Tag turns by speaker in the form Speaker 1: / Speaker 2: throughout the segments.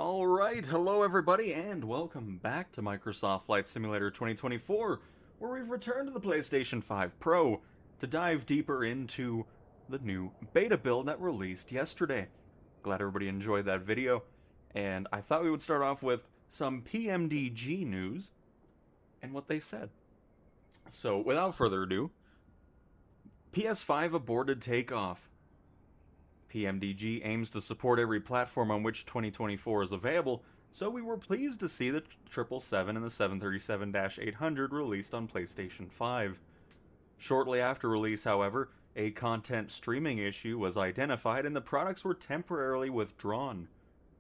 Speaker 1: Alright, hello everybody, and welcome back to Microsoft Flight Simulator 2024, where we've returned to the PlayStation 5 Pro to dive deeper into the new beta build that released yesterday. Glad everybody enjoyed that video, and I thought we would start off with some PMDG news and what they said. So, without further ado, PS5 aborted takeoff. PMDG aims to support every platform on which 2024 is available, so we were pleased to see the 777 and the 737-800 released on PlayStation 5. Shortly after release, however, a content streaming issue was identified and the products were temporarily withdrawn.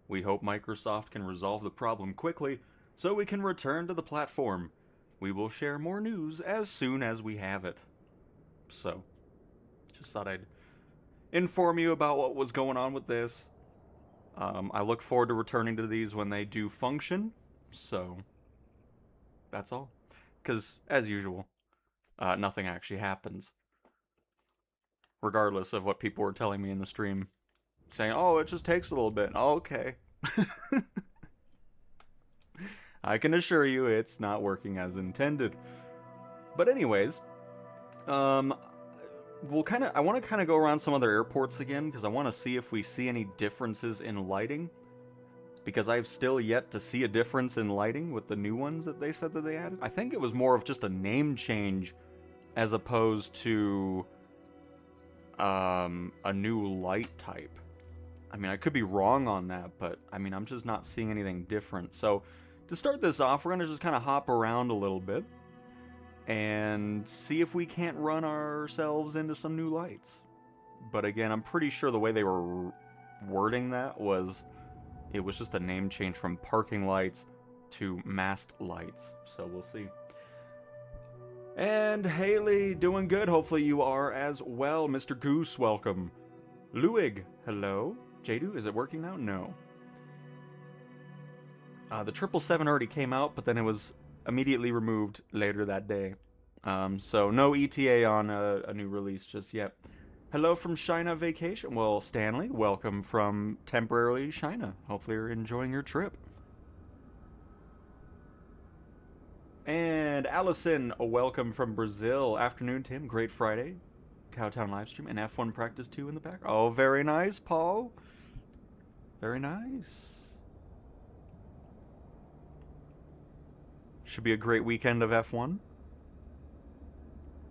Speaker 1: We hope Microsoft can resolve the problem quickly so we can return to the platform. We will share more news as soon as we have it. So, just thought I'd inform you about what was going on with this. I look forward to returning to these when they do function, so that's all. Because, as usual, nothing actually happens. Regardless of what people were telling me in the stream. Saying, oh, it just takes a little bit. Oh, okay. I can assure you it's not working as intended. But anyways, I want to kind of go around some other airports again, because I want to see if we see any differences in lighting. Because I've still yet to see a difference in lighting with the new ones that they said that they added. I think it was more of just a name change as opposed to a new light type. I mean, I could be wrong on that, but I mean, I'm just not seeing anything different. So to start this off, we're going to just kind of hop around a little bit and see if we can't run ourselves into some new lights. But again, I'm pretty sure the way they were wording that was, it was just a name change from parking lights to mast lights. So we'll see. And Haley, doing good. Hopefully you are as well. Mr. Goose, welcome. Luig, hello. Jadu, is it working now? No. The 777 already came out, but then it was immediately removed later that day. So no ETA on a new release just yet. Hello from China Vacation. Well, Stanley, welcome from temporarily China. Hopefully you're enjoying your trip. And Allison, a welcome from Brazil. Afternoon, Tim. Great Friday. Cowtown livestream and F1 practice 2 in the back. Oh, very nice, Paul. Very nice. Should be a great weekend of F1.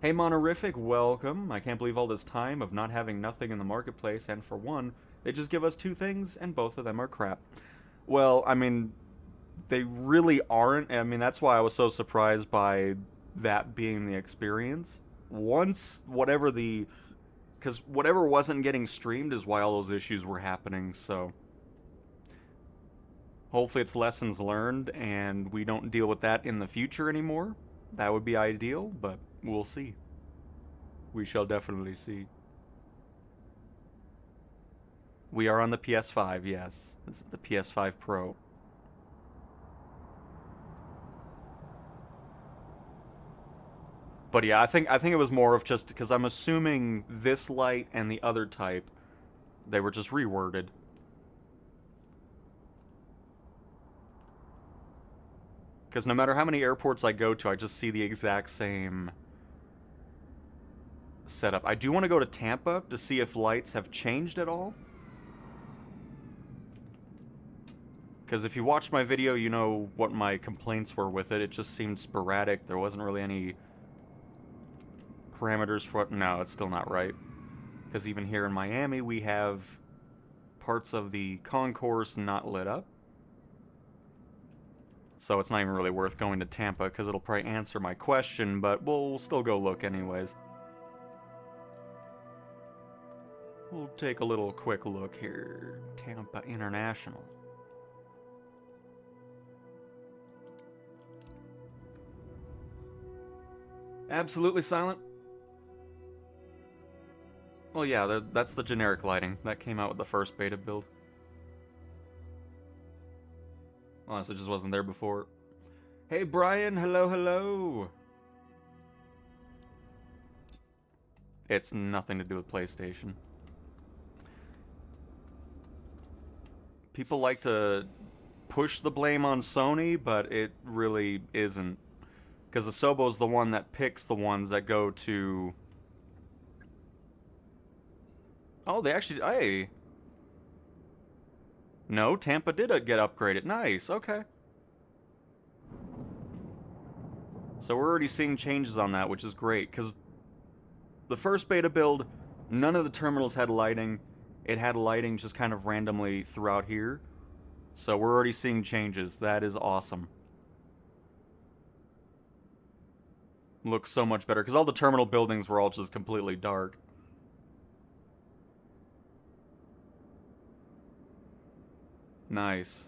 Speaker 1: Hey Monorific, welcome. I can't believe all this time of not having nothing in the marketplace, and for one, they just give us two things, and both of them are crap. Well, I mean, they really aren't. I mean, that's why I was so surprised by that being the experience. Once, because whatever wasn't getting streamed is why all those issues were happening, so hopefully it's lessons learned and we don't deal with that in the future anymore. That would be ideal, but we'll see. We shall definitely see. We are on the PS5, yes. This is the PS5 Pro. But yeah, I think it was more of just because I'm assuming this light and the other type, they were just reworded. Because no matter how many airports I go to, I just see the exact same setup. I do want to go to Tampa to see if lights have changed at all. Because if you watched my video, you know what my complaints were with it. It just seemed sporadic. There wasn't really any parameters for it. No, it's still not right. Because even here in Miami, we have parts of the concourse not lit up. So it's not even really worth going to Tampa, because it'll probably answer my question, but we'll still go look anyways. We'll take a little quick look here. Tampa International. Absolutely silent. Well, yeah, that's the generic lighting. That came out with the first beta build. Unless it just wasn't there before. Hey, Brian, hello, hello. It's nothing to do with PlayStation. People like to push the blame on Sony, but it really isn't. Because Asobo's the one that picks the ones that go to... Oh, they actually... Hey. No, Tampa did get upgraded. Nice, okay. So we're already seeing changes on that, which is great. Because the first beta build, none of the terminals had lighting. It had lighting just kind of randomly throughout here. So we're already seeing changes. That is awesome. Looks so much better. Because all the terminal buildings were all just completely dark. Nice.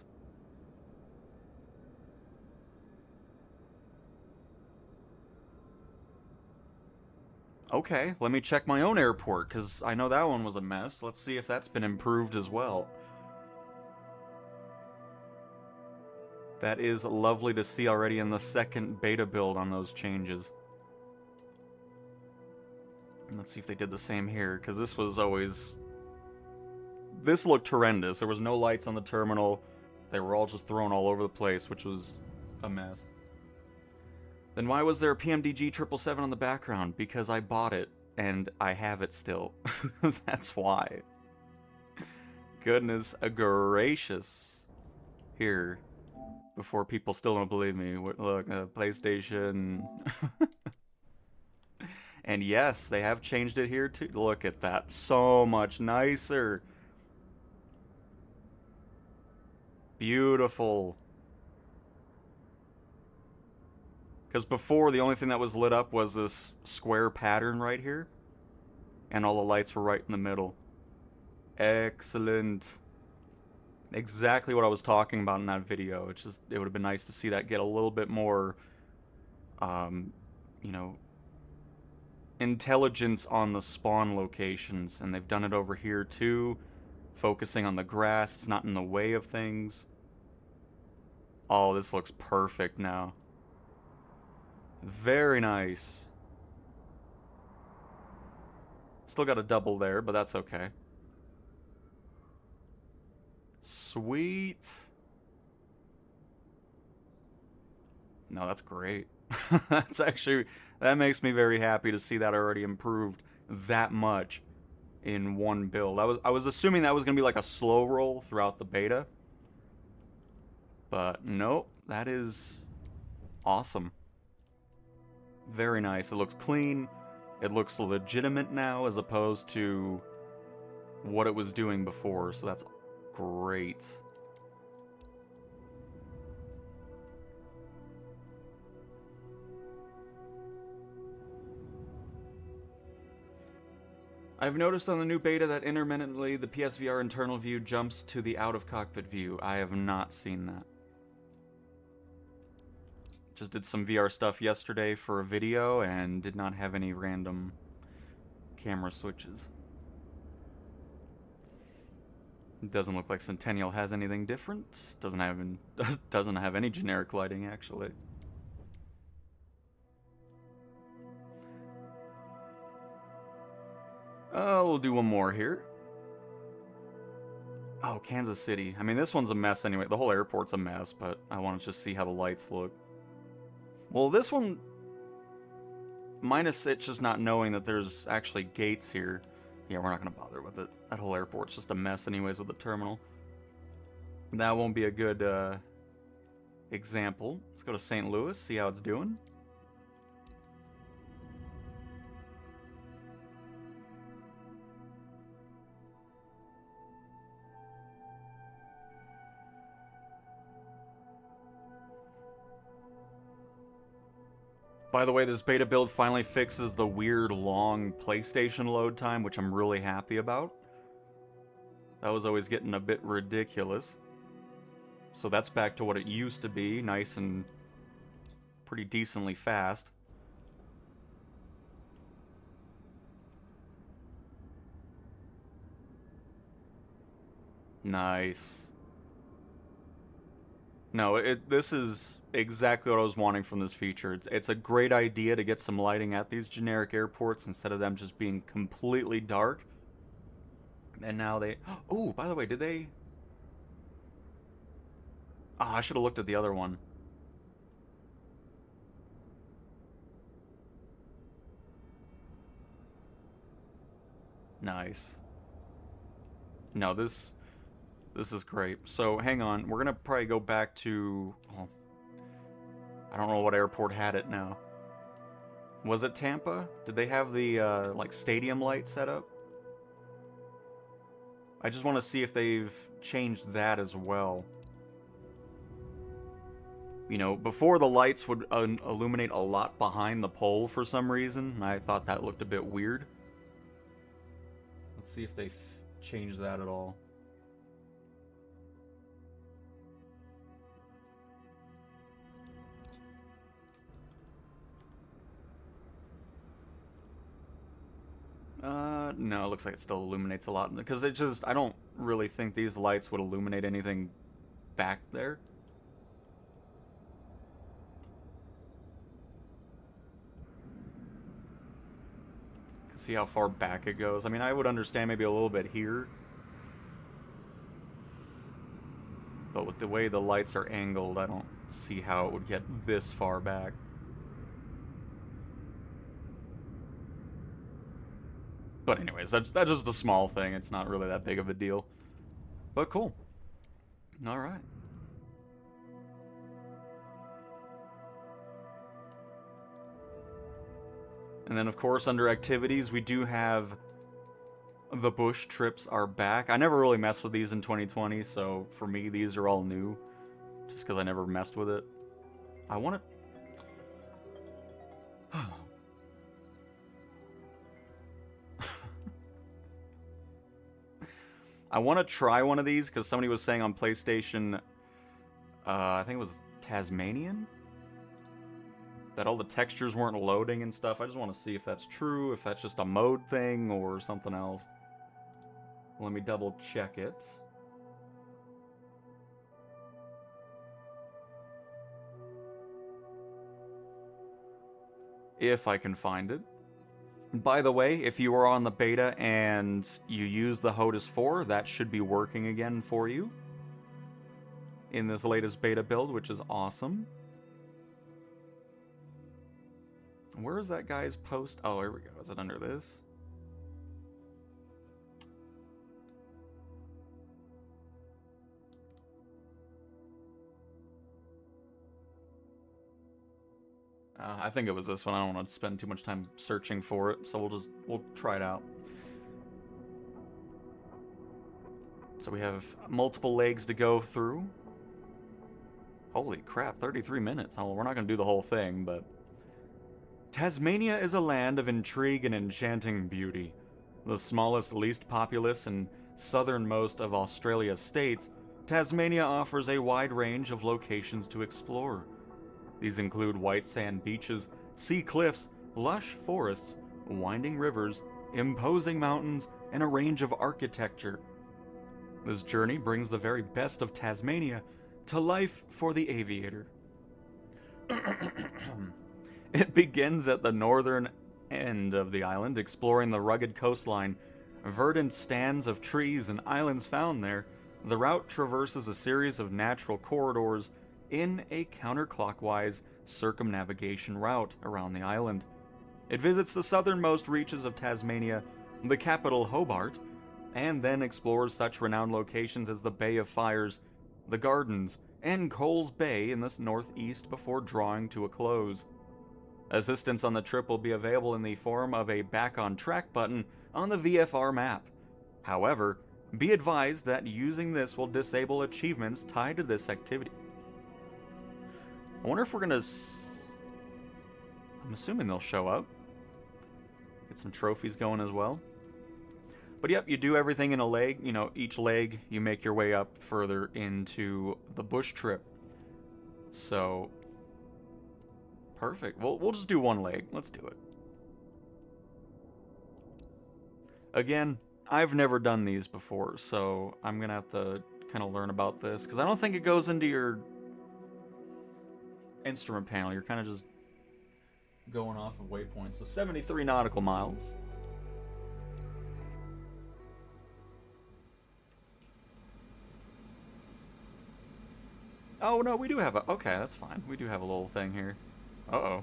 Speaker 1: Okay, let me check my own airport, because I know that one was a mess. Let's see if that's been improved as well. That is lovely to see already in the second beta build on those changes. And let's see if they did the same here, because this was always... This looked horrendous. There was no lights on the terminal. They were all just thrown all over the place, which was a mess. Then why was there a PMDG 777 on the background? Because I bought it, and I have it still. That's why. Goodness gracious. Here. Before people still don't believe me. Look, PlayStation. And yes, they have changed it here too. Look at that. So much nicer. Beautiful. Because before, the only thing that was lit up was this square pattern right here. And all the lights were right in the middle. Excellent. Exactly what I was talking about in that video. It would have been nice to see that get a little bit more, you know, intelligence on the spawn locations. And they've done it over here too. Focusing on the grass. It's not in the way of things. Oh, this looks perfect now. Very nice. Still got a double there, but that's okay. Sweet. No, that's great. That's actually... That makes me very happy to see that already improved that much in one build. I was assuming that was going to be like a slow roll throughout the beta. But nope, that is awesome. Very nice. It looks clean. It looks legitimate now as opposed to what it was doing before. So that's great. I've noticed on the new beta that intermittently the PSVR internal view jumps to the out-of-cockpit view. I have not seen that. Just did some VR stuff yesterday for a video and did not have any random camera switches. It doesn't look like Centennial has anything different. Doesn't have any generic lighting actually. We'll do one more here. Oh, Kansas City. I mean, this one's a mess anyway. The whole airport's a mess, but I want to just see how the lights look. Well, this one, minus it just not knowing that there's actually gates here. Yeah, we're not going to bother with it. That whole airport's just a mess anyways with the terminal. That won't be a good example. Let's go to St. Louis, see how it's doing. By the way, this beta build finally fixes the weird long PlayStation load time, which I'm really happy about. That was always getting a bit ridiculous. So that's back to what it used to be, nice and pretty decently fast. Nice. No, this is exactly what I was wanting from this feature. It's a great idea to get some lighting at these generic airports instead of them just being completely dark. And now they... Oh, by the way, did they... Ah, I should have looked at the other one. Nice. No, this is great. So, hang on. We're gonna probably go back to... Oh, I don't know what airport had it now. Was it Tampa? Did they have the, like, stadium light set up? I just want to see if they've changed that as well. You know, before the lights would illuminate a lot behind the pole for some reason, and I thought that looked a bit weird. Let's see if they've changed that at all. No, it looks like it still illuminates a lot, because it just, I don't really think these lights would illuminate anything back there. See how far back it goes. I mean, I would understand maybe a little bit here, but with the way the lights are angled, I don't see how it would get this far back. But anyways, that's just a small thing. It's not really that big of a deal. But cool. Alright. And then, of course, under activities, we do have the bush trips are back. I never really messed with these in 2020, so for me, these are all new. Just because I never messed with it. I want to... I want to try one of these because somebody was saying on PlayStation, I think it was Tasmanian, that all the textures weren't loading and stuff. I just want to see if that's true, if that's just a mode thing or something else. Let me double check it. If I can find it. By the way, if you are on the beta and you use the HOTAS 4, that should be working again for you in this latest beta build, which is awesome. Where is that guy's post? Oh, here we go. Is it under this? I think it was this one. I don't want to spend too much time searching for it, so we'll try it out. So we have multiple legs to go through. Holy crap, 33 minutes. Oh, well, we're not going to do the whole thing, but... Tasmania is a land of intrigue and enchanting beauty. The smallest, least populous, and southernmost of Australia's states, Tasmania offers a wide range of locations to explore. These include white sand beaches, sea cliffs, lush forests, winding rivers, imposing mountains, and a range of architecture. This journey brings the very best of Tasmania to life for the aviator. It begins at the northern end of the island, exploring the rugged coastline, verdant stands of trees and islands found there. The route traverses a series of natural corridors in a counterclockwise circumnavigation route around the island. It visits the southernmost reaches of Tasmania, the capital Hobart, and then explores such renowned locations as the Bay of Fires, the Gardens, and Coles Bay in the northeast before drawing to a close. Assistance on the trip will be available in the form of a Back on Track button on the VFR map. However, be advised that using this will disable achievements tied to this activity. I wonder if we're gonna... I'm assuming they'll show up. Get some trophies going as well. But yep, you do everything in a leg. You know, each leg, you make your way up further into the bush trip. So... perfect. We'll just do one leg. Let's do it. Again, I've never done these before, so I'm gonna have to kind of learn about this, because I don't think it goes into your instrument panel. You're kind of just going off of waypoints. So 73 nautical miles. Oh, no, we do have a... Okay, that's fine. We do have a little thing here. Uh-oh.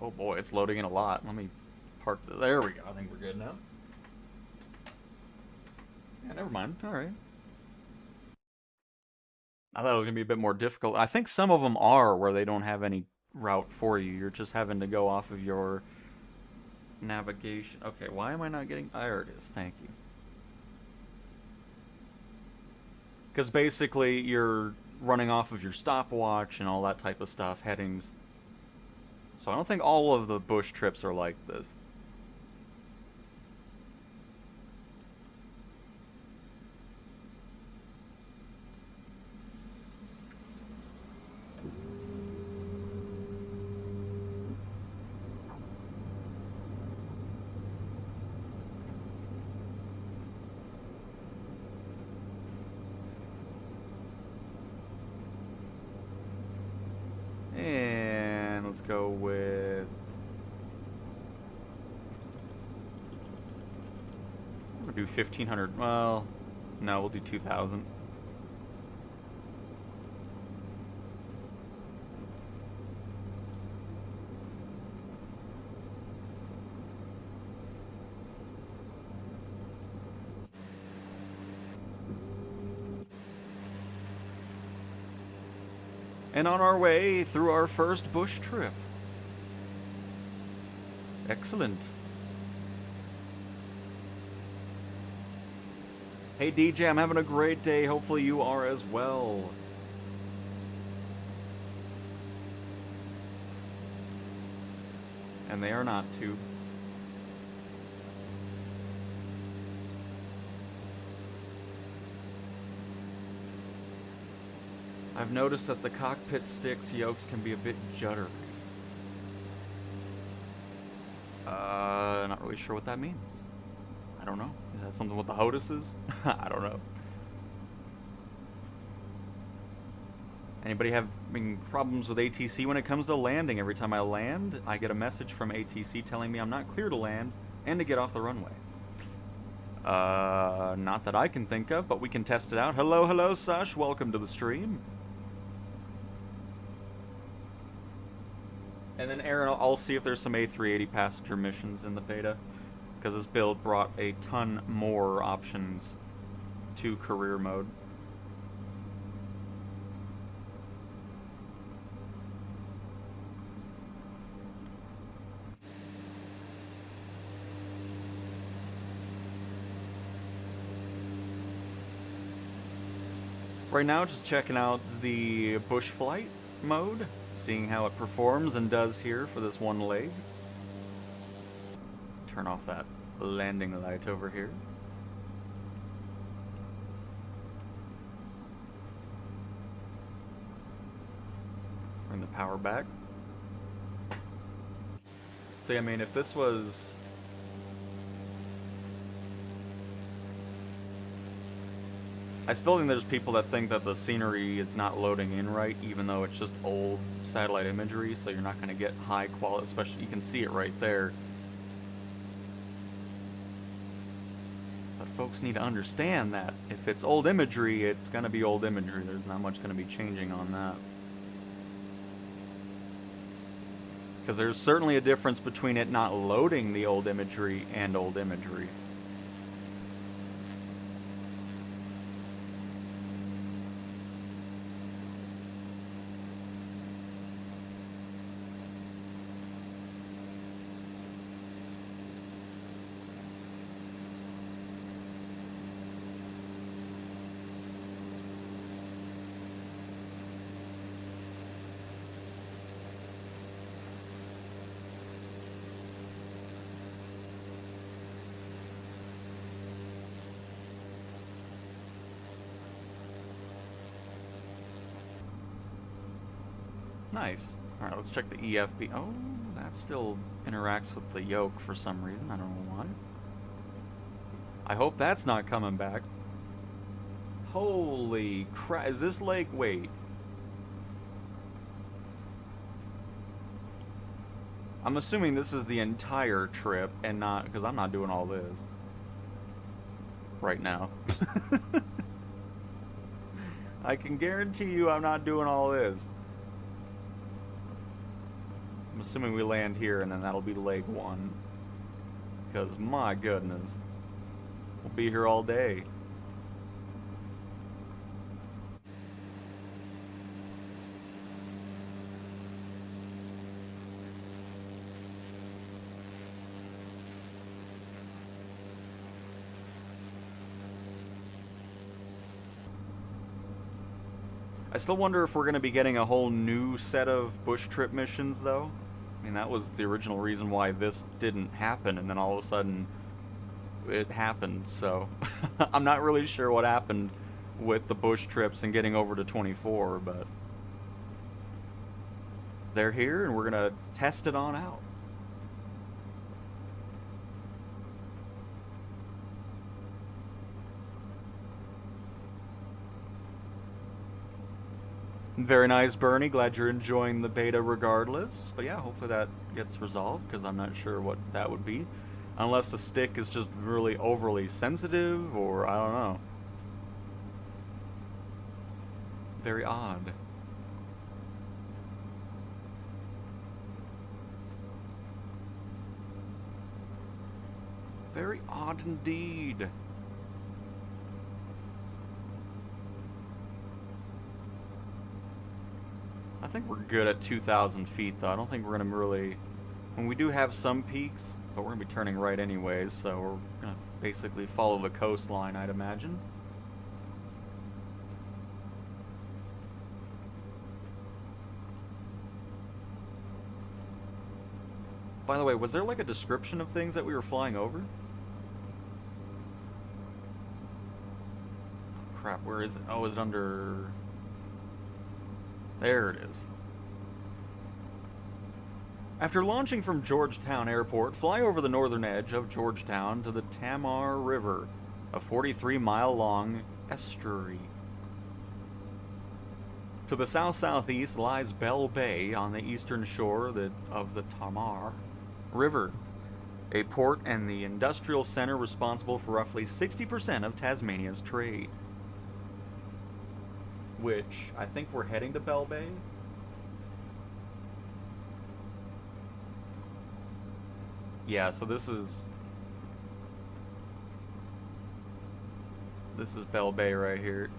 Speaker 1: Oh, boy, it's loading in a lot. Let me park... There we go. I think we're good now. Yeah, never mind. All right. I thought it was going to be a bit more difficult. I think some of them are where they don't have any route for you. You're just having to go off of your navigation. Okay, why am I not getting... There it is. Thank you. Because basically you're running off of your stopwatch and all that type of stuff, headings. So I don't think all of the bush trips are like this. And let's go with... We'll do 1,500. Well, no, we'll do 2,000. And on our way through our first bush trip. Excellent. Hey DJ, I'm having a great day. Hopefully you are as well. And they are not too. I've noticed that the cockpit sticks yokes can be a bit juddery. Not really sure what that means. I don't know. Is that something with the HOTUS is? I don't know. Anybody having problems with ATC when it comes to landing? Every time I land, I get a message from ATC telling me I'm not clear to land and to get off the runway. Not that I can think of, but we can test it out. Hello, hello, Sush. Welcome to the stream. And then, Aaron, I'll see if there's some A380 passenger missions in the beta, because this build brought a ton more options to career mode. Right now, just checking out the bush flight mode, seeing how it performs and does here for this one leg. Turn off that landing light over here. Bring the power back. See, I mean, if this was... I still think there's people that think that the scenery is not loading in right, even though it's just old satellite imagery, so you're not going to get high quality, especially, you can see it right there. But folks need to understand that if it's old imagery, it's going to be old imagery. There's not much going to be changing on that. Because there's certainly a difference between it not loading the old imagery and old imagery. Nice. Alright, let's check the EFB. Oh, that still interacts with the yoke for some reason. I don't know why. I hope that's not coming back. Holy crap. Is this like... Wait. I'm assuming this is the entire trip and not... Because I'm not doing all this. right now. I can guarantee you I'm not doing all this. I'm assuming we land here and then that'll be leg 1. Because, my goodness, we'll be here all day. I still wonder if we're going to be getting a whole new set of bush trip missions, though. I mean, that was the original reason why this didn't happen, and then all of a sudden it happened, so I'm not really sure what happened with the bush trips and getting over to 24, but they're here, and we're going to test it on out. Very nice, Bernie. Glad you're enjoying the beta regardless. But yeah, hopefully that gets resolved, because I'm not sure what that would be. Unless the stick is just really overly sensitive, or I don't know. Very odd. Very odd indeed. I think we're good at 2,000 feet, though. I don't think we're going to really... When we do have some peaks, but we're going to be turning right anyways, so we're going to basically follow the coastline, I'd imagine. By the way, was there like a description of things that we were flying over? Oh, crap, where is it? Oh, is it under... There it is. After launching from Georgetown Airport, fly over the northern edge of Georgetown to the Tamar River, a 43-mile-long estuary. To the south-southeast lies Bell Bay on the eastern shore of the Tamar River, a port and the industrial center responsible for roughly 60% of Tasmania's trade. Which, I think we're heading to Bell Bay. Yeah, so this is Bell Bay right here.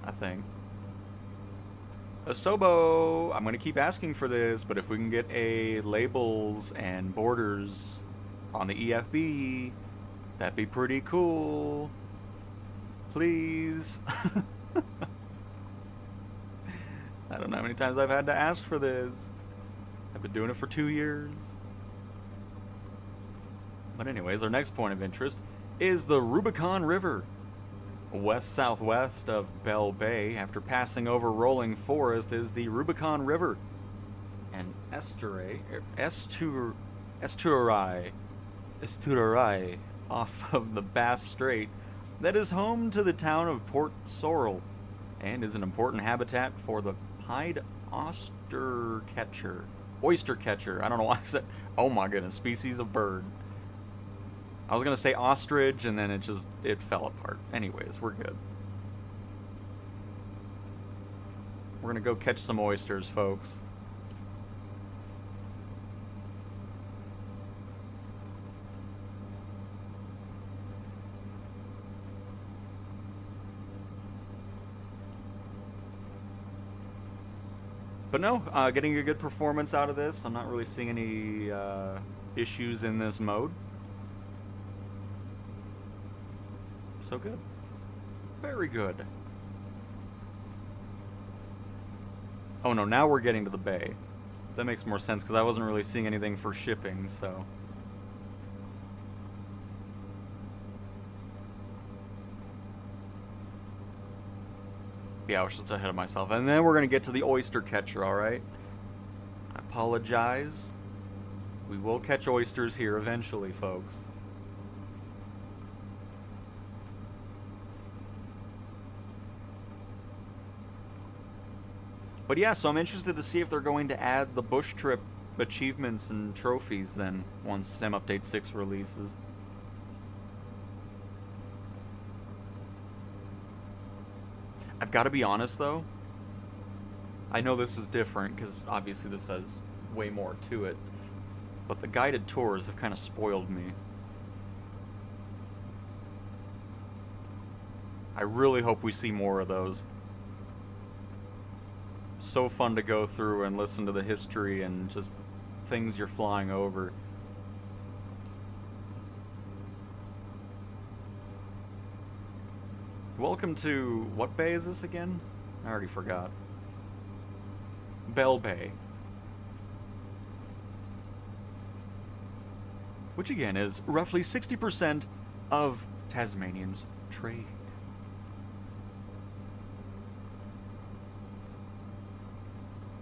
Speaker 1: I think. Asobo! I'm gonna keep asking for this, but if we can get labels and borders on the EFB, that'd be pretty cool. Please. I don't know how many times I've had to ask for this. I've been doing it for 2 years. But anyways, our next point of interest is the Rubicon River. West-southwest of Bell Bay, after passing over rolling forest, is the Rubicon River. An estuary off of the Bass Strait that is home to the town of Port Sorrel and is an important habitat for the pied oystercatcher. I don't know why I said, oh my goodness, species of bird. I was going to say ostrich and then it fell apart. Anyways, we're good. We're going to go catch some oysters, folks. But no, getting a good performance out of this. I'm not really seeing any issues in this mode. So good. Very good. Oh no, now we're getting to the bay. That makes more sense because I wasn't really seeing anything for shipping, so... Yeah, I was just ahead of myself. And then we're going to get to the oyster catcher, alright? I apologize. We will catch oysters here eventually, folks. But yeah, so I'm interested to see if they're going to add the bush trip achievements and trophies then, once Sim Update 6 releases. I've got to be honest, though. I know this is different, because obviously this has way more to it. But the guided tours have kind of spoiled me. I really hope we see more of those. So fun to go through and listen to the history and just things you're flying over. Welcome to... what bay is this again? I already forgot. Bell Bay. Which again is roughly 60% of Tasmanian's trade.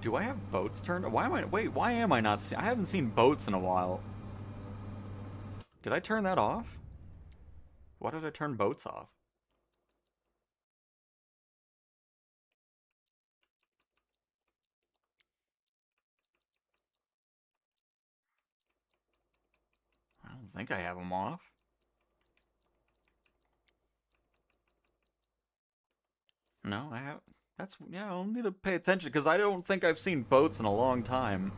Speaker 1: Do I have boats turned? Why am I... wait, why am I not... I haven't seen boats in a while. Did I turn that off? Why did I turn boats off? I don't think I have them off. No, I have... that's... yeah, I'll need to pay attention, because I don't think I've seen boats in a long time.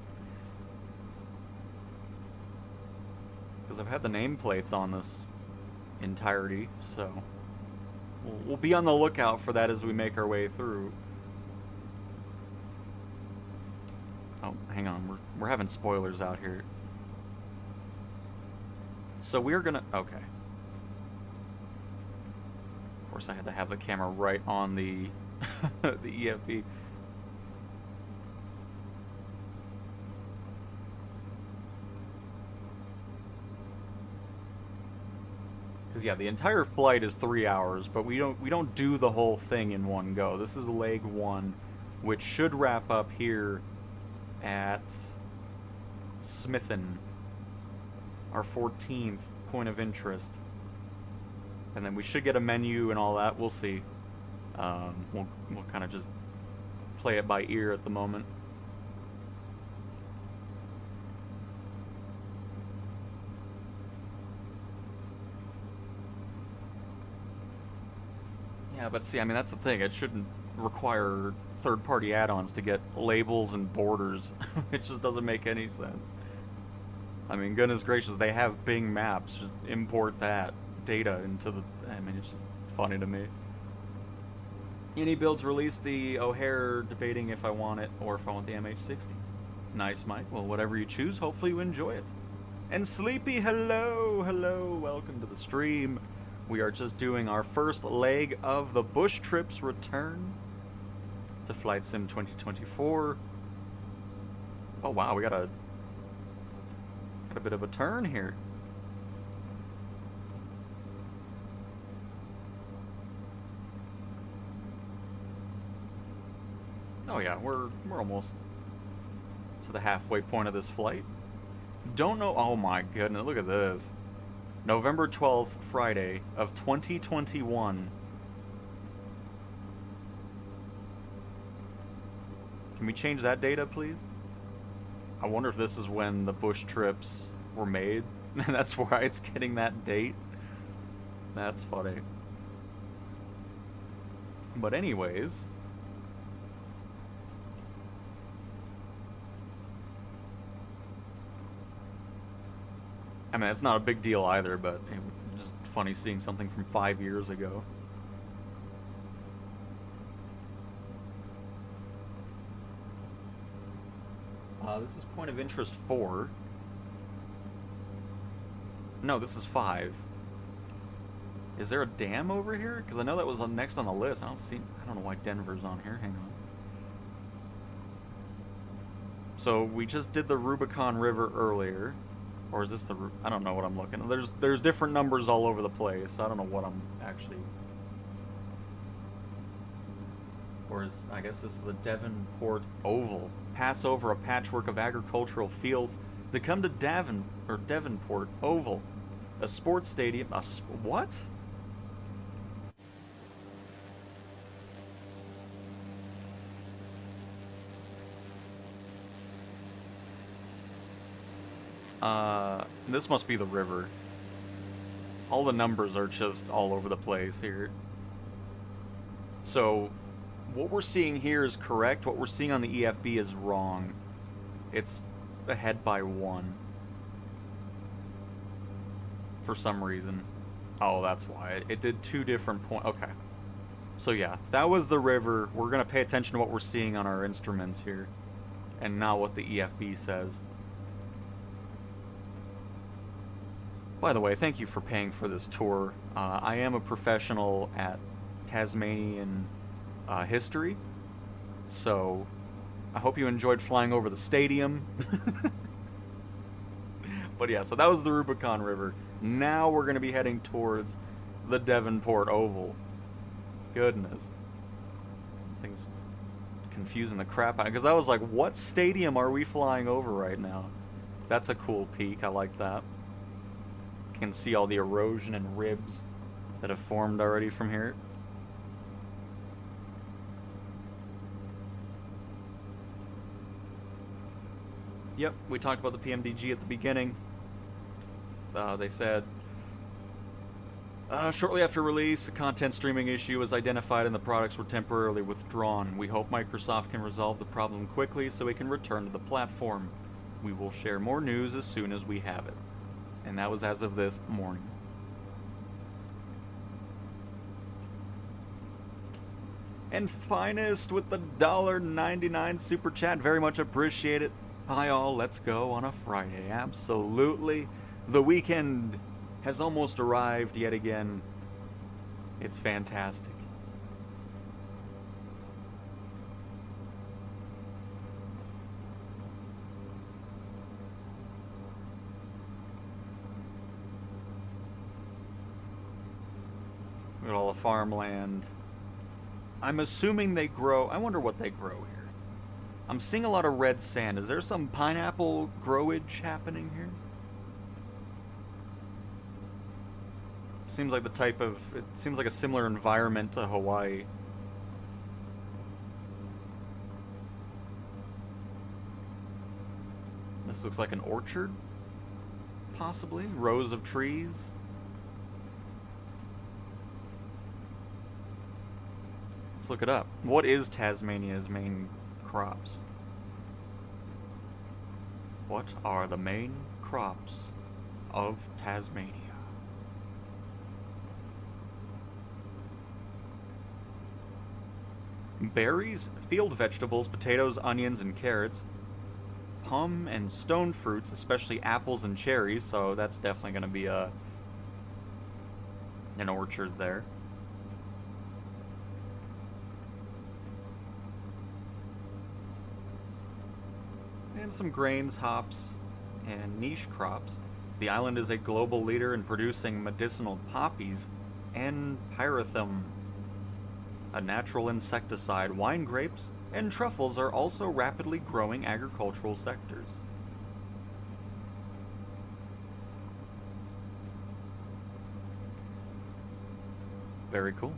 Speaker 1: Because I've had the nameplates on this entirety, so... we'll be on the lookout for that as we make our way through. Oh, hang on, we're having spoilers out here. So we're gonna... okay. Of course I had to have the camera right on the... the EFB. Because yeah, the entire flight is 3 hours, but we don't do the whole thing in one go. This is leg 1, which should wrap up here at Smithen, our 14th point of interest. And then we should get a menu and all that. We'll see. We'll kind of just play it by ear at the moment. Yeah, but see, I mean, that's the thing. It shouldn't require third-party add-ons to get labels and borders. It just doesn't make any sense. I mean, goodness gracious, they have Bing Maps. Just import that data into the... I mean, it's just funny to me. Any builds release the O'Hare debating if I want it or if I want the MH60. Nice, Mike. Well, whatever you choose, hopefully you enjoy it. And Sleepy, hello, hello, welcome to the stream. We are just doing our first leg of the Bush Trips return to Flight Sim 2024. Oh wow, we got a bit of a turn here. Oh yeah, we're almost to the halfway point of this flight. Don't know... oh my goodness, look at this. November 12th, Friday of 2021. Can we change that data, please? I wonder if this is when the Bush Trips were made. That's why it's getting that date. That's funny. But anyways... I mean, it's not a big deal either, but it was just funny seeing something from 5 years ago. This is point of interest 4. No, this is 5. Is there a dam over here? Because I know that was next on the list. I don't know why Denver's on here. Hang on. So we just did the Rubicon River earlier. Or is this the... I don't know what I'm looking at. There's different numbers all over the place. I don't know what I'm actually... or is... I guess this is the Devonport Oval. Pass over a patchwork of agricultural fields that come to Devonport Oval. A sports stadium... what? This must be the river. All the numbers are just all over the place here. So, what we're seeing here is correct. What we're seeing on the EFB is wrong. It's ahead by 1. For some reason. Oh, that's why. It did 2 different points. Okay. So yeah, that was the river. We're going to pay attention to what we're seeing on our instruments here. And not what the EFB says. By the way, thank you for paying for this tour. I am a professional at Tasmanian history. So, I hope you enjoyed flying over the stadium. But yeah, so that was the Rubicon River. Now we're going to be heading towards the Devonport Oval. Goodness. Things confusing the crap out. Because I was like, what stadium are we flying over right now? That's a cool peak. I like that. You can see all the erosion and ribs that have formed already from here. Yep, we talked about the PMDG at the beginning. They said, shortly after release, a content streaming issue was identified and the products were temporarily withdrawn. We hope Microsoft can resolve the problem quickly so we can return to the platform. We will share more news as soon as we have it. And that was as of this morning. And Finest with the $1.99 super chat. Very much appreciate it. Hi all, let's go on a Friday. Absolutely. The weekend has almost arrived yet again. It's fantastic. Look at all the farmland. I'm assuming they grow... I wonder what they grow here. I'm seeing a lot of red sand. Is there some pineapple growage happening here? Seems like the type of... It seems like a similar environment to Hawaii. This looks like an orchard? Possibly? Rows of trees? Let's look it up. What is Tasmania's main crops? What are the main crops of Tasmania? Berries, field vegetables, potatoes, onions, and carrots. Plum and stone fruits, especially apples and cherries, so that's definitely going to be an orchard there. And some grains, hops, and niche crops. The island is a global leader in producing medicinal poppies and pyrethrum, a natural insecticide. Wine grapes and truffles are also rapidly growing agricultural sectors. Very cool.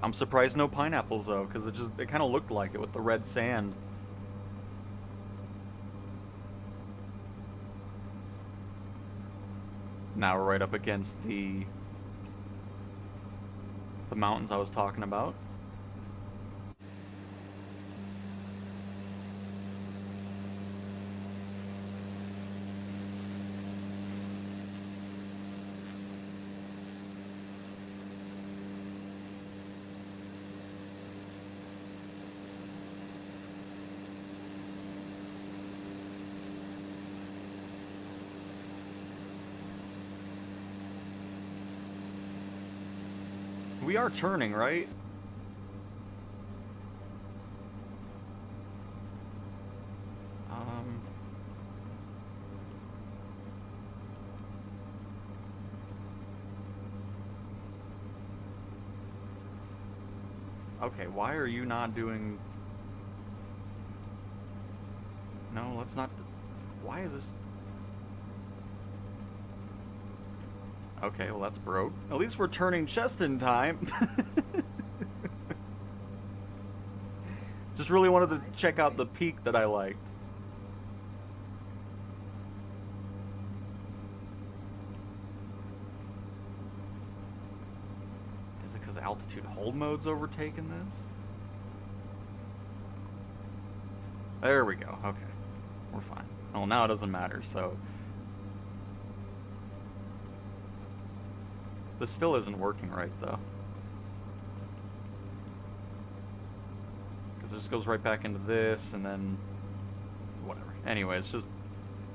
Speaker 1: I'm surprised no pineapples though, because it kind of looked like it with the red sand. Now we're right up against the mountains I was talking about. We are turning, right? Okay, why are you not doing... No, let's not... Why is this... Okay, well that's broke. At least we're turning just in time. Just really wanted to check out the peak that I liked. Is it because altitude hold mode's overtaken this? There we go. Okay. We're fine. Well, now it doesn't matter, so... This still isn't working right, though. Because it just goes right back into this, and then... Whatever. Anyway, it's just...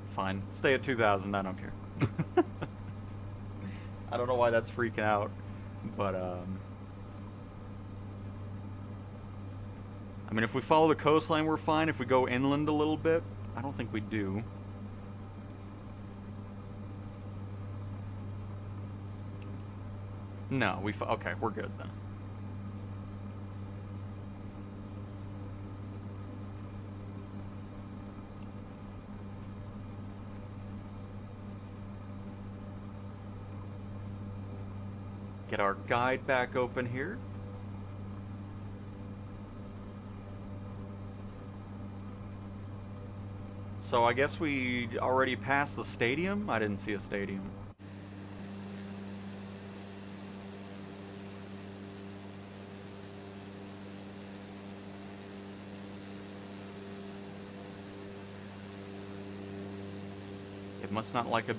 Speaker 1: Fine. Stay at 2,000, I don't care. I don't know why that's freaking out, but, I mean, if we follow the coastline, we're fine. If we go inland a little bit, I don't think we do. No, okay, we're good then. Get our guide back open here. So I guess we already passed the stadium? I didn't see a stadium. It must not like have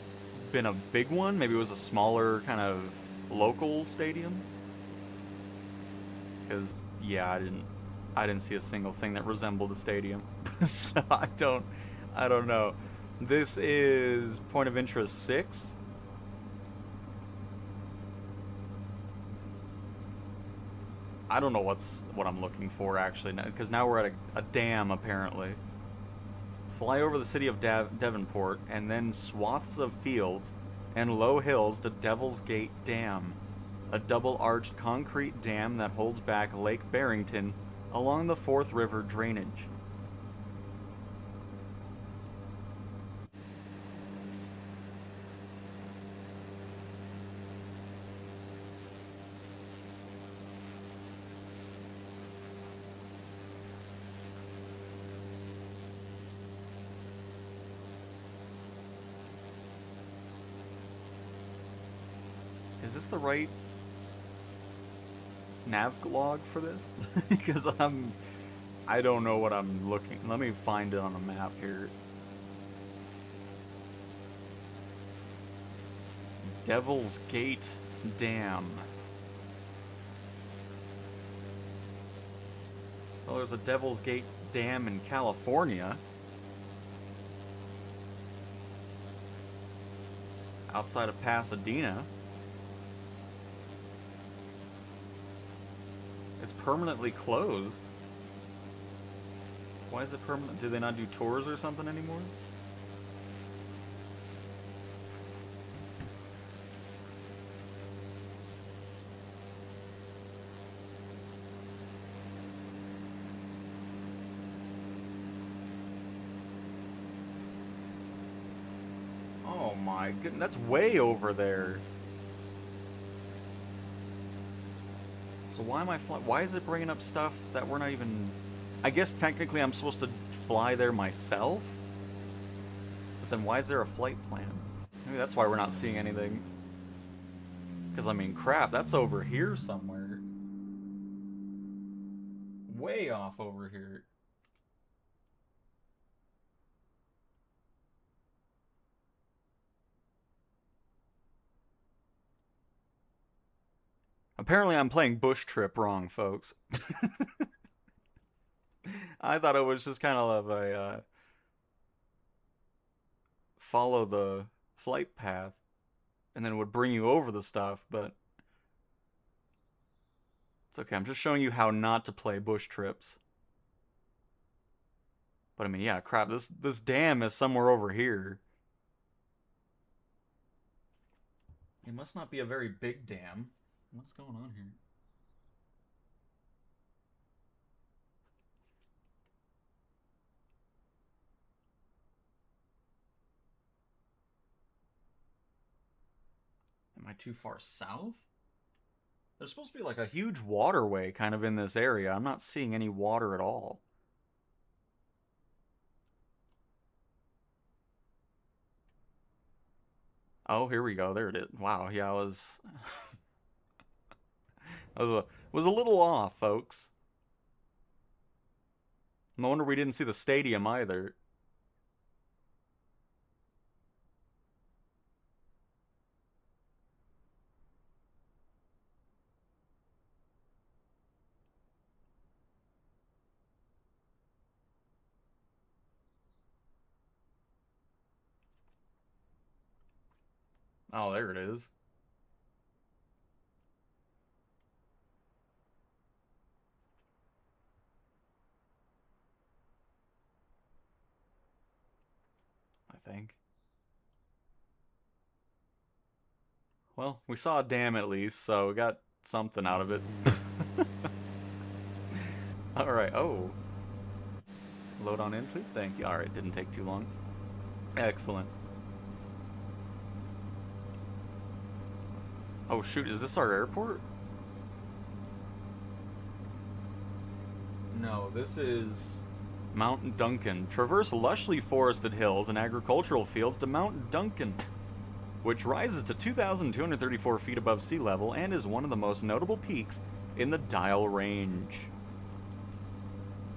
Speaker 1: been a big one. Maybe it was a smaller kind of local stadium. Because yeah, I didn't see a single thing that resembled a stadium. So I don't know. This is point of interest 6. I don't know what I'm looking for actually, because now we're at a dam apparently. Fly over the city of Devonport and then swaths of fields and low hills to Devil's Gate Dam, a double-arched concrete dam that holds back Lake Barrington along the Forth River drainage. Is this the right nav log for this? Because I don't know what I'm looking. Let me find it on a map here. Devil's Gate Dam. Well, there's a Devil's Gate Dam in California. Outside of Pasadena. It's permanently closed. Why is it permanent? Do they not do tours or something anymore? Oh my goodness, that's way over there. So why am I why is it bringing up stuff that we're not even... I guess technically I'm supposed to fly there myself? But then why is there a flight plan? Maybe that's why we're not seeing anything. Because, I mean, crap, that's over here somewhere. Way off over here. Apparently I'm playing Bush Trip wrong, folks. I thought it was just kind of a follow the flight path and then it would bring you over the stuff, but it's okay. I'm just showing you how not to play Bush Trips. But I mean, yeah, crap, this dam is somewhere over here. It must not be a very big dam. What's going on here? Am I too far south? There's supposed to be like a huge waterway kind of in this area. I'm not seeing any water at all. Oh, here we go. There it is. Wow, yeah, I was... I was a little off, folks. No wonder we didn't see the stadium either. Oh, there it is. I think. Well, we saw a dam at least, so we got something out of it. Alright, oh. Load on in, please. Thank you. Alright, didn't take too long. Excellent. Oh shoot, is this our airport? No, this is Mount Duncan. Traverse lushly forested hills and agricultural fields to Mount Duncan, which rises to 2,234 feet above sea level and is one of the most notable peaks in the Dial Range.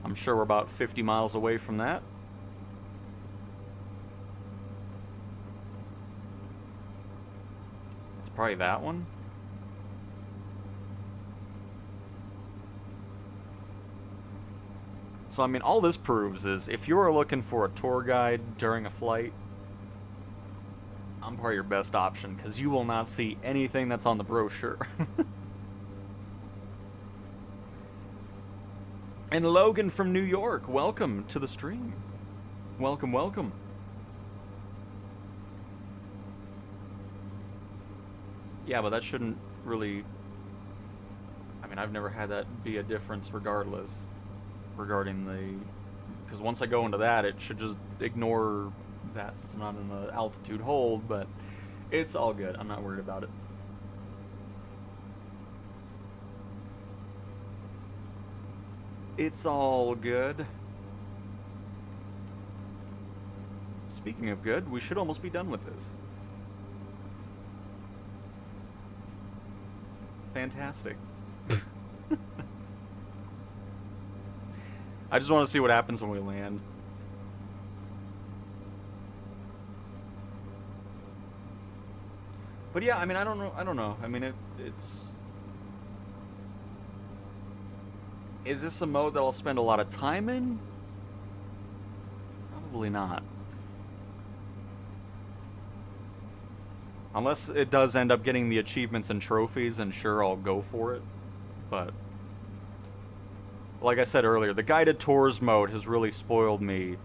Speaker 1: I'm sure we're about 50 miles away from that. It's probably that one. So, I mean, all this proves is if you are looking for a tour guide during a flight, I'm probably your best option, because you will not see anything that's on the brochure. And Logan from New York, welcome to the stream. Welcome, welcome. Yeah, but that shouldn't really... I mean, I've never had that be a difference regardless. Regarding the... Because once I go into that, it should just ignore that since I'm not in the altitude hold, but it's all good. I'm not worried about it. It's all good. Speaking of good, we should almost be done with this. Fantastic. I just want to see what happens when we land. But yeah, I mean, I don't know. I mean, it's... Is this a mode that I'll spend a lot of time in? Probably not. Unless it does end up getting the achievements and trophies, and sure, I'll go for it. But... like I said earlier, the guided tours mode has really spoiled me.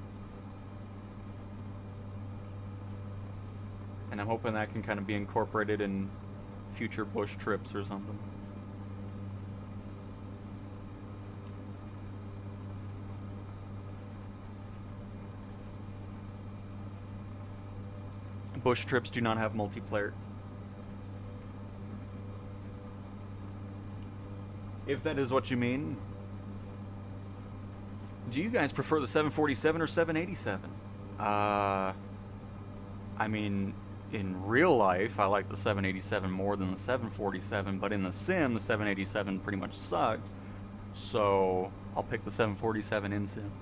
Speaker 1: And I'm hoping that can kind of be incorporated in future bush trips or something. Bush trips do not have multiplayer. If that is what you mean. Do you guys prefer the 747 or 787? I mean, in real life, I like the 787 more than the 747, but in the sim, the 787 pretty much sucks. So, I'll pick the 747 in sim.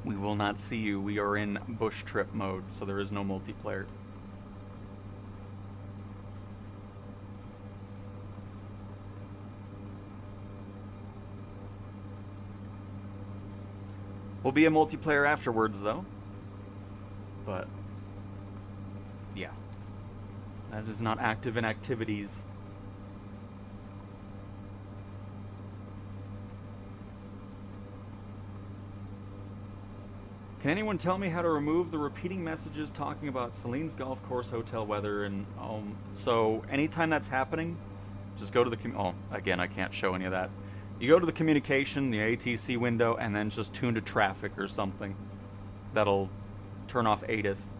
Speaker 1: We will not see you. We are in bush trip mode, so there is no multiplayer. Will be a multiplayer afterwards, though. But, yeah. That is not active in activities. Can anyone tell me how to remove the repeating messages talking about Celine's golf course, hotel weather, and so anytime that's happening, just go to the oh, again, I can't show any of that. You go to the communication, the ATC window, and then just tune to traffic or something. That'll turn off ATIS.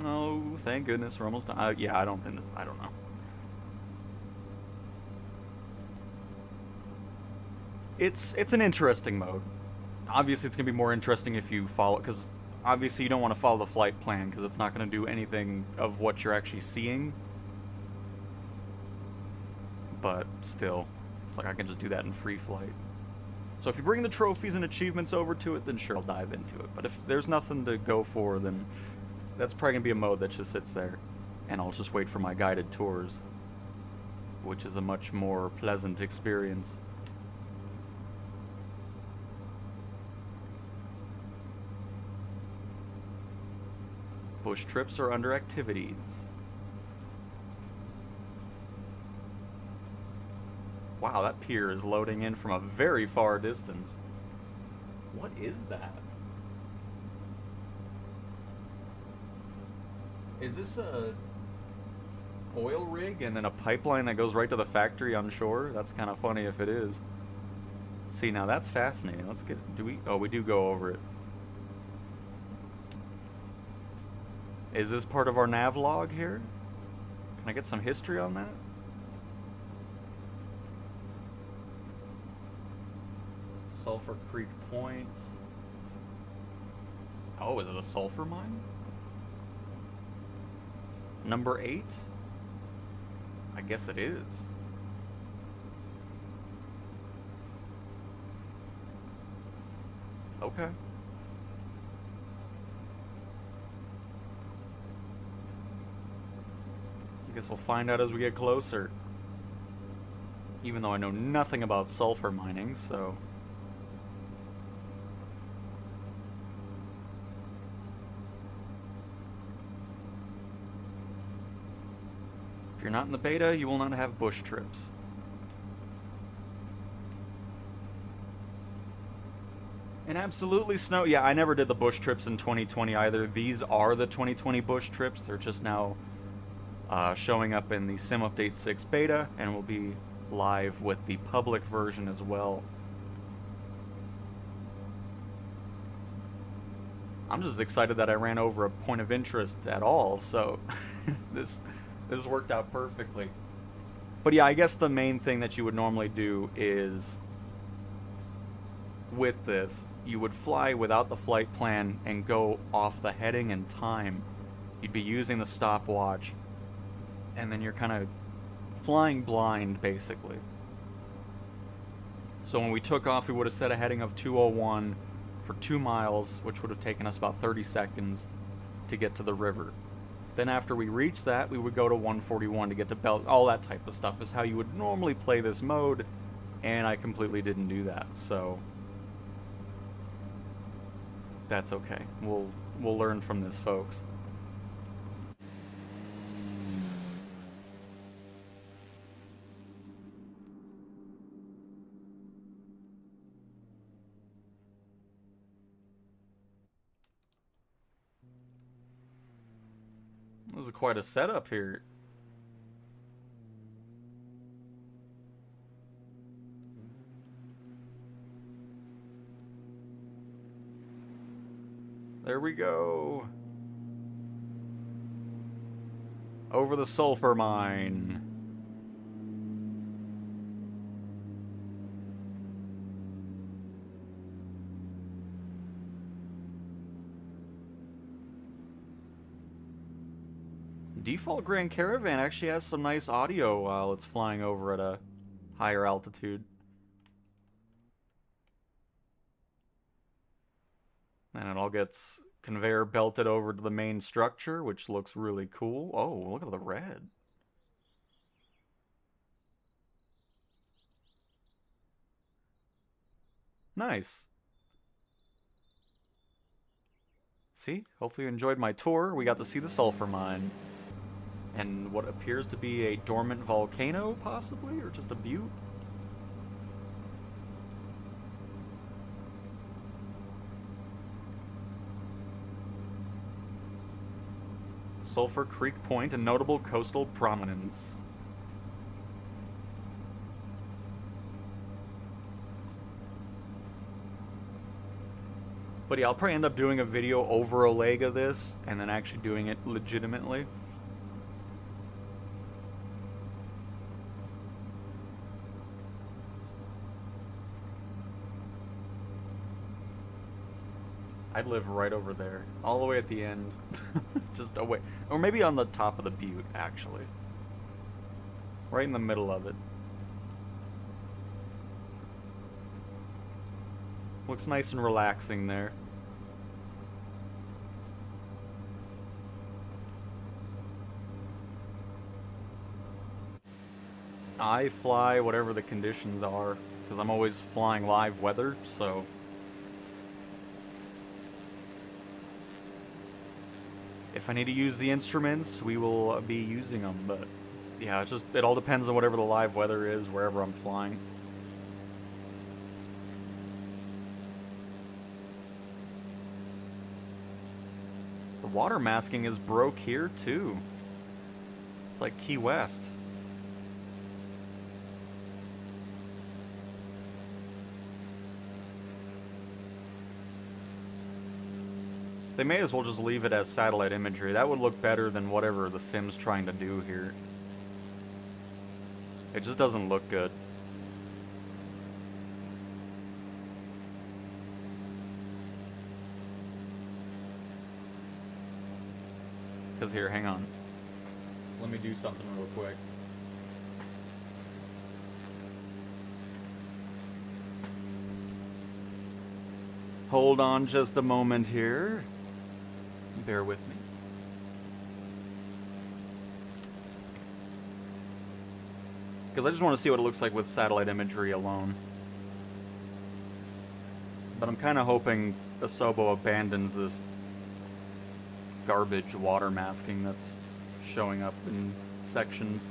Speaker 1: Oh, thank goodness we're almost done. Yeah, I don't think this. I don't know. It's an interesting mode. Obviously, it's gonna be more interesting if you follow, because obviously you don't want to follow the flight plan because it's not gonna do anything of what you're actually seeing. But still, it's like I can just do that in free flight. So if you bring the trophies and achievements over to it, then sure, I'll dive into it. But if there's nothing to go for, then that's probably gonna be a mode that just sits there, and I'll just wait for my guided tours, which is a much more pleasant experience. Bush trips are under activities. Wow, that pier is loading in from a very far distance. What is that? Is this a oil rig and then a pipeline that goes right to the factory on shore? That's kind of funny if it is. See, now that's fascinating. Let's get, do we, oh, we do go over it. Is this part of our nav log here? Can I get some history on that? Sulphur Creek Point. Oh, is it a sulfur mine? Number 8? I guess it is. Okay. I guess we'll find out as we get closer. Even though I know nothing about sulfur mining, so... If you're not in the beta, you will not have bush trips. And absolutely snow. Yeah, I never did the bush trips in 2020 either. These are the 2020 bush trips. They're just now showing up in the Sim Update 6 beta, and will be live with the public version as well. I'm just excited that I ran over a point of interest at all, so this worked out perfectly. But yeah, I guess the main thing that you would normally do is, with this, you would fly without the flight plan and go off the heading and time. You'd be using the stopwatch, and then you're kind of flying blind, basically. So when we took off, we would have set a heading of 201 for 2 miles, which would have taken us about 30 seconds to get to the river. Then after we reached that, we would go to 141 to get to Belt. All that type of stuff is how you would normally play this mode, and I completely didn't do that, so that's okay. We'll learn from this, folks. This is quite a setup here. There we go. Over the sulfur mine. Default Grand Caravan actually has some nice audio while it's flying over at a higher altitude. And it all gets conveyor belted over to the main structure, which looks really cool. Oh, look at the red. Nice. See? Hopefully you enjoyed my tour. We got to see the sulfur mine. And what appears to be a dormant volcano, possibly? Or just a butte? Sulphur Creek Point, a notable coastal prominence. But yeah, I'll probably end up doing a video over a leg of this, and then actually doing it legitimately. I'd live right over there, all the way at the end. Just away. Or maybe on the top of the butte, actually. Right in the middle of it. Looks nice and relaxing there. I fly whatever the conditions are, because I'm always flying live weather, so... If I need to use the instruments, we will be using them, but... Yeah, it all depends on whatever the live weather is, wherever I'm flying. The water masking is broke here, too. It's like Key West. They may as well just leave it as satellite imagery. That would look better than whatever the Sim's trying to do here. It just doesn't look good. Because here, hang on. Let me do something real quick. Hold on just a moment here. Bear with me. Because I just want to see what it looks like with satellite imagery alone. But I'm kind of hoping Asobo abandons this garbage water masking that's showing up in sections.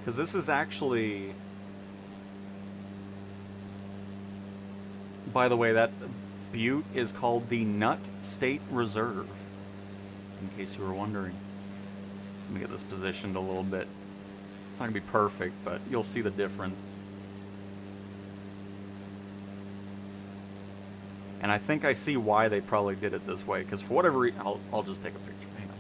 Speaker 1: Because this is actually... By the way, that butte is called the Nut State Reserve, in case you were wondering. Let me get this positioned a little bit. It's not going to be perfect, but you'll see the difference. And I think I see why they probably did it this way, because for whatever reason... I'll just take a picture. Hang on.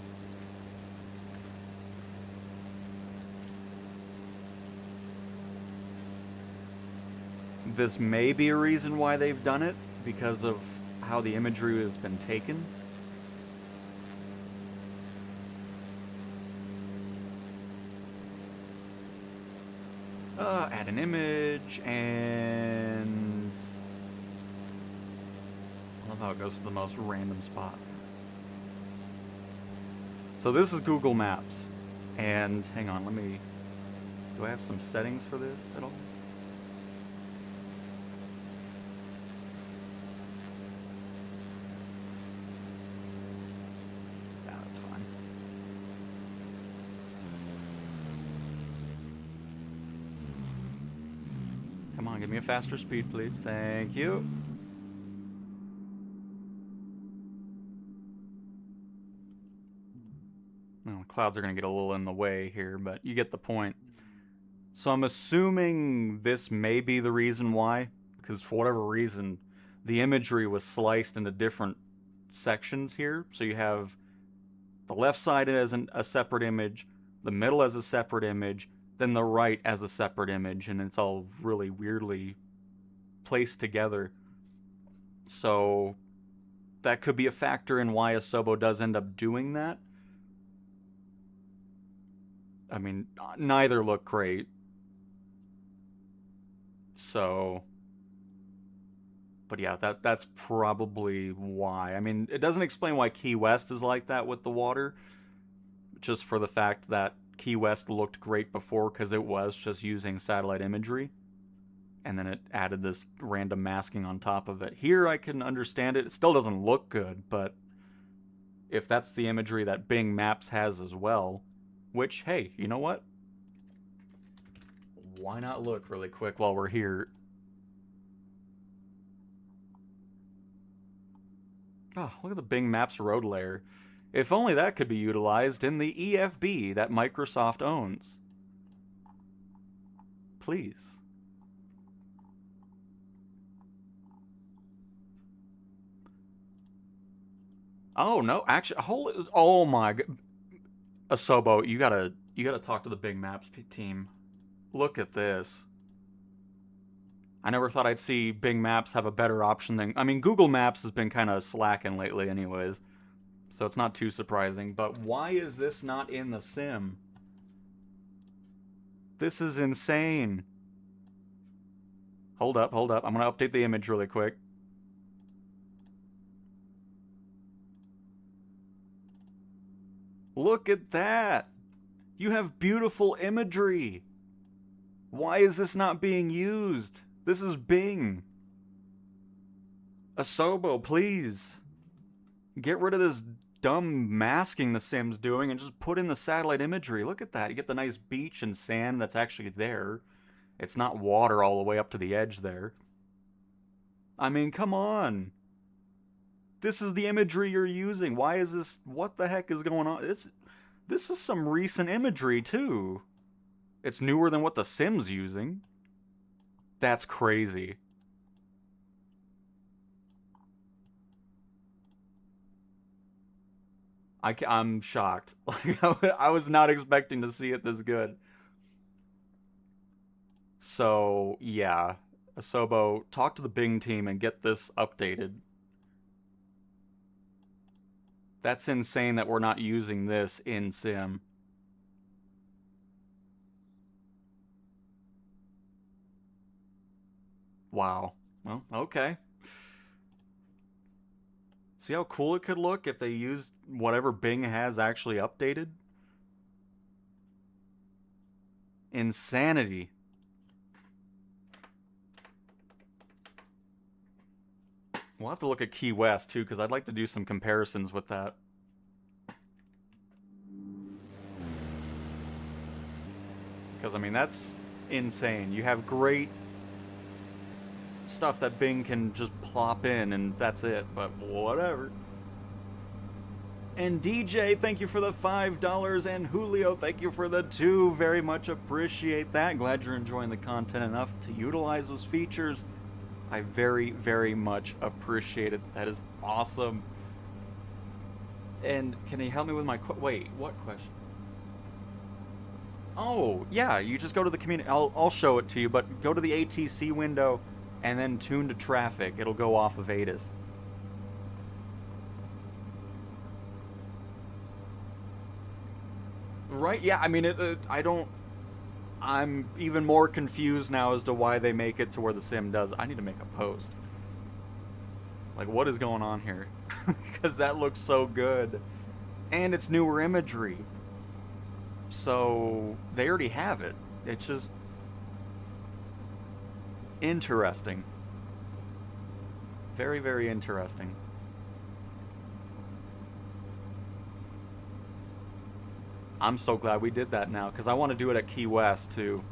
Speaker 1: This may be a reason why they've done it, because of how the imagery has been taken. Add an image, and... I love how it goes to the most random spot. So this is Google Maps, and hang on, do I have some settings for this at all? Yeah, that's fine. Come on, give me a faster speed, please. Thank you. Well, clouds are going to get a little in the way here, but you get the point. So I'm assuming this may be the reason why, because for whatever reason, the imagery was sliced into different sections here. So you have the left side as a separate image, the middle as a separate image, then the right as a separate image, and it's all really weirdly placed together. So that could be a factor in why Asobo does end up doing that. I mean, neither look great. So But yeah, that's probably why. I mean, it doesn't explain why Key West is like that with the water, just for the fact that Key West looked great before because it was just using satellite imagery, and then it added this random masking on top of it. Here I can understand it. It still doesn't look good, but if that's the imagery that Bing Maps has as well, which, hey, you know what? Why not look really quick while we're here? Oh, look at the Bing Maps road layer. If only that could be utilized in the EFB that Microsoft owns. Please. Oh no, actually, holy, oh my god, Asobo, you gotta talk to the Bing Maps team. Look at this. I never thought I'd see Bing Maps have a better option than, I mean, Google Maps has been kind of slacking lately, anyways, so it's not too surprising. But why is this not in the sim? This is insane. Hold up, hold up. I'm gonna update the image really quick. Look at that! You have beautiful imagery! Why is this not being used? This is Bing. Asobo, please. Get rid of this dumb masking the Sim's doing and just put in the satellite imagery. Look at that. You get the nice beach and sand that's actually there. It's not water all the way up to the edge there. I mean, come on. This is the imagery you're using. Why is this? What the heck is going on? This is some recent imagery, too. It's newer than what the Sim's using. That's crazy. I'm shocked. Like, I was not expecting to see it this good. So, yeah. Asobo, talk to the Bing team and get this updated. That's insane that we're not using this in Sim. Wow. Well, okay. See how cool it could look if they used whatever Bing has actually updated? Insanity. We'll have to look at Key West, too, because I'd like to do some comparisons with that. Because, I mean, that's insane. You have great stuff that Bing can just plop in, and that's it, but whatever. And DJ, thank you for the $5, and Julio, thank you for the 2. Very much appreciate that. Glad you're enjoying the content enough to utilize those features. I very, very much appreciate it. That is awesome. And can you help me with my wait, what question? Oh, yeah, you just go to the community. I'll show it to you, but go to the ATC window and then tune to traffic. It'll go off of ATIS. Right? Yeah, I mean, I don't... I'm even more confused now as to why they make it to where the sim does. I need to make a post. Like, what is going on here? Because that looks so good. And it's newer imagery. So, they already have it. It's just... interesting. Very, very interesting. I'm so glad we did that now, because I want to do it at Key West, too.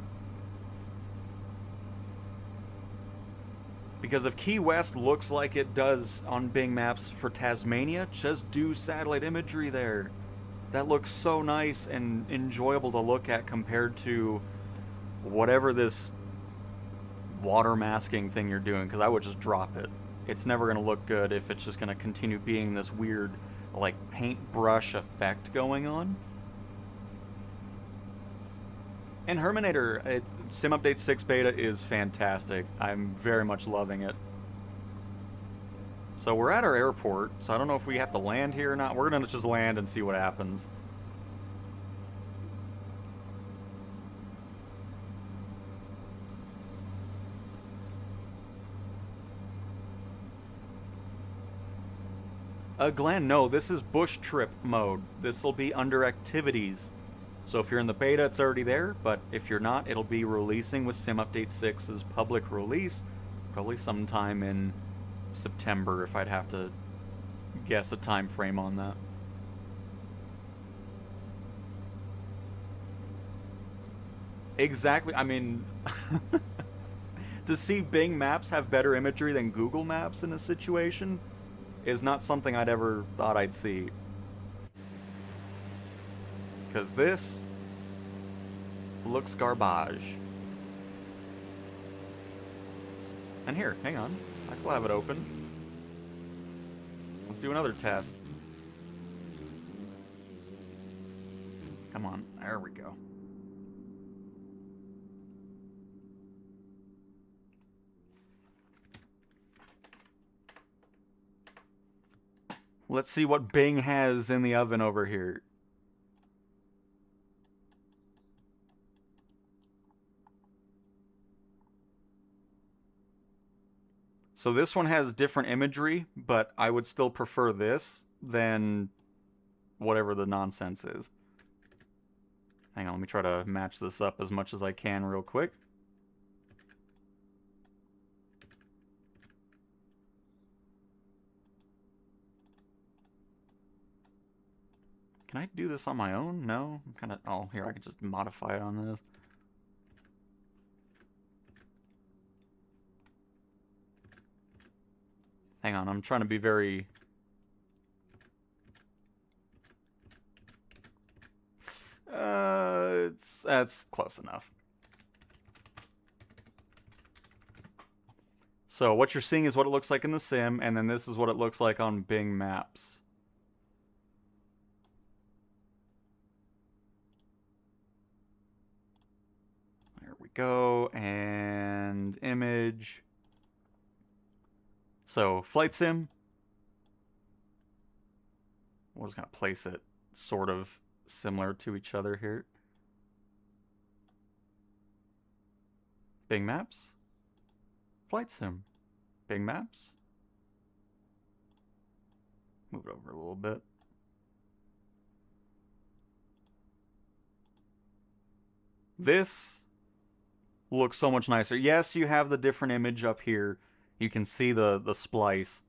Speaker 1: Because if Key West looks like it does on Bing Maps for Tasmania, just do satellite imagery there. That looks so nice and enjoyable to look at compared to whatever this water masking thing you're doing, because I would just drop it. It's never going to look good if it's just going to continue being this weird, like, paintbrush effect going on. And Herminator, Sim Update 6 beta is fantastic. I'm very much loving it. So we're at our airport, so I don't know if we have to land here or not. We're going to just land and see what happens. Glenn, no, this is bush trip mode. This will be under activities. So if you're in the beta, it's already there, but if you're not, it'll be releasing with Sim Update 6's public release, probably sometime in September, if I'd have to guess a time frame on that. Exactly, I mean, to see Bing Maps have better imagery than Google Maps in a situation is not something I'd ever thought I'd see. Because this looks garbage. And here, hang on. I still have it open. Let's do another test. Come on, there we go. Let's see what Bing has in the oven over here. So this one has different imagery, but I would still prefer this than whatever the nonsense is. Hang on, let me try to match this up as much as I can real quick. Can I do this on my own? No? I'm kind of... Oh, here, I can just modify it on this. Hang on, I'm trying to be very... That's close enough. So what you're seeing is what it looks like in the sim, and then this is what it looks like on Bing Maps. There we go, and image. So, Flight Sim. We're just going to place it sort of similar to each other here. Bing Maps. Flight Sim. Bing Maps. Move it over a little bit. This looks so much nicer. Yes, you have the different image up here. You can see the splice,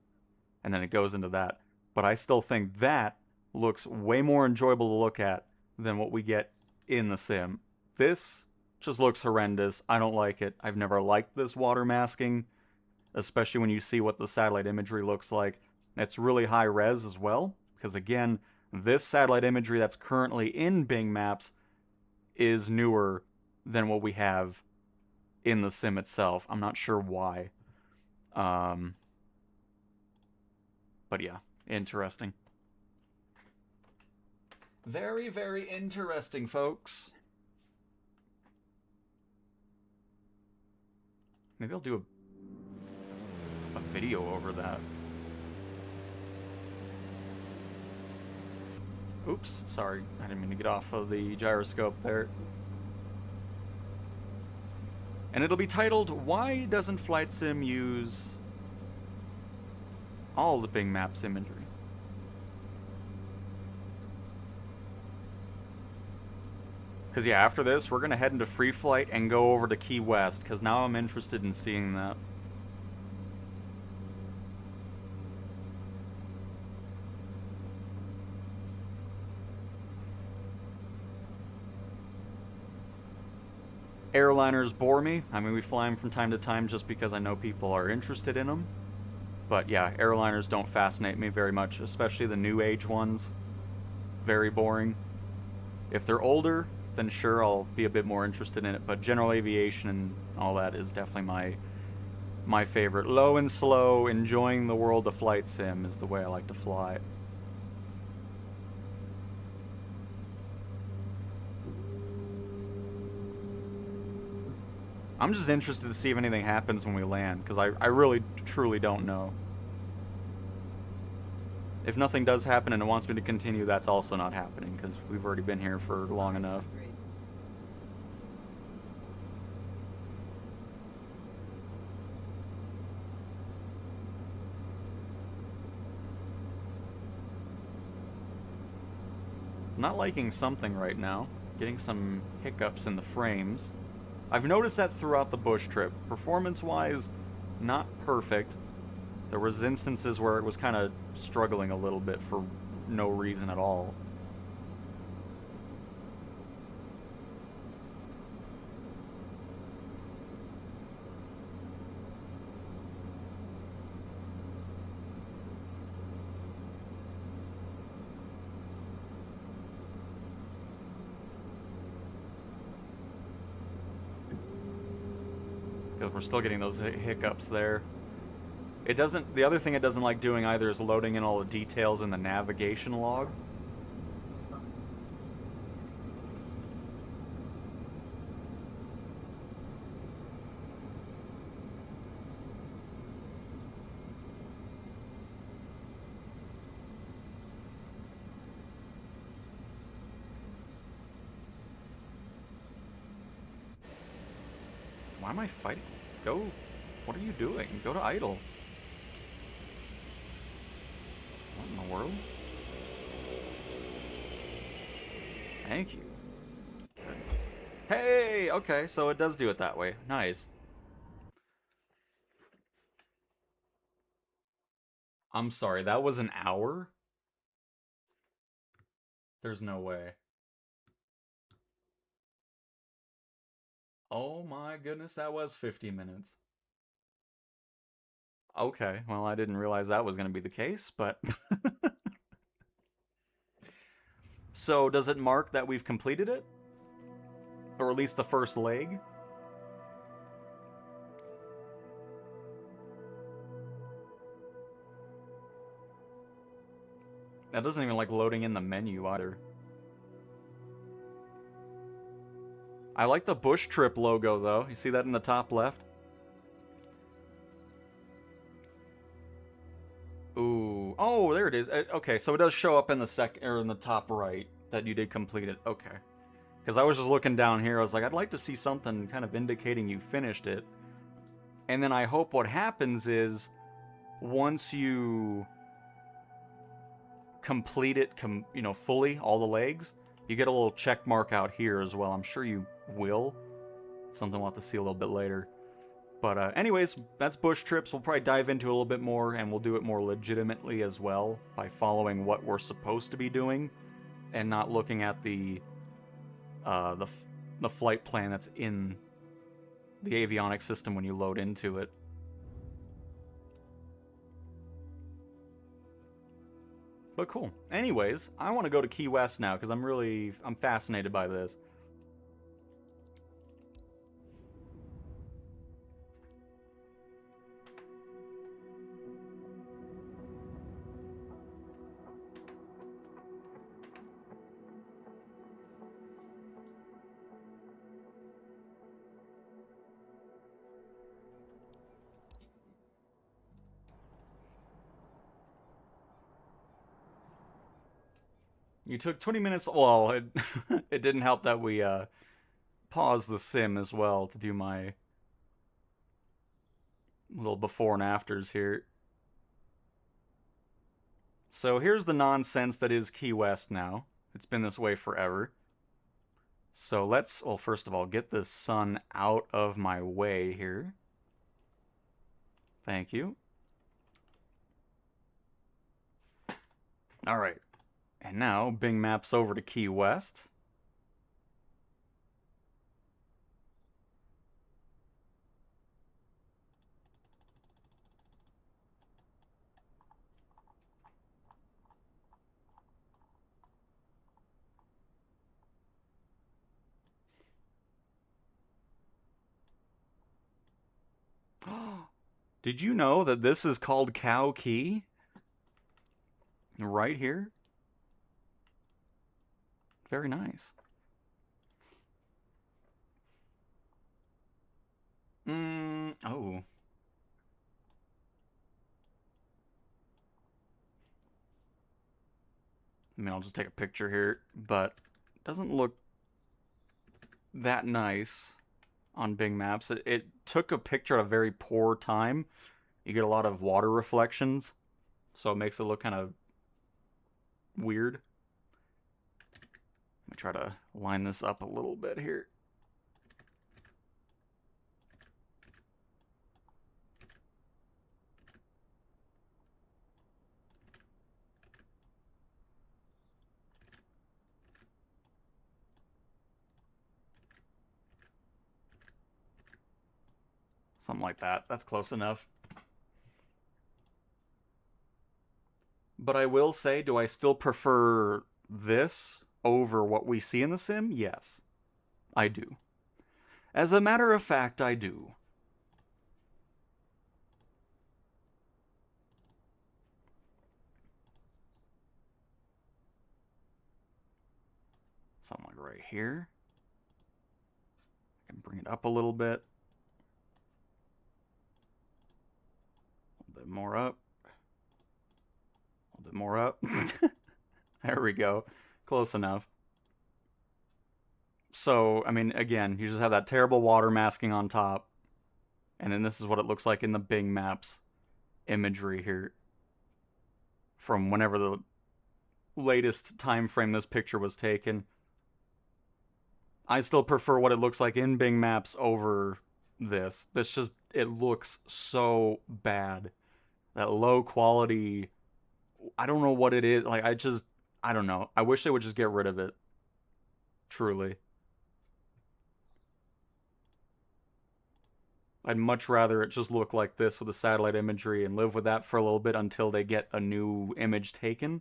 Speaker 1: and then it goes into that. But I still think that looks way more enjoyable to look at than what we get in the sim. This just looks horrendous. I don't like it. I've never liked this water masking, especially when you see what the satellite imagery looks like. It's really high res as well, because again, this satellite imagery that's currently in Bing Maps is newer than what we have in the sim itself. I'm not sure why. But yeah, interesting. Very, very interesting, folks. Maybe I'll do a video over that. Oops, sorry. I didn't mean to get off of the gyroscope there. And it'll be titled, Why Doesn't Flight Sim Use all the Bing Maps imagery? Because yeah, after this, we're going to head into Free Flight and go over to Key West, because now I'm interested in seeing that. Airliners bore me. I mean, we fly them from time to time just because I know people are interested in them. But yeah, airliners don't fascinate me very much, especially the new age ones. Very boring. If they're older, then sure, I'll be a bit more interested in it. But general aviation and all that is definitely my favorite. Low and slow, enjoying the world of Flight Sim is the way I like to fly. I'm just interested to see if anything happens when we land, because I really, truly don't know. If nothing does happen and it wants me to continue, that's also not happening, because we've already been here for long enough. It's not liking something right now. Getting some hiccups in the frames. I've noticed that throughout the bush trip. Performance-wise, not perfect. There was instances where it was kind of struggling a little bit for no reason at all. Because we're still getting those hiccups there. It doesn't, the other thing it doesn't like doing either is loading in all the details in the navigation log. Why am I fighting? Go. What are you doing? Go to idle. What in the world? Thank you. Goodness. Hey! Okay, so it does do it that way. Nice. I'm sorry, that was an hour? There's no way. Oh my goodness, that was 50 minutes. Okay, well, I didn't realize that was going to be the case, but... So, does it mark that we've completed it? Or at least the first leg? That doesn't even like loading in the menu either. I like the Bush Trip logo though. You see that in the top left? Ooh. Oh, there it is. Okay, so it does show up in the in the top right that you did complete it. Okay. Because I was just looking down here, I was like, I'd like to see something kind of indicating you finished it. And then I hope what happens is, once you complete it, you know, fully, all the legs, you get a little check mark out here as well. I'm sure you will. Something we'll have to see a little bit later. But anyways, that's Bush Trips. We'll probably dive into it a little bit more, and we'll do it more legitimately as well, by following what we're supposed to be doing, and not looking at the flight plan that's in the avionics system when you load into it. But cool. Anyways, I want to go to Key West now, because I'm fascinated by this. You took 20 minutes. Well, it didn't help that we paused the sim as well to do my little before and afters here. So here's the nonsense that is Key West now. It's been this way forever. So let's, well, first of all, get the sun out of my way here. Thank you. All right. And now Bing maps over to Key West. Did you know that this is called Cow Key? Right here? Very nice. Oh. I mean, I'll just take a picture here, but it doesn't look that nice on Bing Maps. It took a picture at a very poor time. You get a lot of water reflections, so it makes it look kind of weird. Let me try to line this up a little bit here. Something like that. That's close enough. But I will say, do I still prefer this over what we see in the sim? Yes, I do. As a matter of fact, I do. Something like right here. I can bring it up a little bit. A little bit more up. A little bit more up. There we go. Close enough. So, I mean, again, you just have that terrible water masking on top. And then this is what it looks like in the Bing Maps imagery here. From whenever the latest time frame this picture was taken. I still prefer what it looks like in Bing Maps over this. This just, it looks so bad. That low quality, I don't know what it is. Like, I don't know. I wish they would just get rid of it. Truly. I'd much rather it just look like this with the satellite imagery and live with that for a little bit until they get a new image taken.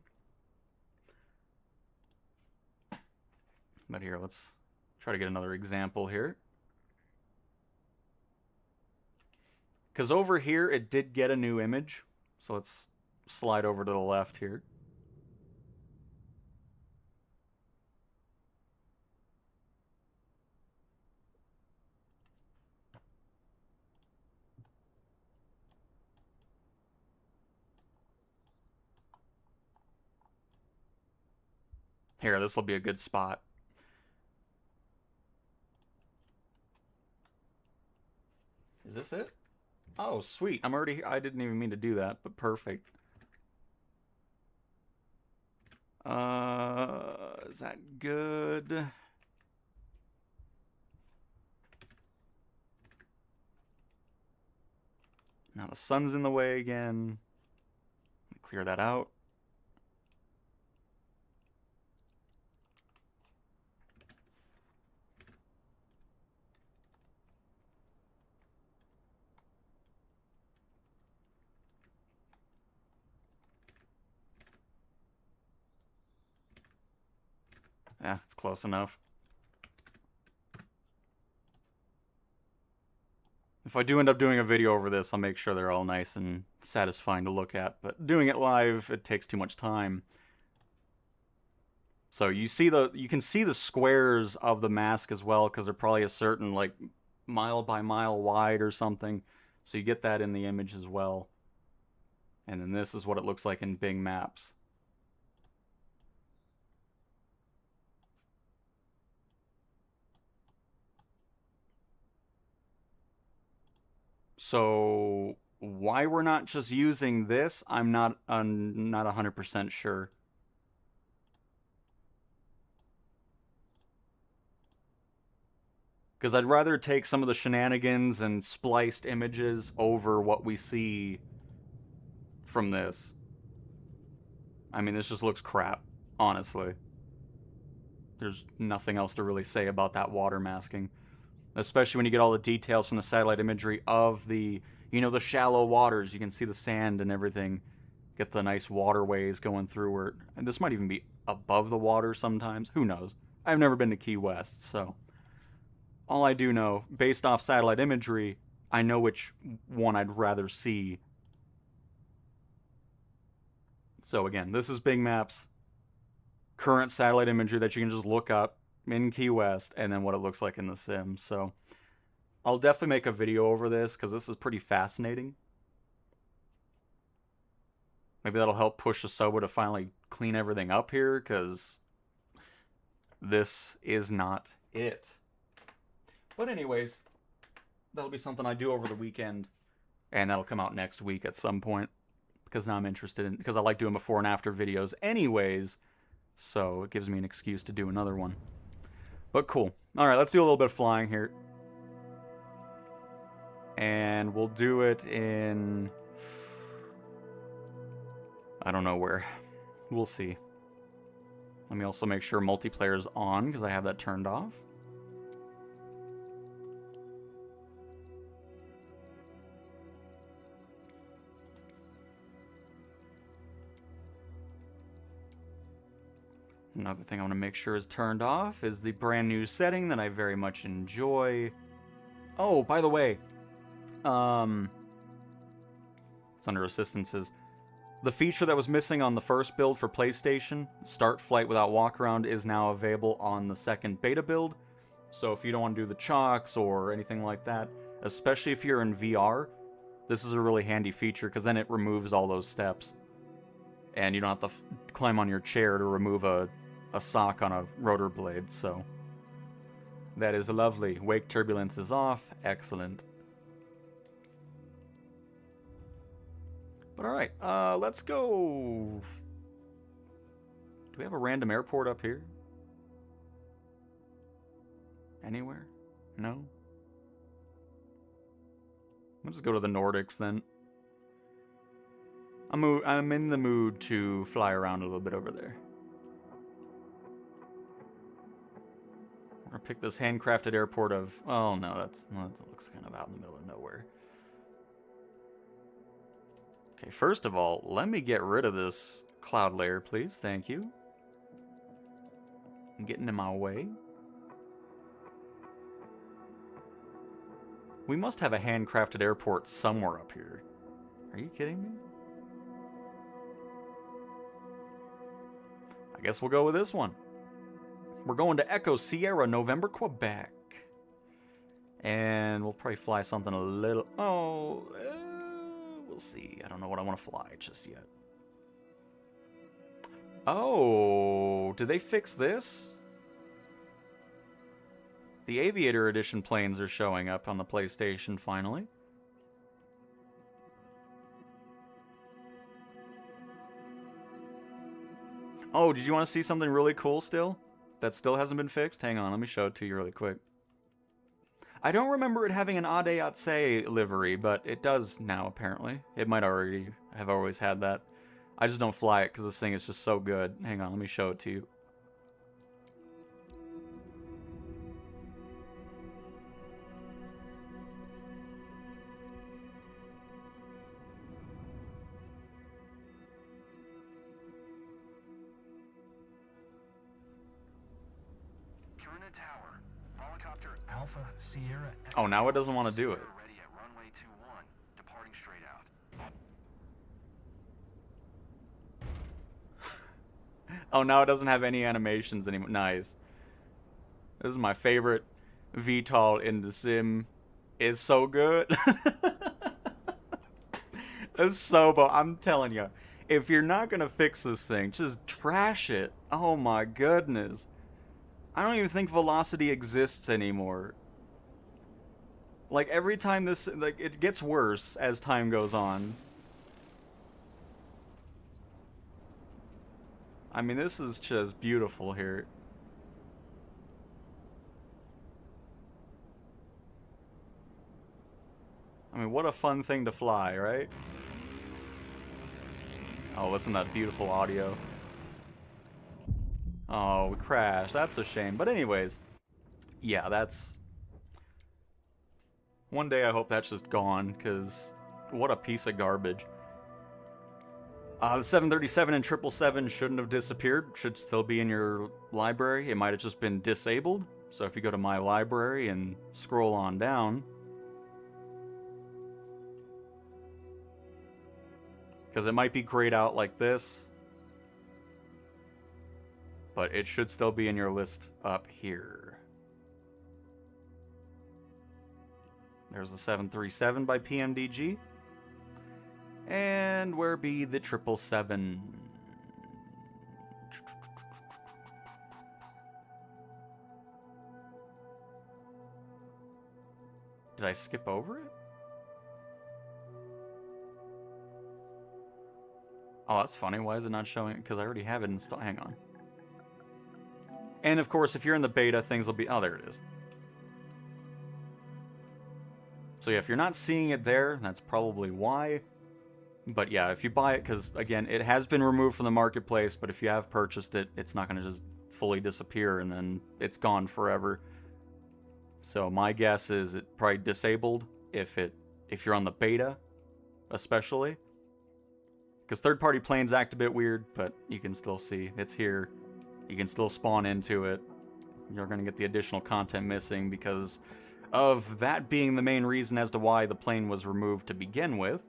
Speaker 1: But here, let's try to get another example here. Because over here, it did get a new image. So let's slide over to the left here. Here, this will be a good spot. Is this it? Oh, sweet. I'm already here. I didn't even mean to do that, but perfect. Is that good? Now the sun's in the way again. Clear that out. Yeah, it's close enough. If I do end up doing a video over this, I'll make sure they're all nice and satisfying to look at. But doing it live, it takes too much time. So you can see the squares of the mask as well, because they're probably a certain, like, mile by mile wide or something. So you get that in the image as well. And then this is what it looks like in Bing Maps. So why we're not just using this, I'm not 100% sure. Because I'd rather take some of the shenanigans and spliced images over what we see from this. I mean, this just looks crap, honestly. There's nothing else to really say about that water masking. Especially when you get all the details from the satellite imagery of the, the shallow waters. You can see the sand and everything. Get the nice waterways going through it. And this might even be above the water sometimes. Who knows? I've never been to Key West, so all I do know, based off satellite imagery, I know which one I'd rather see. So again, this is Bing Maps. Current satellite imagery that you can just look up in Key West, and then what it looks like in the sim. So I'll definitely make a video over this, because this is pretty fascinating. Maybe that'll help push Asobo to finally clean everything up here, because this is not it. But anyways, that'll be something I do over the weekend, and that'll come out next week at some point, because now I'm interested in, because I like doing before and after videos anyways, So it gives me an excuse to do another one. But cool. Alright, let's do a little bit of flying here. And we'll do it in... I don't know where. We'll see. Let me also make sure multiplayer is on, because I have that turned off. Another thing I want to make sure is turned off is the brand new setting that I very much enjoy. Oh, by the way, it's under assistances. The feature that was missing on the first build for PlayStation, Start Flight Without Walkaround, is now available on the second beta build. So if you don't want to do the chocks or anything like that, especially if you're in VR, this is a really handy feature because then it removes all those steps. And you don't have to climb on your chair to remove a sock on a rotor blade, so that is lovely. Wake turbulence is off. Excellent. But alright, let's go. Do we have a random airport up here? Anywhere? No? Let's just go to the Nordics then. I'm in the mood to fly around a little bit over there. We're gonna pick this handcrafted airport of... Oh no, that looks kind of out in the middle of nowhere. Okay, first of all, let me get rid of this cloud layer, please. Thank you. I'm getting in my way. We must have a handcrafted airport somewhere up here. Are you kidding me? I guess we'll go with this one. We're going to Echo Sierra, November, Quebec. And we'll probably fly something a little... Oh, we'll see. I don't know what I want to fly just yet. Oh, did they fix this? The Aviator Edition planes are showing up on the PlayStation finally. Oh, did you want to see something really cool still? That still hasn't been fixed? Hang on, let me show it to you really quick. I don't remember it having an ADAC livery, but it does now, apparently. It might already have always had that. I just don't fly it because this thing is just so good. Hang on, let me show it to you.
Speaker 2: Tower. Helicopter Alpha Sierra.
Speaker 1: Oh, now it doesn't want to do it.
Speaker 2: Ready at runway 21, departing straight out.
Speaker 1: Oh, now it doesn't have any animations anymore. Nice. This is my favorite VTOL in the sim. It's so good. It's so I'm telling you, if you're not gonna fix this thing, just trash it. Oh my goodness. I don't even think velocity exists anymore. Like, every time this... Like, it gets worse as time goes on. I mean, this is just beautiful here. I mean, what a fun thing to fly, right? Oh, listen to that beautiful audio. Oh, we crashed. That's a shame. But anyways, yeah, that's... One day I hope that's just gone, because what a piece of garbage. The 737 and 777 shouldn't have disappeared. Should still be in your library. It might have just been disabled. So if you go to My Library and scroll on down... Because it might be grayed out like this. But it should still be in your list up here. There's the 737 by PMDG. And where be the 777? Did I skip over it? Oh, that's funny. Why is it not showing? Because I already have it installed. Hang on. And of course, if you're in the beta, things will be... Oh, there it is. So yeah, if you're not seeing it there, that's probably why. But yeah, if you buy it, because again, it has been removed from the marketplace, but if you have purchased it, it's not going to just fully disappear and then it's gone forever. So my guess is it probably disabled if you're on the beta, especially. Because third-party planes act a bit weird, but you can still see it's here. You can still spawn into it. You're going to get the additional content missing because of that being the main reason as to why the plane was removed to begin with.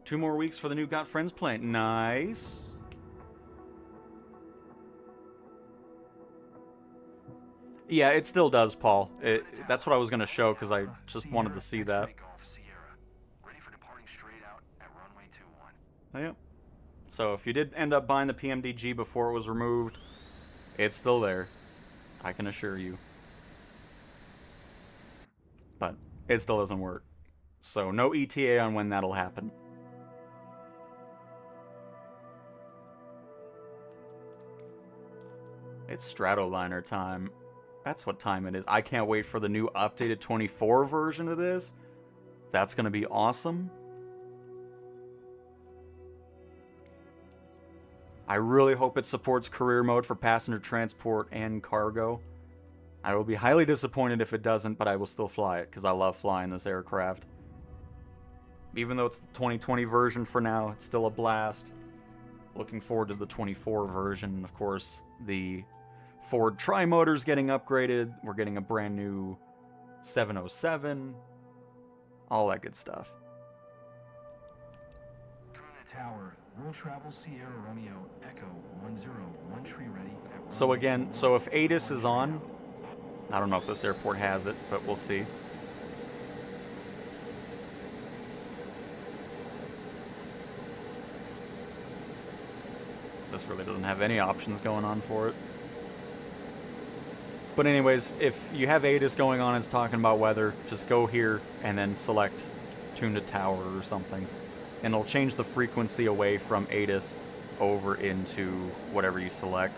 Speaker 1: Two more weeks for the new Got Friends plane. Nice. Yeah, it still does, Paul. That's what I was going to show because I just wanted to see that.
Speaker 2: Ready for departing straight out at runway 21.
Speaker 1: Oh, yeah. So if you did end up buying the PMDG before it was removed, it's still there. I can assure you. But it still doesn't work. So no ETA on when that'll happen. It's Stratoliner time. That's what time it is. I can't wait for the new updated 24 version of this. That's going to be awesome. I really hope it supports career mode for passenger transport and cargo. I will be highly disappointed if it doesn't, but I will still fly it because I love flying this aircraft. Even though it's the 2020 version for now, it's still a blast. Looking forward to the 24 version. Of course, the Ford Tri-Motor's getting upgraded. We're getting a brand new 707. All that good stuff.
Speaker 2: Corona Tower, World Travel Sierra Romeo Echo 101 tree ready.
Speaker 1: So again, so if ATIS is on, I don't know if this airport has it, but we'll see. This really doesn't have any options going on for it. But anyways, if you have ATIS going on and it's talking about weather, just go here and then select Tune to Tower or something. And it'll change the frequency away from ATIS over into whatever you select.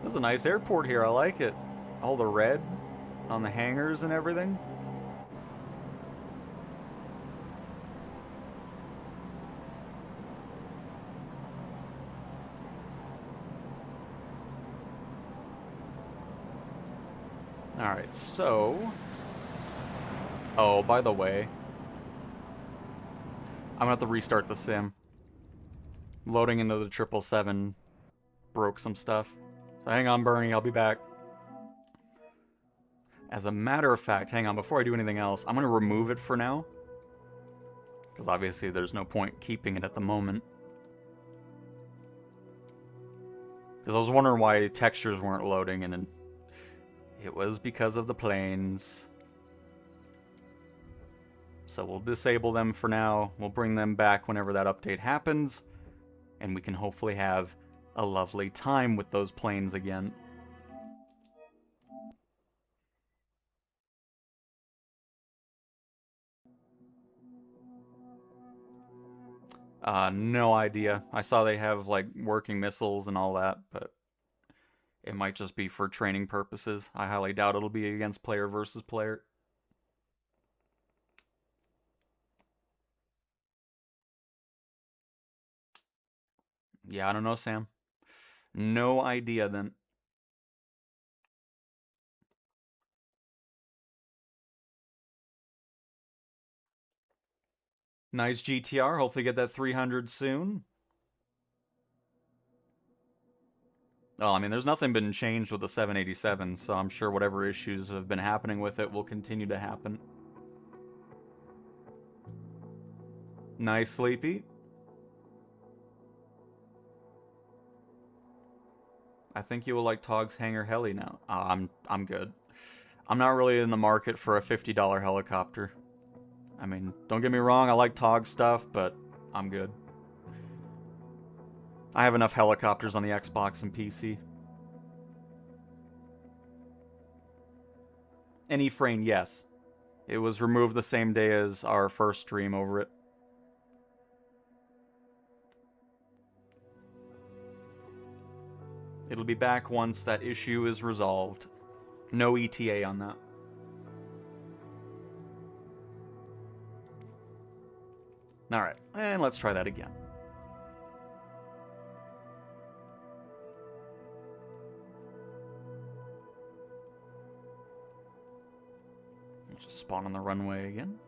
Speaker 1: This is a nice airport here, I like it. All the red on the hangars and everything. Alright, so... Oh, by the way... I'm gonna have to restart the sim. Loading into the 777 broke some stuff. So hang on, Bernie, I'll be back. As a matter of fact, hang on, before I do anything else, I'm going to remove it for now. Because obviously there's no point keeping it at the moment. Because I was wondering why textures weren't loading, and it was because of the planes. So we'll disable them for now. We'll bring them back whenever that update happens. And we can hopefully have a lovely time with those planes again. No idea. I saw they have, like, working missiles and all that, but it might just be for training purposes. I highly doubt it'll be against player versus player. Yeah, I don't know, Sam. No idea, then. Nice GTR. Hopefully get that 300 soon. Oh, I mean, there's nothing been changed with the 787, so I'm sure whatever issues have been happening with it will continue to happen. Nice, Sleepy. I think you will like Tog's Hangar Heli now. I'm good. I'm not really in the market for a $50 helicopter. I mean, don't get me wrong, I like Tog stuff, but I'm good. I have enough helicopters on the Xbox and PC. And E-Frame, yes. It was removed the same day as our first stream over it. It'll be back once that issue is resolved. No ETA on that. Alright, and let's try that again. Let's just spawn on the runway again.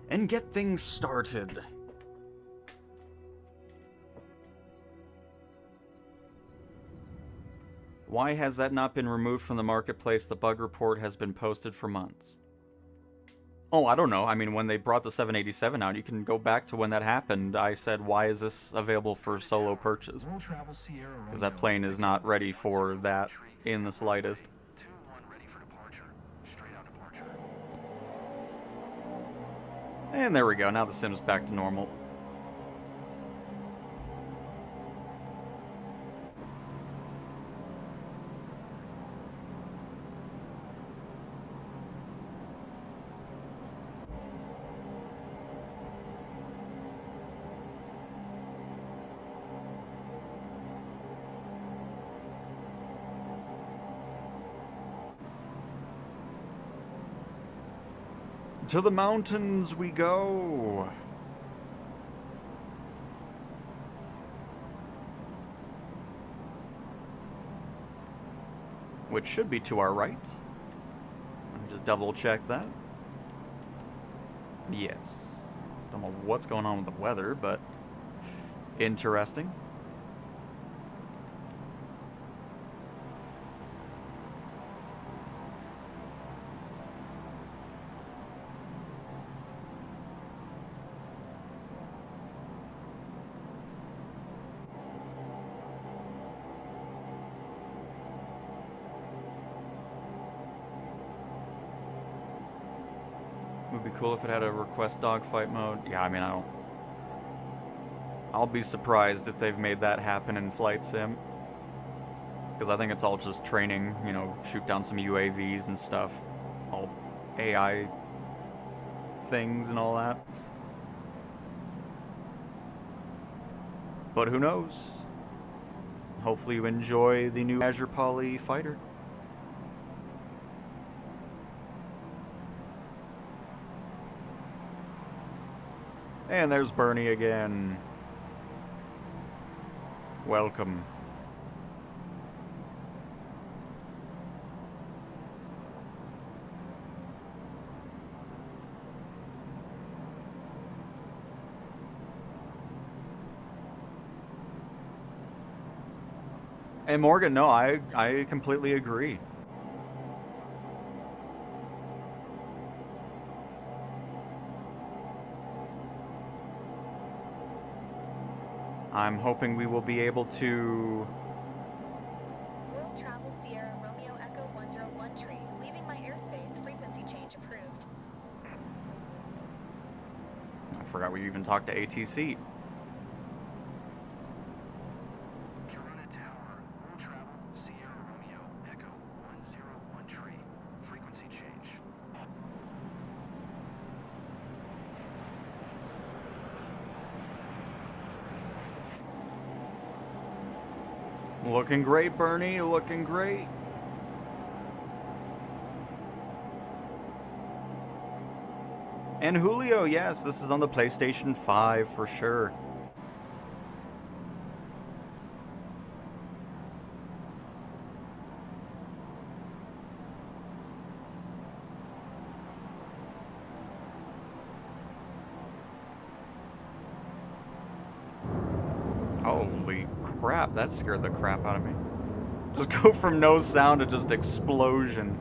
Speaker 1: And get things started. Why has that not been removed from the marketplace? The bug report has been posted for months. Oh, I don't know. I mean, when they brought the 787 out, you can go back to when that happened. I said, why is this available for solo purchase? Because that plane is not ready for that in the slightest. And there we go. Now the sim's back to normal. To the mountains we go. Which should be to our right. Let me just double check that. Yes. Don't know what's going on with the weather, but interesting. Would be cool if it had a request dogfight mode. Yeah, I mean, I'll be surprised if they've made that happen in Flight Sim. Because I think it's all just training, you know, shoot down some UAVs and stuff. All AI things and all that. But who knows? Hopefully you enjoy the new Azure Poly fighter. And there's Bernie again. Welcome. And Morgan, no, I completely agree. I'm hoping we will be able to...
Speaker 3: World Travel Sierra Romeo Echo 101 leaving my airspace, frequency change approved.
Speaker 1: I forgot we even talked to ATC.
Speaker 2: Corona Tower, World Travel Sierra Romeo Echo 101 frequency change.
Speaker 1: Looking great, Bernie, looking great. And Julio, yes, this is on the PlayStation 5 for sure. Holy crap, that scared the crap out of me. Just go from no sound to just explosion.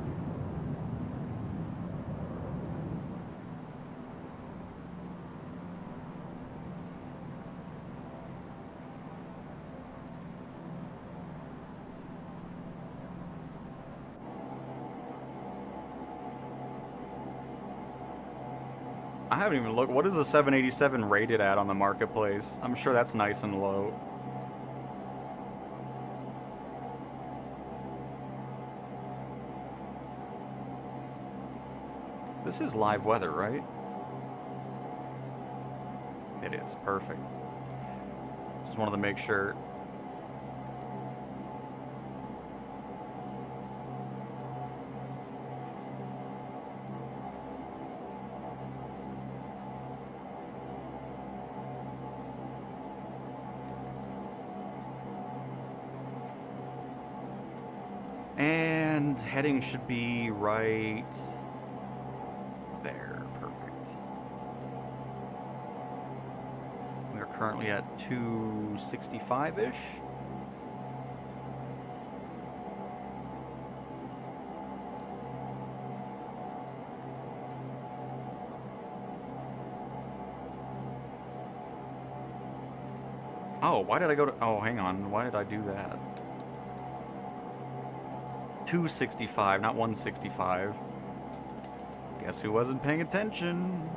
Speaker 1: I haven't even looked. What is a 787 rated at on the marketplace? I'm sure that's nice and low. This is live weather, right? It is. Perfect. Just wanted to make sure. And heading should be right there. Perfect. We are currently at 265-ish. Oh, why did I go to... Oh, hang on. Why did I do that? 265, not 165. Guess who wasn't paying attention?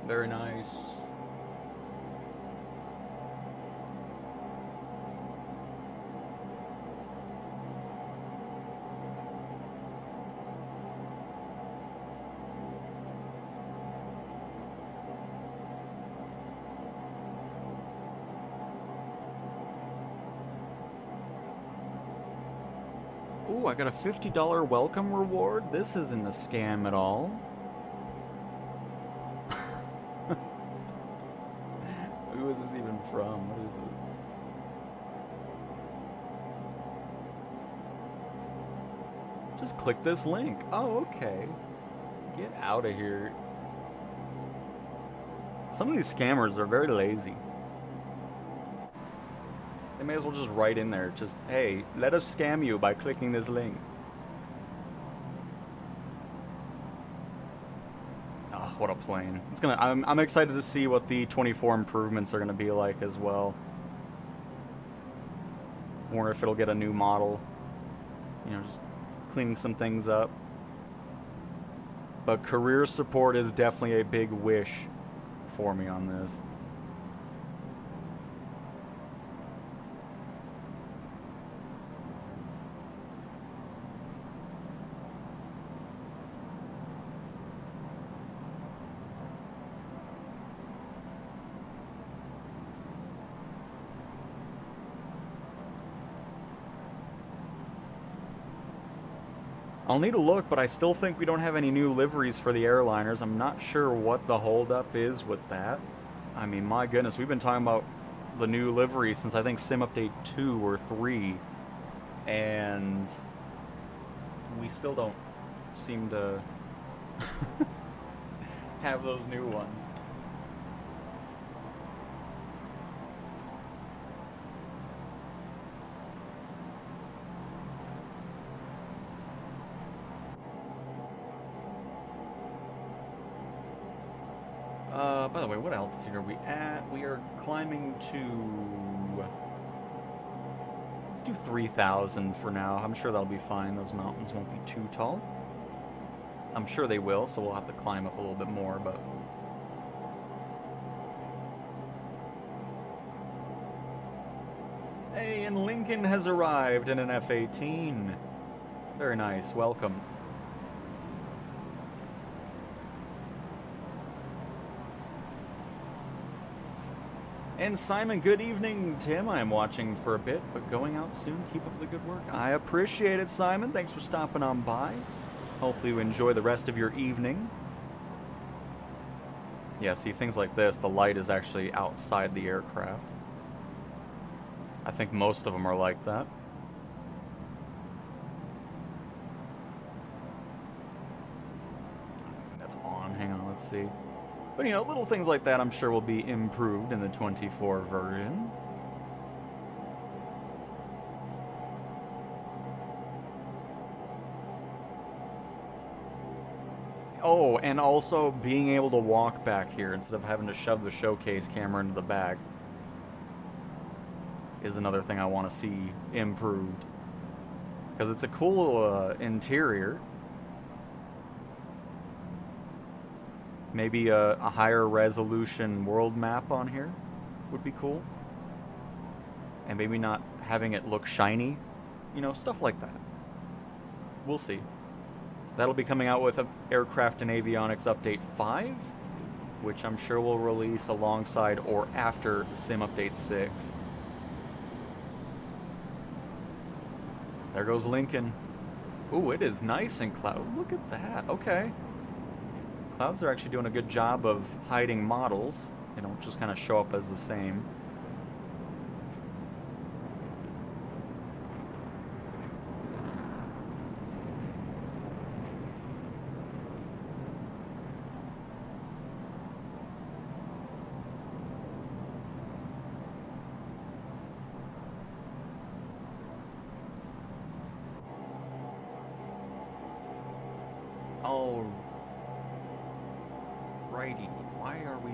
Speaker 1: Very nice. Ooh, I got a $50 welcome reward. This isn't a scam at all. Who is this even from? What is this? Just click this link. Oh, okay. Get out of here. Some of these scammers are very lazy. They may as well just write in there, just, hey, let us scam you by clicking this link. What a plane. It's gonna. I'm excited to see what the 24 improvements are gonna be like as well. Wonder if it'll get a new model. You know, just cleaning some things up. But career support is definitely a big wish for me on this. I'll need to look, but I still think we don't have any new liveries for the airliners. I'm not sure what the holdup is with that. I mean, my goodness, we've been talking about the new livery since I think Sim Update 2 or 3. And we still don't seem to have those new ones. By the way, what altitude are we at? We are climbing to... Let's do 3,000 for now. I'm sure that'll be fine. Those mountains won't be too tall. I'm sure they will, so we'll have to climb up a little bit more, but... Hey, and Lincoln has arrived in an F-18. Very nice. Welcome. And Simon, good evening. Tim, I am watching for a bit, but going out soon. Keep up the good work. I appreciate it, Simon. Thanks for stopping on by. Hopefully you enjoy the rest of your evening. Yeah, see, things like this, the light is actually outside the aircraft. I think most of them are like that. that's on. Hang on, let's see. But, you know, little things like that I'm sure will be improved in the 24 version. Oh, and also being able to walk back here instead of having to shove the showcase camera into the back is another thing I want to see improved. Because it's a cool interior. Maybe a higher resolution world map on here would be cool. And maybe not having it look shiny. You know, stuff like that. We'll see. That'll be coming out with Aircraft and Avionics Update 5, which I'm sure will release alongside or after Sim Update 6. There goes Lincoln. Ooh, it is nice in cloud. Look at that. Okay. Clouds are actually doing a good job of hiding models. They don't just kind of show up as the same. Oh, righty. Why are we...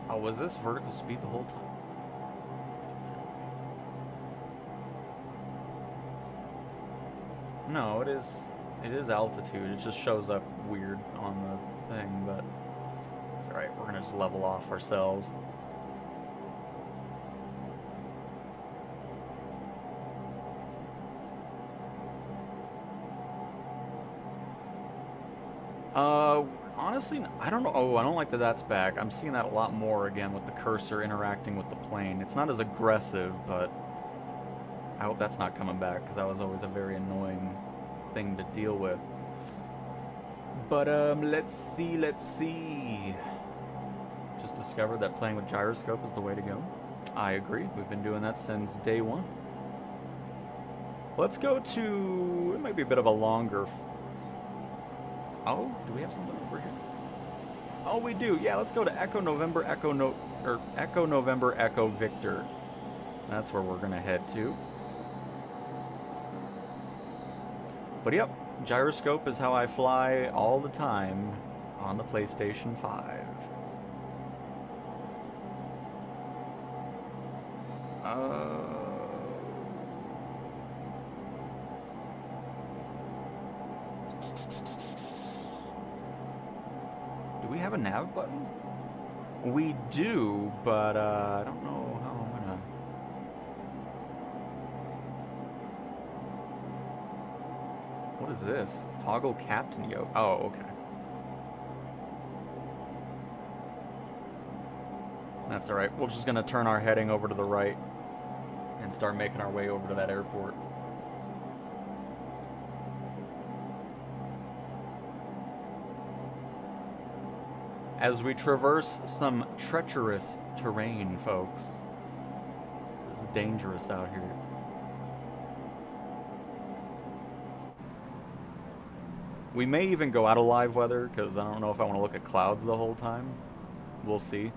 Speaker 1: Oh, was this vertical speed the whole time? No, it is altitude. It just shows up weird on the thing, but it's alright. We're gonna just level off ourselves. Honestly, I don't know. Oh, I don't like that that's back. I'm seeing that a lot more again with the cursor interacting with the plane. It's not as aggressive, but I hope that's not coming back because that was always a very annoying thing to deal with. But, let's see. Just discovered that playing with gyroscope is the way to go. I agree. We've been doing that since day one. Let's go to... It might be a bit of a longer... Oh, do we have something over here? Oh, we do. Yeah, let's go to Echo November, Echo November, Echo Victor. That's where we're gonna head to. But yep, gyroscope is how I fly all the time on the PlayStation 5. Do we have a nav button? We do, but I don't know how I'm gonna... What is this? Toggle captain yoke. Oh, okay. That's alright. We're just gonna turn our heading over to the right and start making our way over to that airport. As we traverse some treacherous terrain, folks. This is dangerous out here. We may even go out of live weather, because I don't know if I want to look at clouds the whole time. We'll see.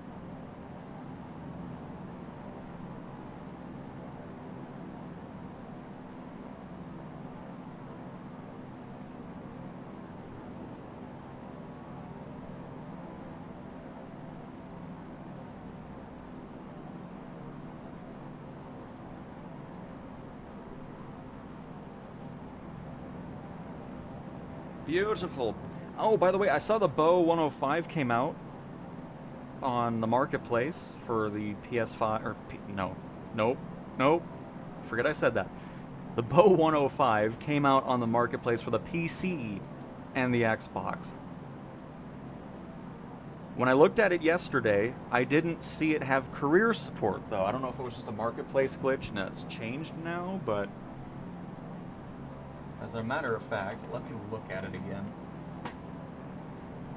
Speaker 1: Beautiful. Oh, by the way, I saw the Bow 105 came out on the marketplace for the PS5, or nope. Forget I said that. The Bow 105 came out on the marketplace for the PC and the Xbox. When I looked at it yesterday, I didn't see it have career support, though. I don't know if it was just a marketplace glitch and it's changed now, but... As a matter of fact, let me look at it again.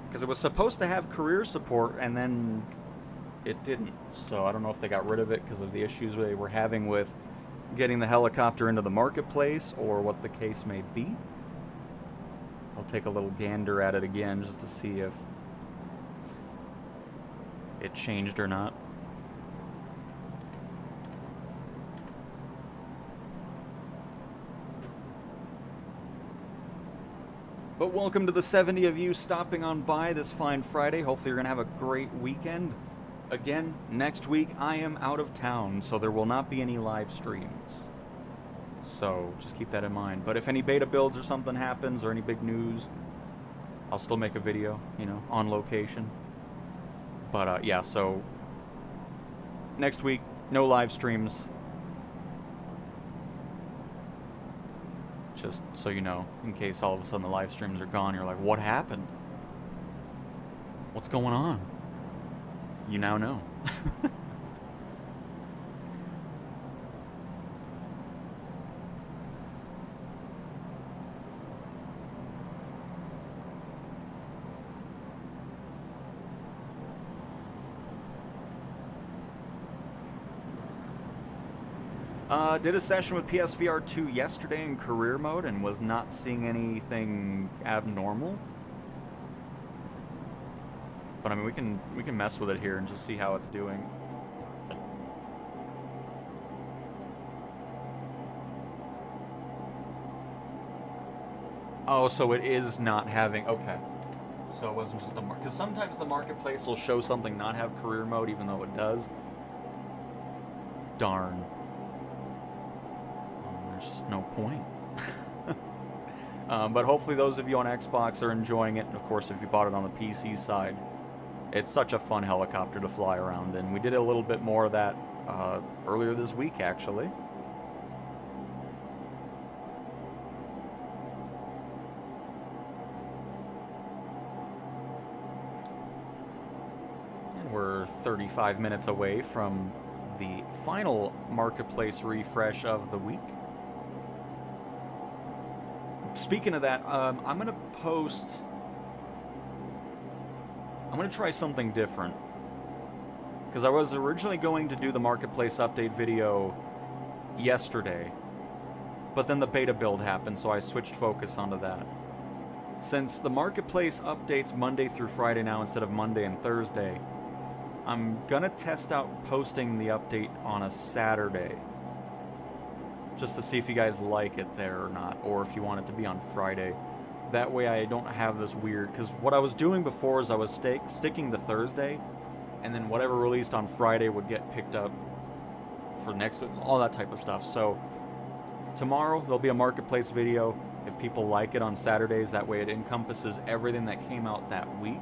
Speaker 1: Because it was supposed to have career support, and then it didn't. So I don't know if they got rid of it because of the issues they were having with getting the helicopter into the marketplace or what the case may be. I'll take a little gander at it again just to see if it changed or not. But welcome to the 70 of you stopping on by this fine Friday. Hopefully you're going to have a great weekend. Again, next week I am out of town, so there will not be any live streams. So just keep that in mind. But if any beta builds or something happens or any big news, I'll still make a video, you know, on location. But yeah, so next week, no live streams. Just so you know, in case all of a sudden the live streams are gone, you're like, what happened? What's going on? You now know. Did a session with PSVR 2 yesterday in career mode and was not seeing anything abnormal. But I mean, we can mess with it here and just see how it's doing. Oh, so it is not having... Okay. So it wasn't just the market. Because sometimes the marketplace will show something not have career mode even though it does. Darn. There's just no point. But hopefully those of you on Xbox are enjoying it. And of course, if you bought it on the PC side, it's such a fun helicopter to fly around in. We did a little bit more of that earlier this week, actually. And we're 35 minutes away from the final marketplace refresh of the week. Speaking of that, I'm going to try something different. Because I was originally going to do the Marketplace update video yesterday. But then the beta build happened, so I switched focus onto that. Since the Marketplace updates Monday through Friday now instead of Monday and Thursday, I'm going to test out posting the update on a Saturday. Just to see if you guys like it there or not, or if you want it to be on Friday. That way I don't have this weird... Because what I was doing before is I was sticking to Thursday, and then whatever released on Friday would get picked up for next week, all that type of stuff. So tomorrow there'll be a Marketplace video. If people like it on Saturdays, that way it encompasses everything that came out that week.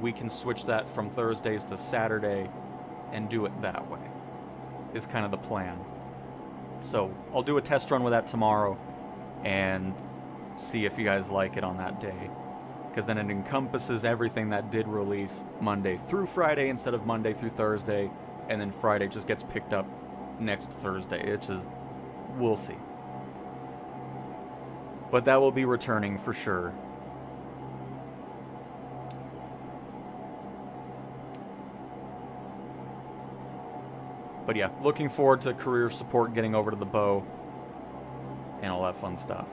Speaker 1: We can switch that from Thursdays to Saturday and do it that way, is kind of the plan. So I'll do a test run with that tomorrow and see if you guys like it on that day. Because then it encompasses everything that did release Monday through Friday instead of Monday through Thursday. And then Friday just gets picked up next Thursday. It's just, we'll see. But that will be returning for sure. But yeah, looking forward to career support, getting over to the bow, and all that fun stuff.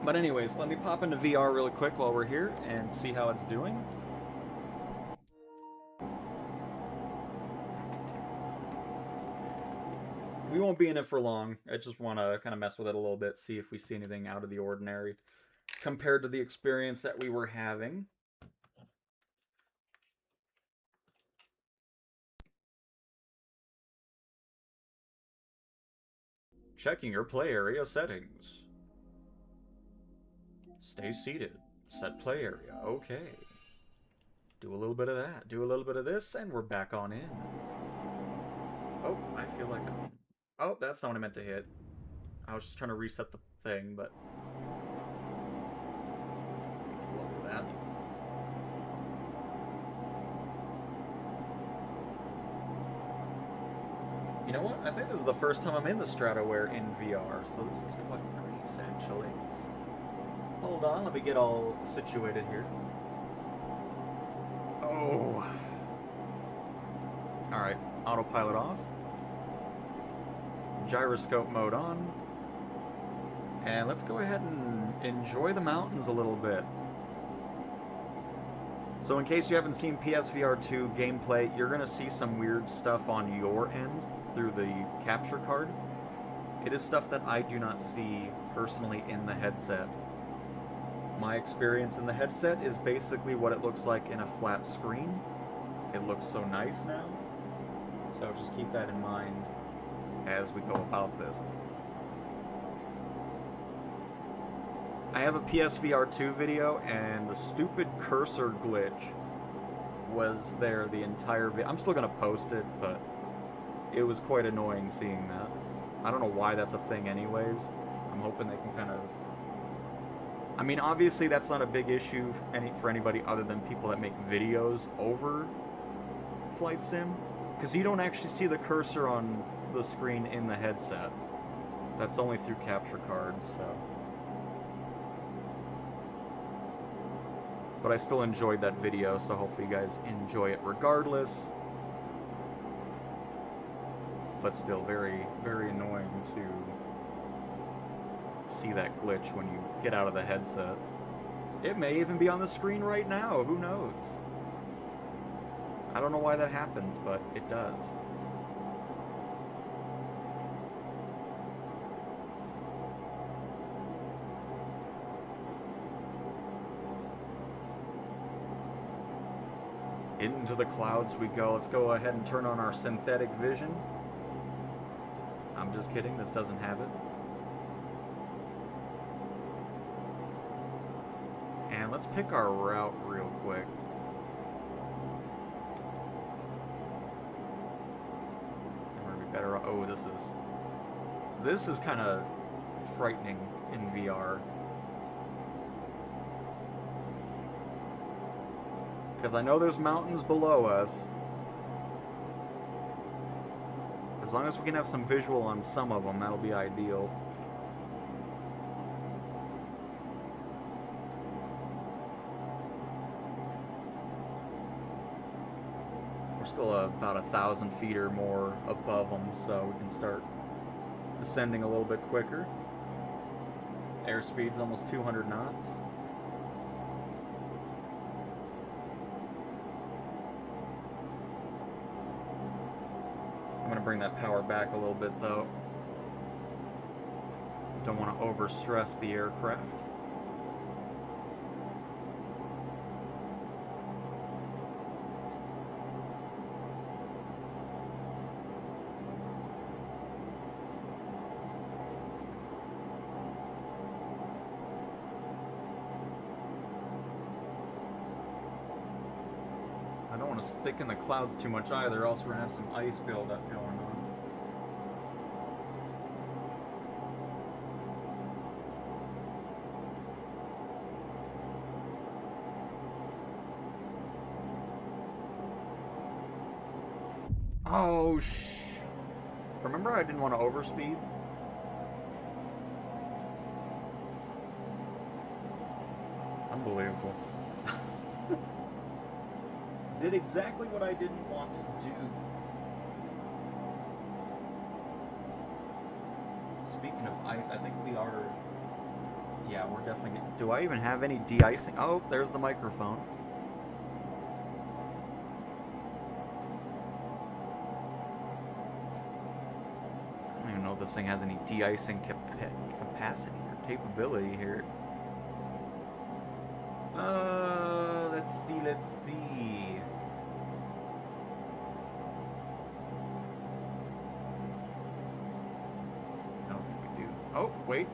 Speaker 1: But anyways, let me pop into VR really quick while we're here and see how it's doing. We won't be in it for long. I just want to kind of mess with it a little bit, see if we see anything out of the ordinary compared to the experience that we were having. Checking your play area settings. Stay seated. Set play area. Okay. Do a little bit of that. Do a little bit of this, and we're back on in. Oh, I feel like I'm... Oh, that's not what I meant to hit. I was just trying to reset the thing, but... Lower that. You know what? I think this is the first time I'm in the Stratoware in VR, so this is quite nice, actually. Hold on, let me get all situated here. Oh. Alright, autopilot off. Gyroscope mode on. And let's go ahead and enjoy the mountains a little bit. So in case you haven't seen PSVR 2 gameplay, you're going to see some weird stuff on your end through the capture card. It is stuff that I do not see personally in the headset. My experience in the headset is basically what it looks like in a flat screen. It looks so nice now. So just keep that in mind as we go about this. I have a PSVR 2 video, and the stupid cursor glitch was there the entire video. I'm still going to post it, but it was quite annoying seeing that. I don't know why that's a thing anyways. I'm hoping they can kind of... I mean, obviously that's not a big issue for anybody other than people that make videos over Flight Sim, because you don't actually see the cursor on the screen in the headset. That's only through capture cards, so... But I still enjoyed that video, so hopefully you guys enjoy it regardless. But still very, very annoying to see that glitch when you get out of the headset. It may even be on the screen right now, who knows? I don't know why that happens, but it does. Into the clouds we go. Let's go ahead and turn on our synthetic vision. I'm just kidding, this doesn't have it. And let's pick our route real quick. We're gonna be better. Oh, this is kind of frightening in VR. Because I know there's mountains below us. As long as we can have some visual on some of them, that'll be ideal. We're still about 1,000 feet or more above them, so we can start ascending a little bit quicker. Airspeed's almost 200 knots. I'm going to bring that power back a little bit though. Don't want to overstress the aircraft. I don't want to stick in the clouds too much either, else we're going to have some ice buildup going on. Oh, remember I didn't want to overspeed? Unbelievable. Did exactly what I didn't want to do. Speaking of ice, I think we are... Yeah, we're definitely getting... Do I even have any de-icing? Oh, there's the microphone. I don't even know if this thing has any de-icing capacity or capability here. Let's see. I don't think we do. Oh, wait.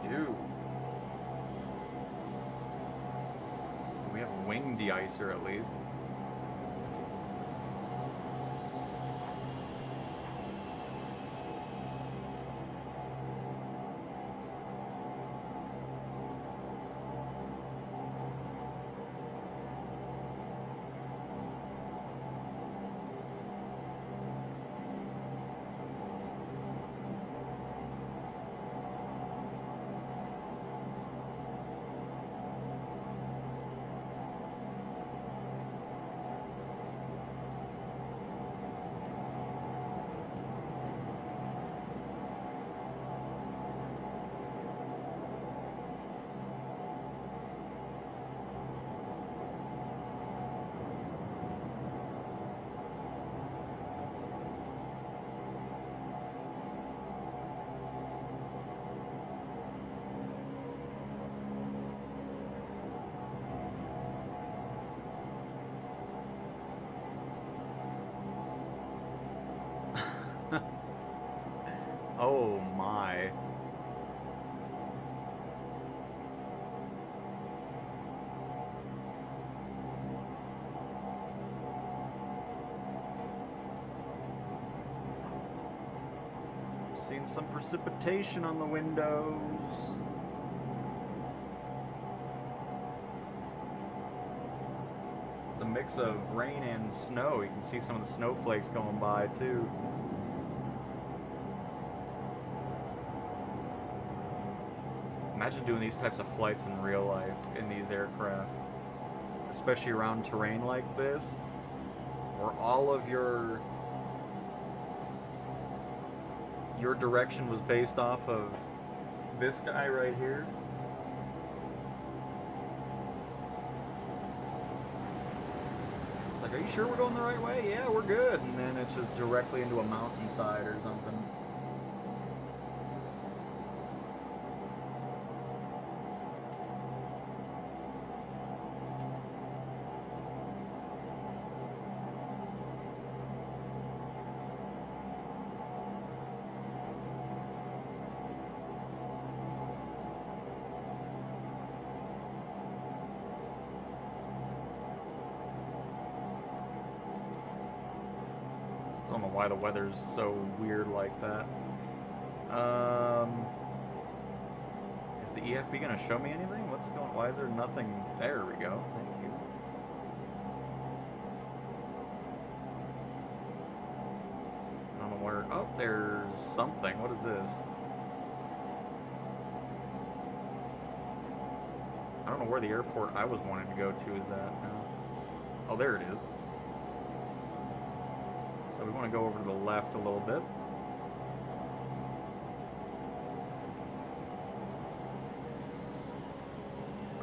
Speaker 1: We do. We have a wing de-icer at least. Seeing some precipitation on the windows. It's a mix of rain and snow. You can see some of the snowflakes going by too. Imagine doing these types of flights in real life in these aircraft, especially around terrain like this, where all of your direction was based off of this guy right here. It's like, are you sure we're going the right way? Yeah, we're good. And then it's just directly into a mountainside or something. I don't know why the weather's so weird like that. Is the EFB gonna show me anything? What's going? Why is there nothing? There we go. Thank you. I don't know where. Oh, there's something. What is this? I don't know where the airport I was wanting to go to is at now. Oh, there it is. So we want to go over to the left a little bit.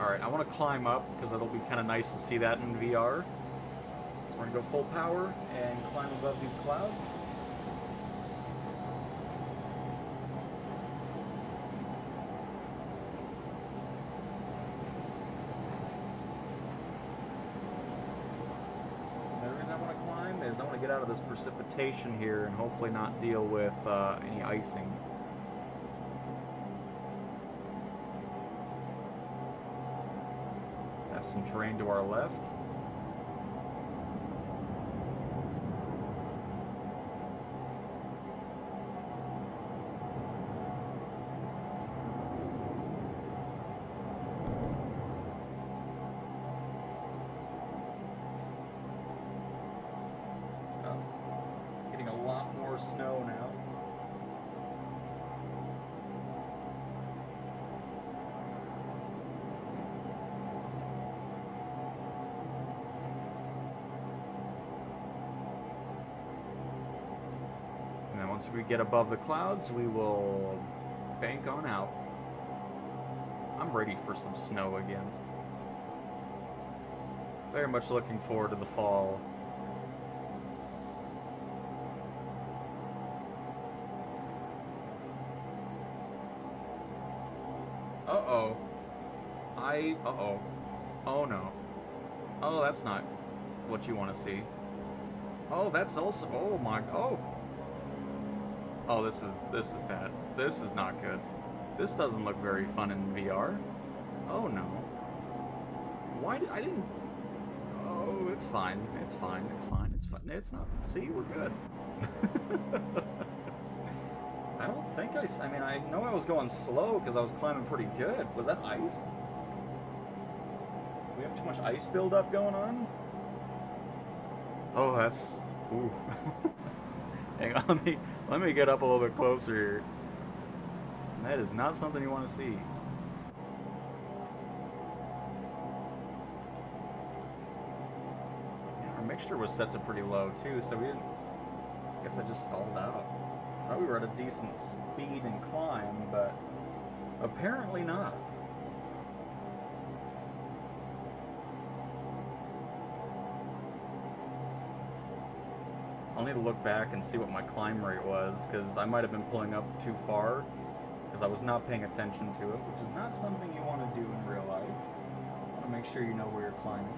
Speaker 1: Alright, I want to climb up because it'll be kind of nice to see that in VR. So we're going to go full power and climb above these clouds. I want to get out of this precipitation here and hopefully not deal with any icing. Have some terrain to our left. Snow now. And then once we get above the clouds, we will bank on out. I'm ready for some snow again. Very much looking forward to the fall. Uh-oh. Uh-oh. Oh, no. Oh, that's not what you want to see. Oh, that's also... Oh, my... Oh! Oh, this is bad. This is not good. This doesn't look very fun in VR. Oh, no. Why did... I didn't... Oh, it's fine. It's fine. It's fine. It's fine. It's not... See, we're good. I don't think I mean, I know I was going slow because I was climbing pretty good. Was that ice? Do we have too much ice buildup going on? Oh, that's... Ooh. Hang on, let me get up a little bit closer here. That is not something you want to see. Yeah, our mixture was set to pretty low too, so we didn't... I guess I just stalled out. I thought we were at a decent speed and climb, but apparently not. I'll need to look back and see what my climb rate was, because I might have been pulling up too far, because I was not paying attention to it, which is not something you want to do in real life. You want to make sure you know where you're climbing.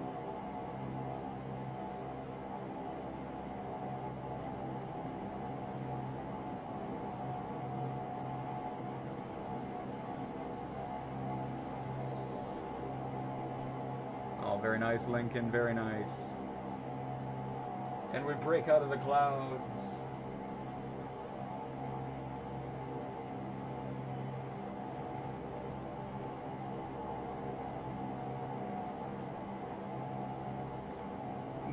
Speaker 1: Very nice, Lincoln, very nice. And we break out of the clouds.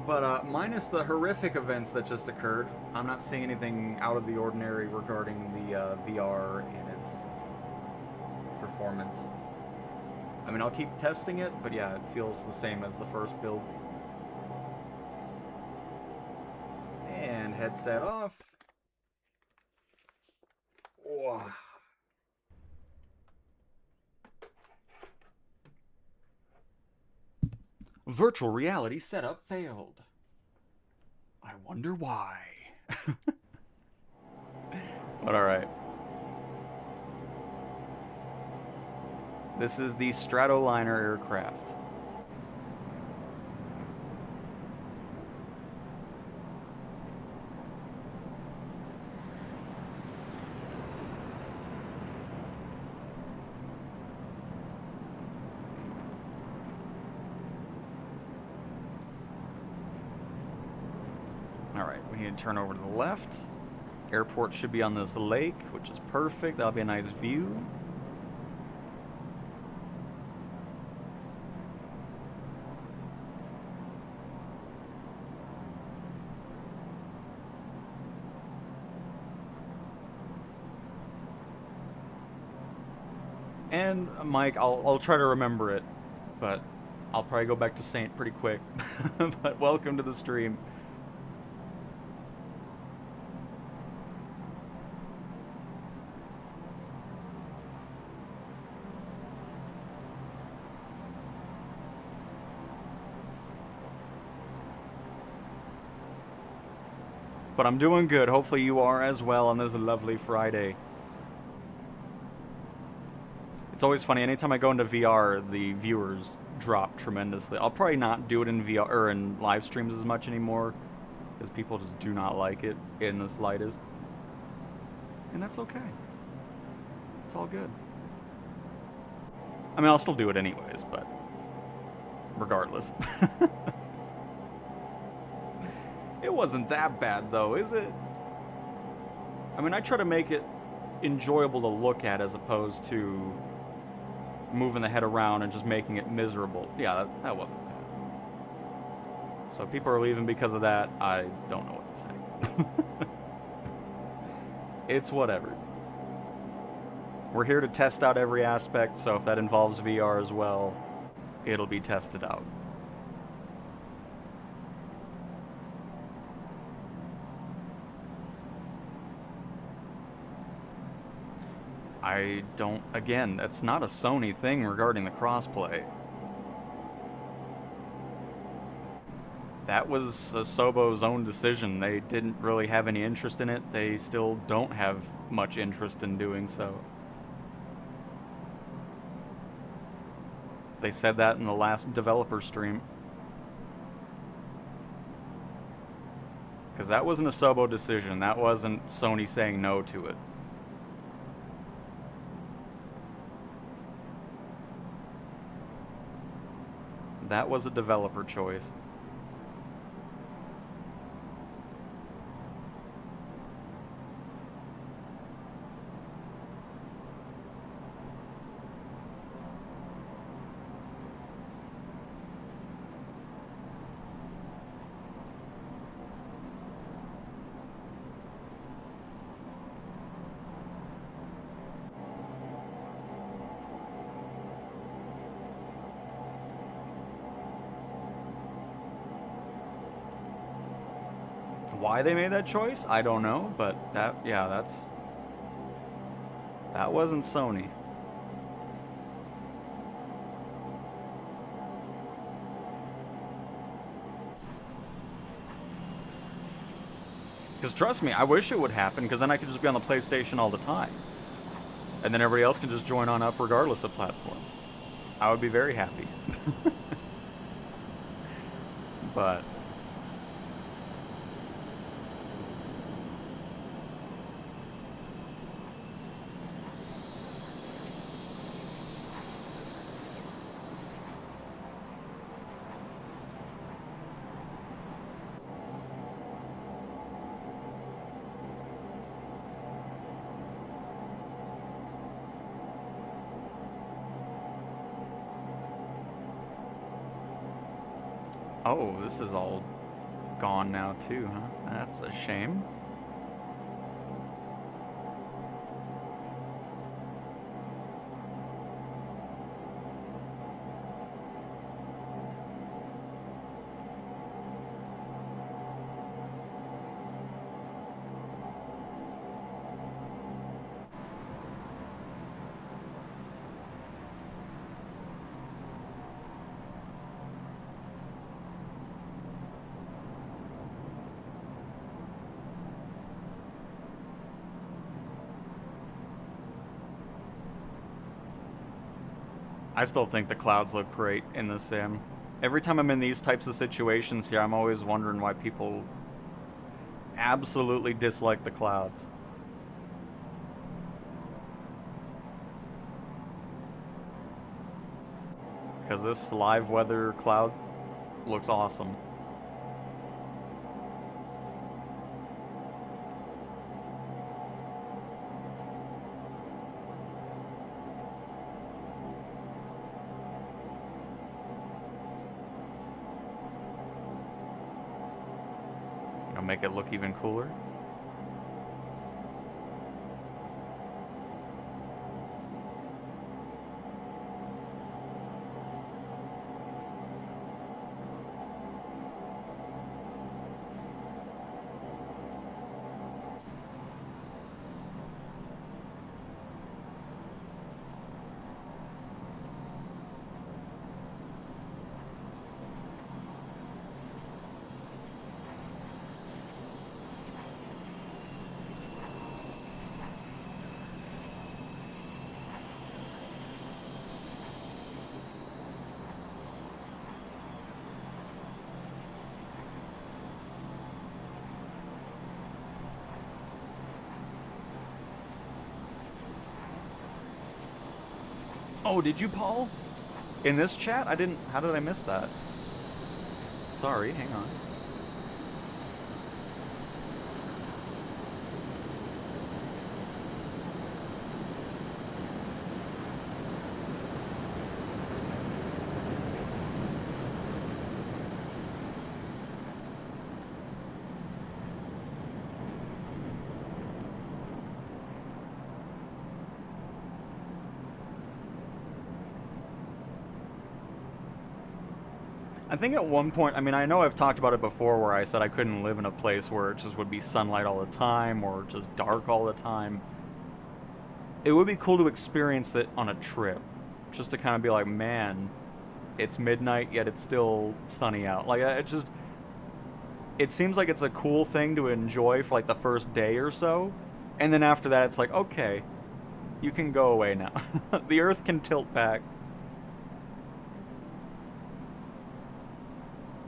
Speaker 1: But minus the horrific events that just occurred, I'm not seeing anything out of the ordinary regarding the VR and its performance. I mean, I'll keep testing it, but yeah, it feels the same as the first build. And headset off. Oh. Virtual reality setup failed. I wonder why. But alright. This is the Stratoliner aircraft. Alright, we need to turn over to the left. Airport should be on this lake, which is perfect. That'll be a nice view. And Mike, I'll try to remember it, but I'll probably go back to Saint pretty quick. But welcome to the stream. But I'm doing good. Hopefully you are as well on this lovely Friday. It's always funny, anytime I go into VR, the viewers drop tremendously. I'll probably not do it in VR or in live streams as much anymore, because people just do not like it in the slightest. And that's okay. It's all good. I mean, I'll still do it anyways, but regardless. It wasn't that bad though, is it? I mean, I try to make it enjoyable to look at as opposed to moving the head around and just making it miserable. Yeah, that wasn't bad. So people are leaving because of that. I don't know what to say. It's whatever. We're here to test out every aspect, so if that involves VR as well, it'll be tested out. I don't, again, that's not a Sony thing regarding the crossplay. That was Asobo's own decision. They didn't really have any interest in it. They still don't have much interest in doing so. They said that in the last developer stream. Because that wasn't a Asobo decision. That wasn't Sony saying no to it. That was a developer choice. Why they made that choice, I don't know, but that wasn't Sony. Because trust me, I wish it would happen, because then I could just be on the PlayStation all the time. And then everybody else can just join on up regardless of platform. I would be very happy. But oh, this is all gone now too, huh? That's a shame. I still think the clouds look great in the sim. Every time I'm in these types of situations here, I'm always wondering why people absolutely dislike the clouds. Because this live weather cloud looks awesome. Make it look even cooler. Oh, did you, Paul? In this chat? I didn't... How did I miss that? Sorry, hang on. I think at one point, I mean, I know I've talked about it before where I said I couldn't live in a place where it just would be sunlight all the time or just dark all the time. It would be cool to experience it on a trip. Just to kind of be like, man, it's midnight, yet it's still sunny out. Like, it just... It seems like it's a cool thing to enjoy for, like, the first day or so. And then after that, it's like, okay, you can go away now. The Earth can tilt back.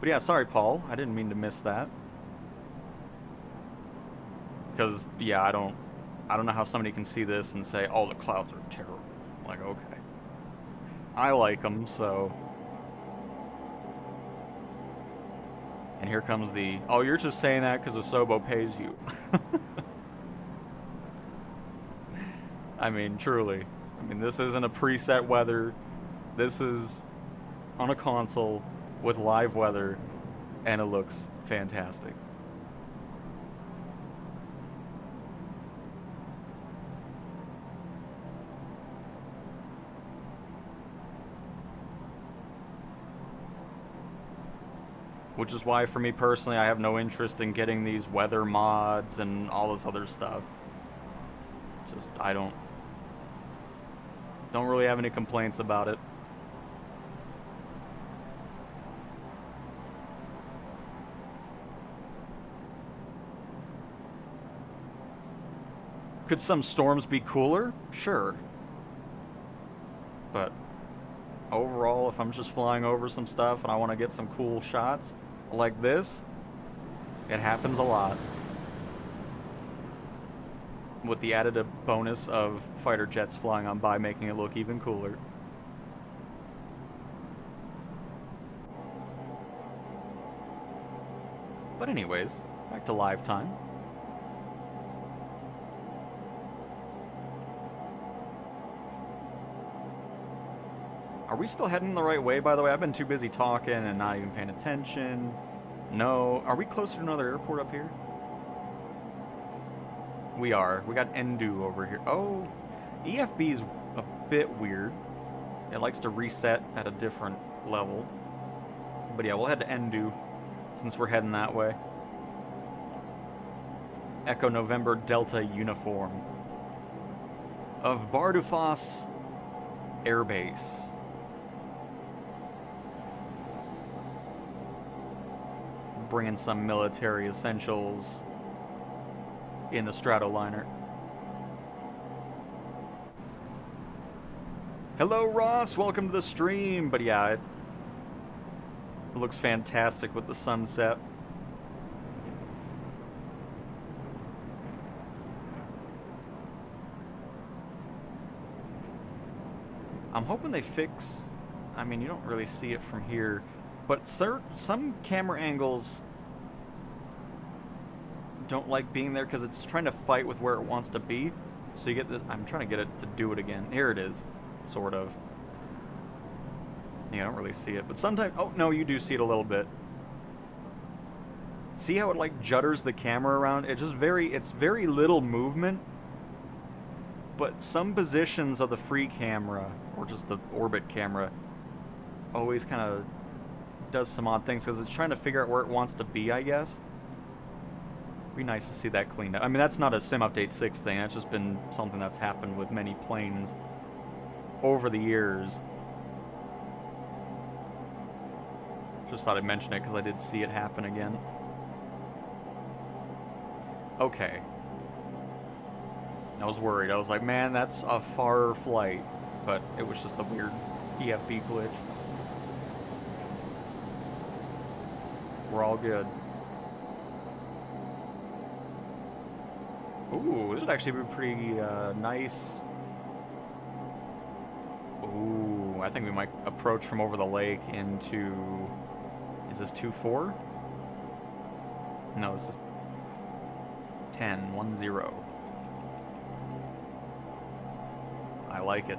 Speaker 1: But yeah, sorry, Paul. I didn't mean to miss that. Because, yeah, I don't know how somebody can see this and say, oh, the clouds are terrible. Like, okay. I like them, so... And here comes the, oh, you're just saying that because Asobo pays you. I mean, truly. I mean, this isn't a preset weather. This is on a console with live weather, and it looks fantastic. Which is why, for me personally, I have no interest in getting these weather mods and all this other stuff. Just, I don't really have any complaints about it. Could some storms be cooler? Sure. But overall, if I'm just flying over some stuff and I want to get some cool shots like this, it happens a lot. With the added bonus of fighter jets flying on by, making it look even cooler. But anyways, back to live time. Are we still heading the right way, by the way? I've been too busy talking and not even paying attention. No. Are we closer to another airport up here? We are. We got Endu over here. Oh, EFB's a bit weird. It likes to reset at a different level. But yeah, we'll head to Endu since we're heading that way. Echo November Delta Uniform of Bardufoss Air Base. Bringing some military essentials in the Stratoliner. Hello, Ross. Welcome to the stream. But yeah, it looks fantastic with the sunset. I'm hoping they fix... I mean, you don't really see it from here, but some camera angles don't like being there because it's trying to fight with where it wants to be. So you get the... I'm trying to get it to do it again. Here it is. Sort of. Yeah, I don't really see it, but sometimes... Oh, no, you do see it a little bit. See how it, like, judders the camera around? It's very little movement. But some positions of the free camera, or just the orbit camera, always kind of does some odd things because it's trying to figure out where it wants to be, I guess. Be nice to see that cleaned up. I mean, that's not a Sim Update 6 thing. That's just been something that's happened with many planes over the years. Just thought I'd mention it because I did see it happen again. Okay. I was worried. I was like, man, that's a far flight. But it was just a weird EFB glitch. We're all good. Ooh, this would actually be pretty nice. Ooh, I think we might approach from over the lake into... Is this 2-4? No, this is 10-1-0. I like it.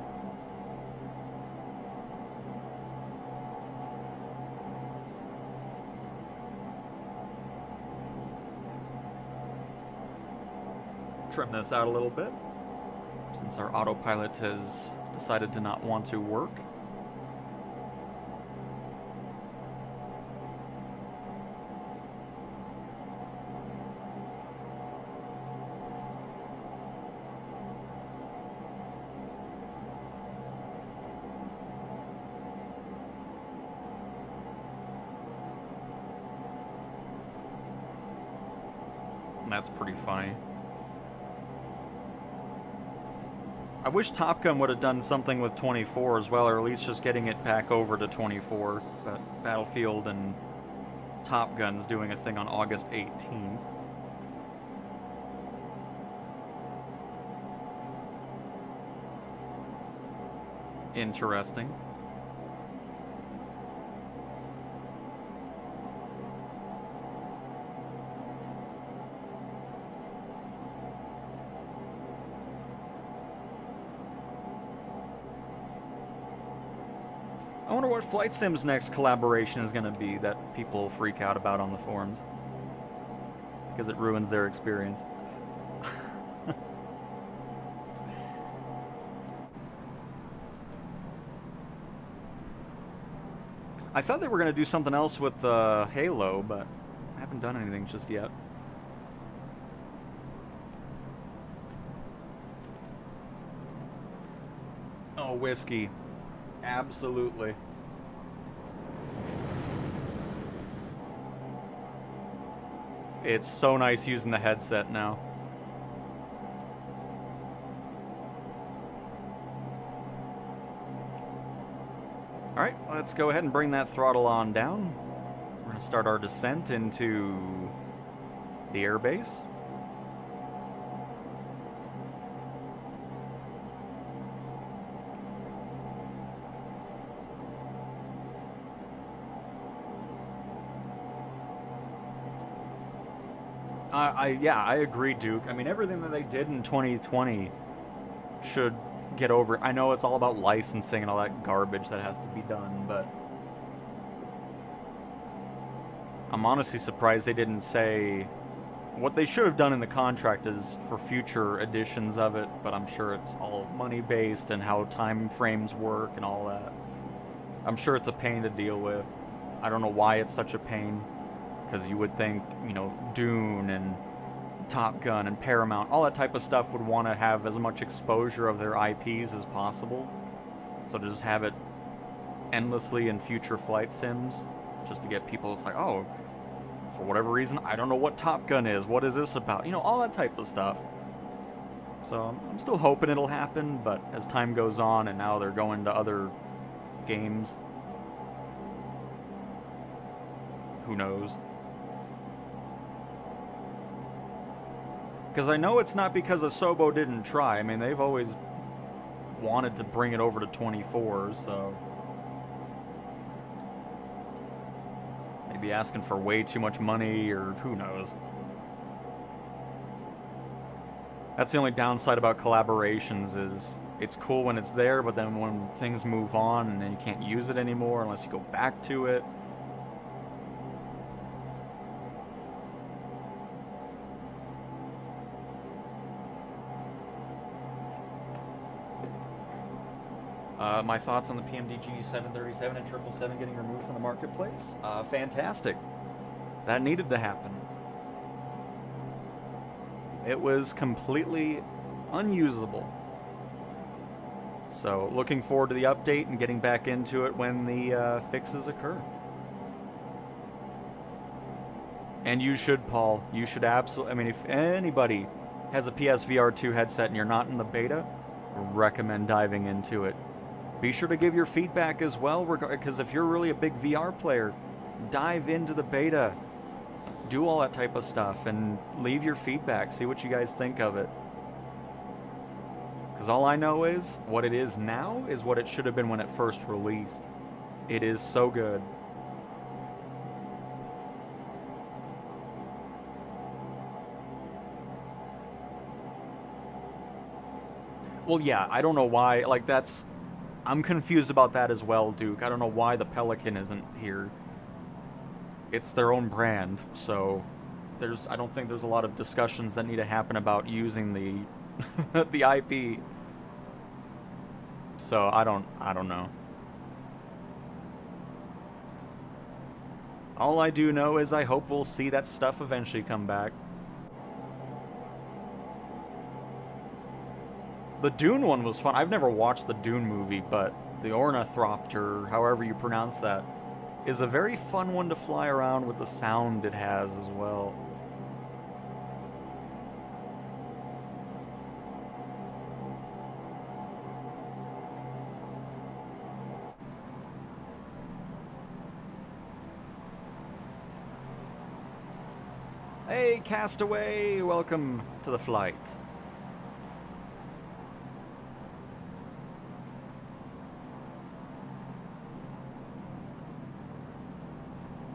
Speaker 1: Trim this out a little bit, since our autopilot has decided to not want to work. That's pretty funny. I wish Top Gun would have done something with 24 as well, or at least just getting it back over to 24. But Battlefield and Top Gun's doing a thing on August 18th. Interesting. I wonder what Flight Sim's next collaboration is going to be that people freak out about on the forums. Because it ruins their experience. I thought they were going to do something else with Halo, but I haven't done anything just yet. Oh, whiskey. Absolutely. It's so nice using the headset now. Alright, let's go ahead and bring that throttle on down. We're going to start our descent into the airbase. Yeah, I agree, Duke. I mean, everything that they did in 2020 should get over. I know it's all about licensing and all that garbage that has to be done, but I'm honestly surprised they didn't say... What they should have done in the contract is for future editions of it, but I'm sure it's all money-based and how time frames work and all that. I'm sure it's a pain to deal with. I don't know why it's such a pain, because you would think, you know, Dune and Top Gun and Paramount, all that type of stuff would want to have as much exposure of their IPs as possible. So to just have it endlessly in future flight sims, just to get people, it's like, oh, for whatever reason, I don't know what Top Gun is. What is this about? You know, all that type of stuff. So I'm still hoping it'll happen, but as time goes on and now they're going to other games, who knows? Because I know it's not because Asobo didn't try. I mean, they've always wanted to bring it over to 24, so... Maybe asking for way too much money, or who knows. That's the only downside about collaborations, is it's cool when it's there, but then when things move on and then you can't use it anymore unless you go back to it. My thoughts on the PMDG 737 and 777 getting removed from the marketplace? Fantastic. That needed to happen. It was completely unusable. So, looking forward to the update and getting back into it when the fixes occur. And you should, Paul. You should absolutely... I mean, if anybody has a PSVR 2 headset and you're not in the beta, recommend diving into it. Be sure to give your feedback as well, because if you're really a big VR player, dive into the beta. Do all that type of stuff and leave your feedback. See what you guys think of it. Because all I know is, what it is now is what it should have been when it first released. It is so good. Well, yeah, I don't know why, like, that's... I'm confused about that as well, Duke. I don't know why the Pelican isn't here. It's their own brand, so... I don't think there's a lot of discussions that need to happen about using the... the IP. So, I don't know. All I do know is I hope we'll see that stuff eventually come back. The Dune one was fun. I've never watched the Dune movie, but the Ornithopter, however you pronounce that, is a very fun one to fly around with the sound it has as well. Hey, Castaway! Welcome to the flight.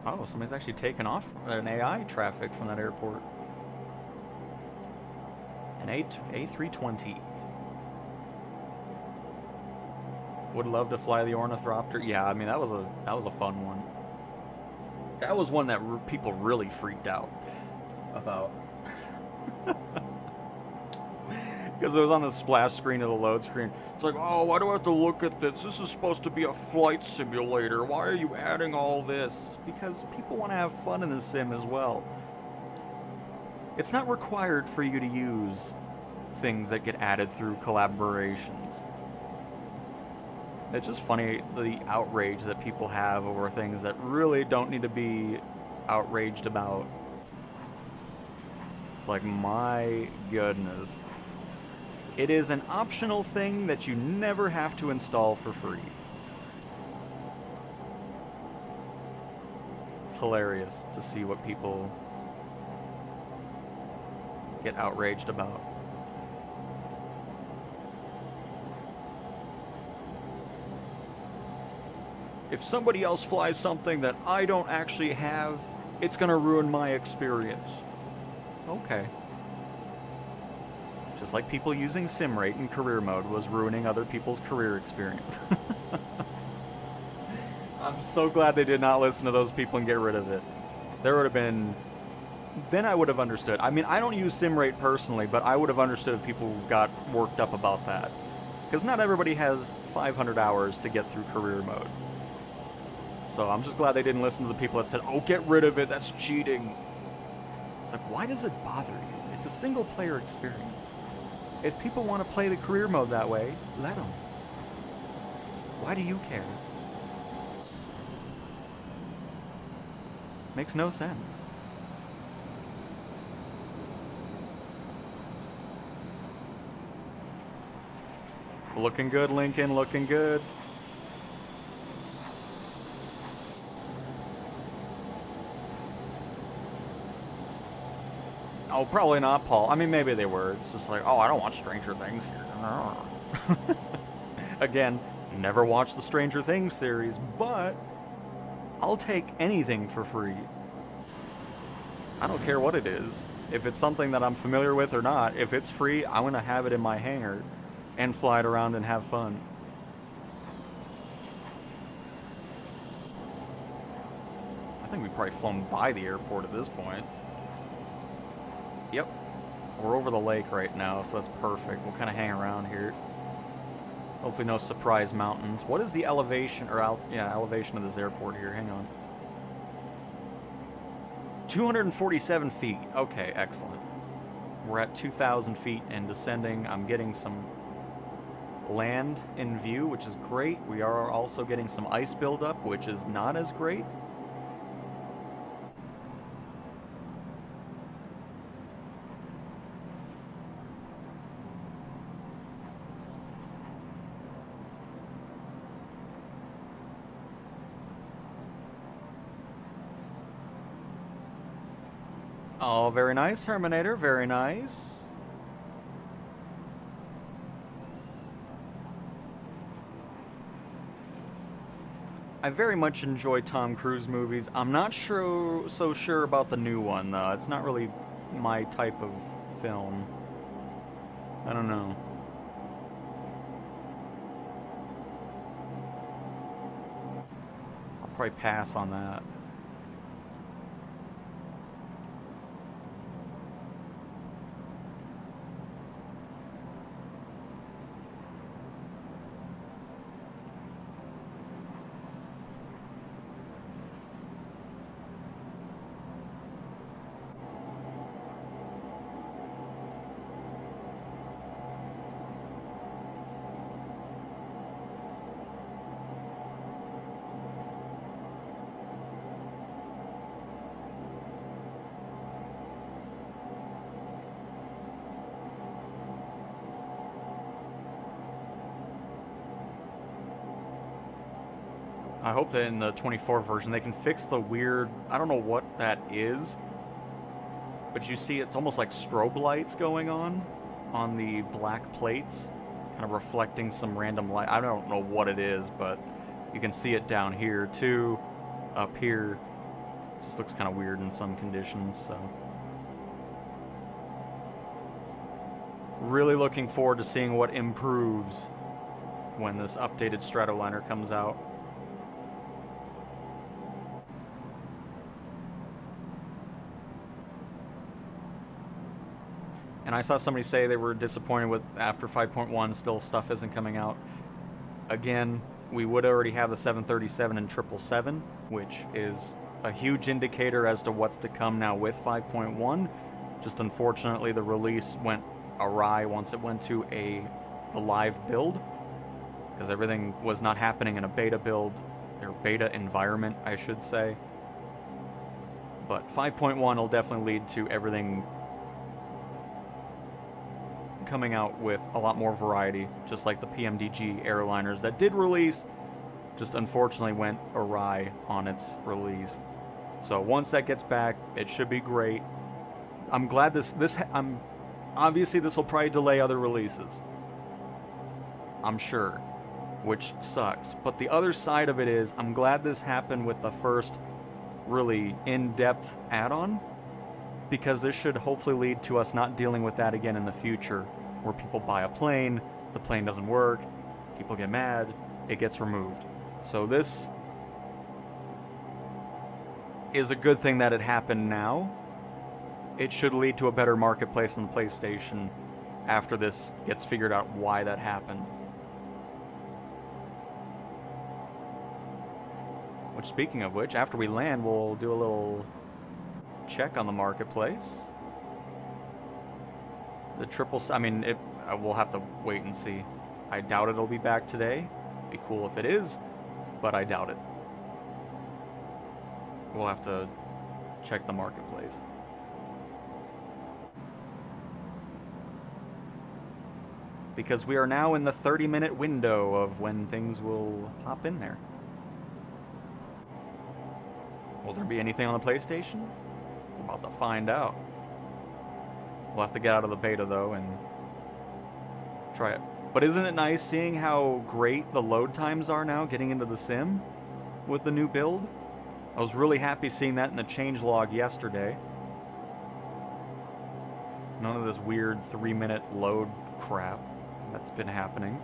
Speaker 1: Oh, somebody's actually taken off an AI traffic from that airport. An A320. Would love to fly the Ornithopter. Yeah, I mean that was a fun one. That was one that people really freaked out about. Because it was on the splash screen of the load screen. It's like, oh, why do I have to look at this? This is supposed to be a flight simulator. Why are you adding all this? Because people want to have fun in the sim as well. It's not required for you to use things that get added through collaborations. It's just funny, the outrage that people have over things that really don't need to be outraged about. It's like, my goodness. It is an optional thing that you never have to install for free. It's hilarious to see what people get outraged about. If somebody else flies something that I don't actually have, it's gonna ruin my experience. Okay. Just like people using SimRate in career mode was ruining other people's career experience. I'm so glad they did not listen to those people and get rid of it. There would have been... Then I would have understood. I mean, I don't use SimRate personally, but I would have understood if people got worked up about that. Because not everybody has 500 hours to get through career mode. So I'm just glad they didn't listen to the people that said, oh, get rid of it, that's cheating. It's like, why does it bother you? It's a single-player experience. If people want to play the career mode that way, let them. Why do you care? Makes no sense. Looking good, Lincoln, looking good. Oh, probably not, Paul. I mean, maybe they were. It's just like, oh, I don't watch Stranger Things here. Again, never watched the Stranger Things series, but I'll take anything for free. I don't care what it is. If it's something that I'm familiar with or not, if it's free, I'm going to have it in my hangar and fly it around and have fun. I think we've probably flown by the airport at this point. Yep. We're over the lake right now, so that's perfect. We'll kind of hang around here. Hopefully no surprise mountains. What is the elevation, or elevation of this airport here? Hang on. 247 feet. Okay, excellent. We're at 2,000 feet and descending. I'm getting some land in view, which is great. We are also getting some ice buildup, which is not as great. Oh, very nice, Herminator. Very nice. I very much enjoy Tom Cruise movies. I'm not so sure about the new one, though. It's not really my type of film. I don't know. I'll probably pass on that. I hope that in the 24 version they can fix the weird, I don't know what that is, but you see it's almost like strobe lights going on the black plates, kind of reflecting some random light. I don't know what it is, but you can see it down here too, up here. Just looks kind of weird in some conditions, so. Really looking forward to seeing what improves when this updated Stratoliner comes out. And I saw somebody say they were disappointed with after 5.1 still stuff isn't coming out. Again, we would already have the 737 and 777, which is a huge indicator as to what's to come now with 5.1. Just unfortunately the release went awry once it went to the live build, because everything was not happening in a beta build, or beta environment, I should say. But 5.1 will definitely lead to everything coming out with a lot more variety, just like the PMDG airliners that did release, just unfortunately went awry on its release. So once that gets back, it should be great. I'm glad obviously this will probably delay other releases, I'm sure, which sucks. But the other side of it is, I'm glad this happened with the first really in-depth add-on, because this should hopefully lead to us not dealing with that again in the future, where people buy a plane, the plane doesn't work, people get mad, it gets removed. So this is a good thing that it happened now. It should lead to a better marketplace on the PlayStation after this gets figured out why that happened. Which, speaking of which, after we land, we'll do a little check on the marketplace. The I mean, we'll have to wait and see. I doubt it'll be back today. Be cool if it is, but I doubt it. We'll have to check the marketplace. Because we are now in the 30-minute window of when things will pop in there. Will there be anything on the PlayStation? We're about to find out. We'll have to get out of the beta, though, and try it. But isn't it nice seeing how great the load times are now getting into the sim with the new build? I was really happy seeing that in the changelog yesterday. None of this weird 3-minute load crap that's been happening.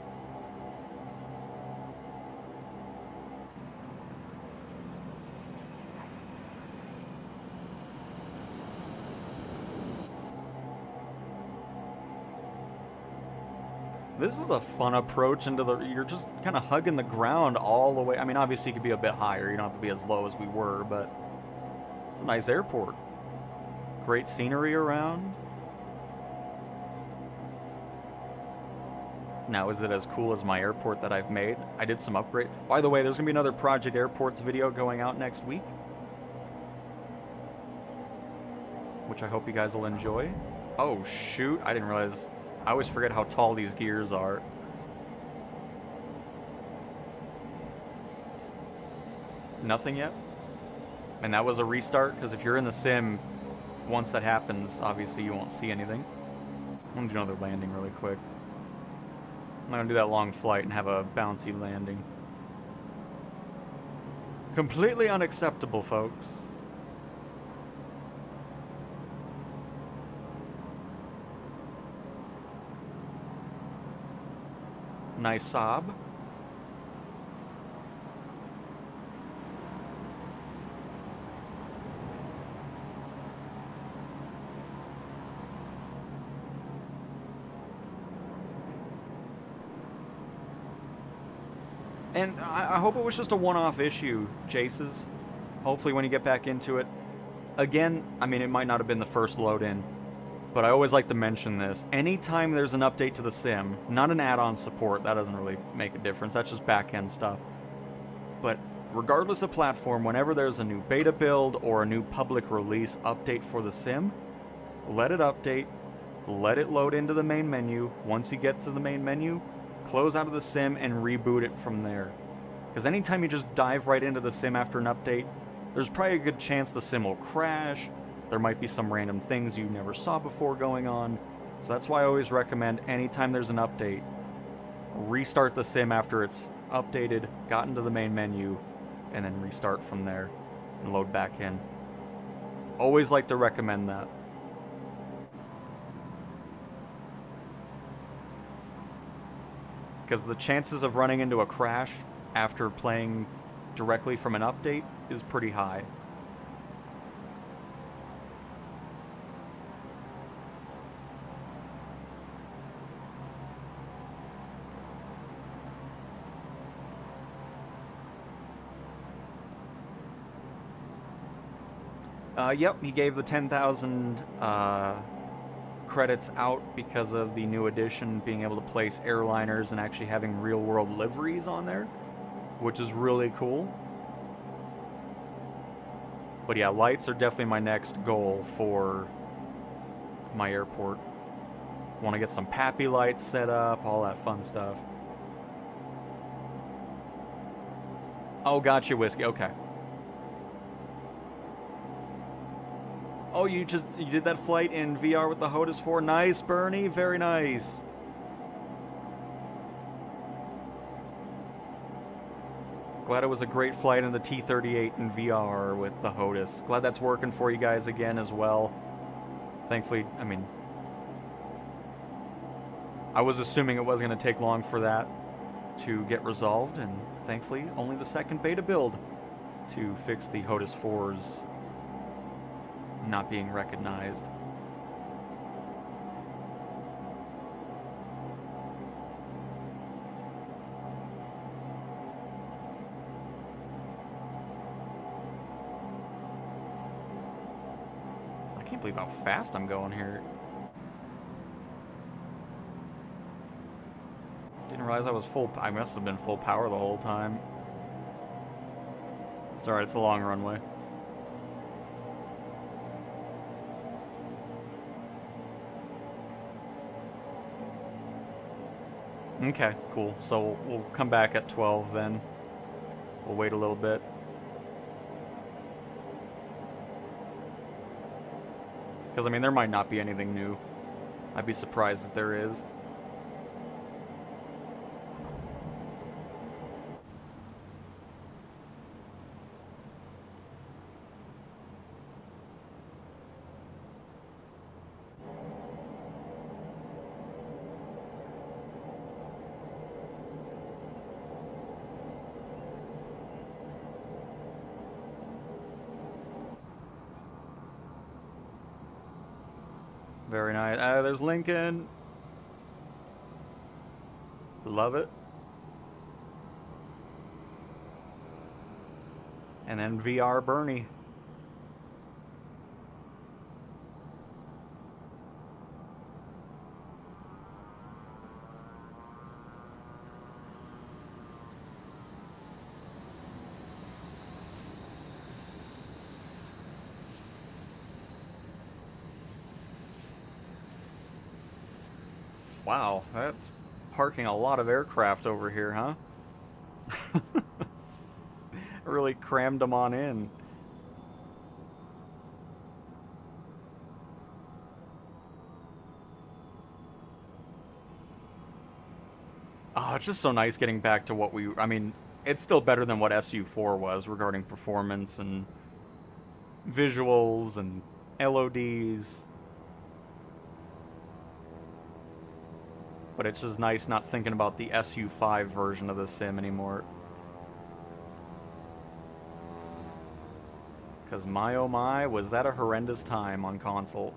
Speaker 1: This is a fun approach into the... You're just kind of hugging the ground all the way. I mean, obviously you could be a bit higher. You don't have to be as low as we were, but... It's a nice airport. Great scenery around. Now, is it as cool as my airport that I've made? I did some upgrade. By the way, there's going to be another Project Airports video going out next week, which I hope you guys will enjoy. Oh, shoot. I didn't realize... I always forget how tall these gears are. Nothing yet? And that was a restart, because if you're in the sim, once that happens, obviously you won't see anything. I'm going to do another landing really quick. I'm going to do that long flight and have a bouncy landing. Completely unacceptable, folks. Nice sob. And I hope it was just a one-off issue, Jaces. Hopefully when you get back into it. Again, I mean, it might not have been the first load in, but I always like to mention this. Anytime there's an update to the sim, not an add-on support, that doesn't really make a difference. That's just back-end stuff. But regardless of platform, whenever there's a new beta build or a new public release update for the sim, let it update, let it load into the main menu. Once you get to the main menu, close out of the sim and reboot it from there. Because anytime you just dive right into the sim after an update, there's probably a good chance the sim will crash. There might be some random things you never saw before going on. So that's why I always recommend anytime there's an update, restart the sim after it's updated, got into the main menu, and then restart from there and load back in. Always like to recommend that. Because the chances of running into a crash after playing directly from an update is pretty high. Yep, he gave the 10,000 credits out because of the new edition being able to place airliners and actually having real-world liveries on there, which is really cool. But yeah, lights are definitely my next goal for my airport. Want to get some Pappy lights set up, all that fun stuff. Oh, gotcha, Whiskey. Okay. Oh, you did that flight in VR with the HOTAS 4? Nice, Bernie. Very nice. Glad it was a great flight in the T-38 in VR with the HOTAS. Glad that's working for you guys again as well. Thankfully, I mean, I was assuming it wasn't going to take long for that to get resolved, and thankfully only the second beta build to fix the HOTAS 4's not being recognized. I can't believe how fast I'm going here. Didn't realize I was I must have been full power the whole time. It's alright, it's a long runway. Okay, cool. So we'll come back at 12 then. We'll wait a little bit. Because, I mean, there might not be anything new. I'd be surprised if there is. Very nice. There's Lincoln. Love it. And then VR Bernie. Wow, that's parking a lot of aircraft over here, huh? Really crammed them on in. Oh, it's just so nice getting back to what I mean, it's still better than what SU4 was regarding performance and visuals and LODs. But it's just nice not thinking about the SU5 version of the sim anymore. Because my oh my, was that a horrendous time on console.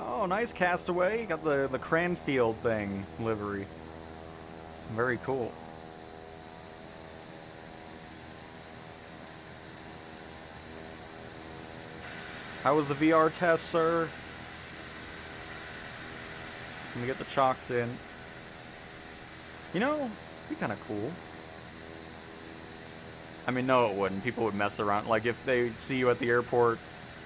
Speaker 1: Oh, nice Castaway. Got the Cranfield thing livery. Very cool. How was the VR test, sir? Let me get the chocks in. You know, it'd be kind of cool. I mean, no, it wouldn't. People would mess around. Like, if they see you at the airport,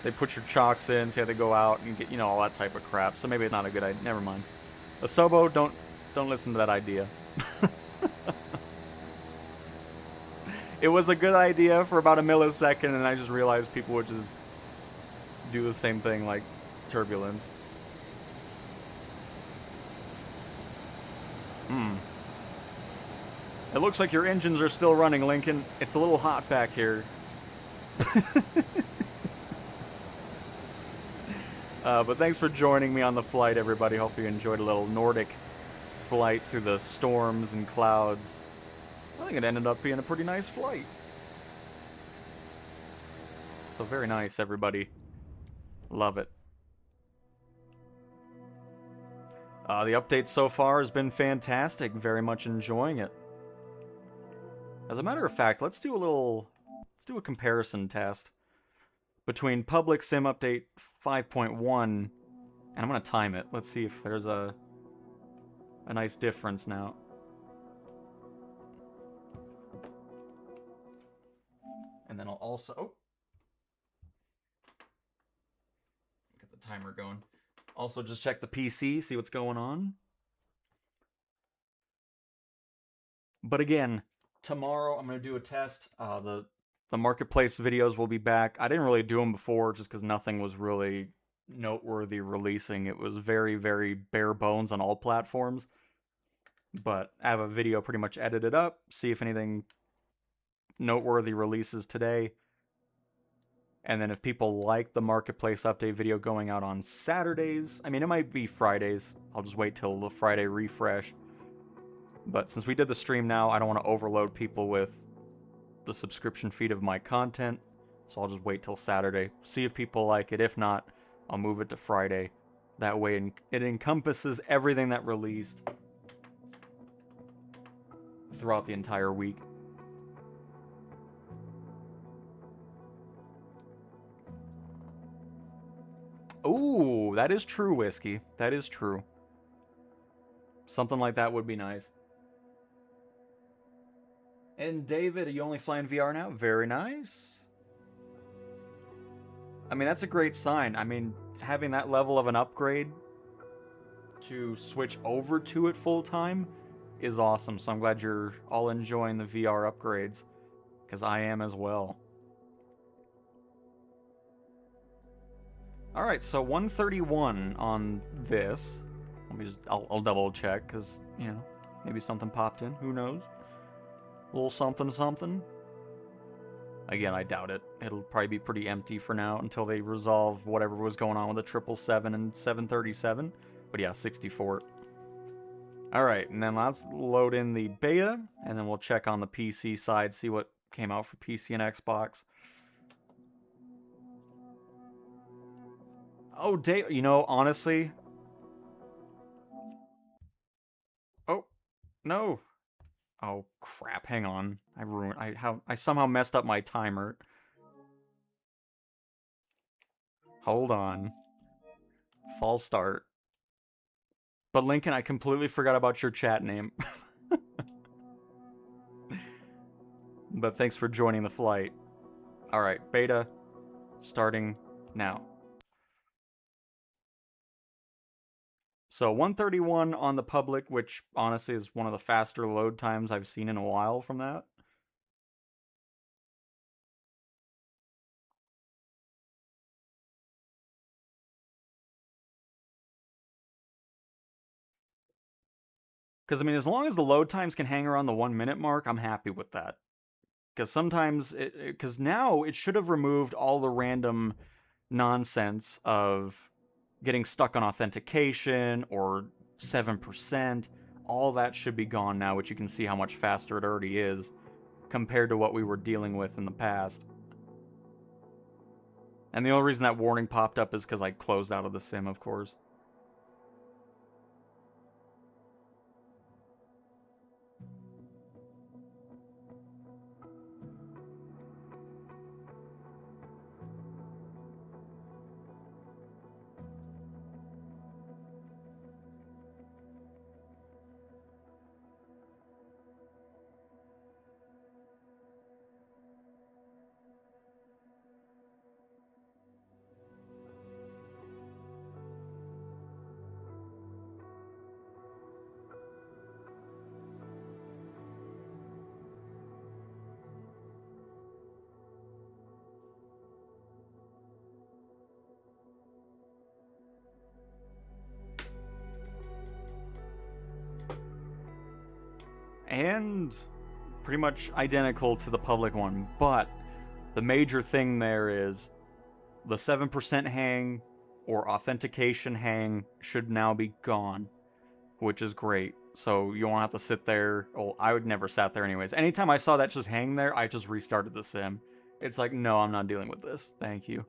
Speaker 1: they put your chocks in, see how they go out, and get, you know, all that type of crap. So maybe it's not a good idea. Never mind. Asobo, don't listen to that idea. It was a good idea for about a millisecond, and I just realized people would just do the same thing like turbulence. It looks like your engines are still running, Lincoln. It's a little hot back here. But thanks for joining me on the flight, everybody. Hope you enjoyed a little Nordic flight through the storms and clouds. I think it ended up being a pretty nice flight. So very nice, everybody. Love it. The update so far has been fantastic. Very much enjoying it. As a matter of fact, let's do a comparison test between Public Sim Update 5.1, and I'm gonna time it. Let's see if there's a nice difference now. And then I'll also get the timer going. Also, just check the PC, see what's going on. But again, tomorrow I'm going to do a test. The Marketplace videos will be back. I didn't really do them before just because nothing was really noteworthy releasing. It was very, very bare bones on all platforms. But I have a video pretty much edited up. See if anything noteworthy releases today. And then if people like the Marketplace update video going out on Saturdays, I mean, it might be Fridays. I'll just wait till the Friday refresh. But since we did the stream now, I don't want to overload people with the subscription feed of my content. So I'll just wait till Saturday, see if people like it. If not, I'll move it to Friday. That way it encompasses everything that released throughout the entire week. Ooh, that is true, Whiskey. That is true. Something like that would be nice. And David, are you only flying VR now? Very nice. I mean, that's a great sign. I mean, having that level of an upgrade to switch over to it full time is awesome. So I'm glad you're all enjoying the VR upgrades, because I am as well. Alright, so 131 on this. Let me just, I'll double check, because, you know, maybe something popped in. Who knows? A little something something. Again, I doubt it. It'll probably be pretty empty for now until they resolve whatever was going on with the 777 and 737. But yeah, 64. Alright, and then let's load in the beta, and then we'll check on the PC side, see what came out for PC and Xbox. Oh, Dave, you know, honestly... Oh, no. Oh, crap, hang on. I somehow messed up my timer. Hold on. False start. But Lincoln, I completely forgot about your chat name. But thanks for joining the flight. Alright, beta starting now. So 131 on the public, which honestly is one of the faster load times I've seen in a while from that. Because, I mean, as long as the load times can hang around the 1 minute mark, I'm happy with that. Because sometimes, because now it should have removed all the random nonsense of getting stuck on authentication or 7%. All that should be gone now, which you can see how much faster it already is compared to what we were dealing with in the past. And the only reason that warning popped up is because I closed out of the sim, of course. And pretty much identical to the public one, but the major thing there is the 7% hang or authentication hang should now be gone, which is great. So you won't have to sit there. Well, I would never sat there anyways. Anytime I saw that just hang there, I just restarted the sim. It's like, no, I'm not dealing with this. Thank you.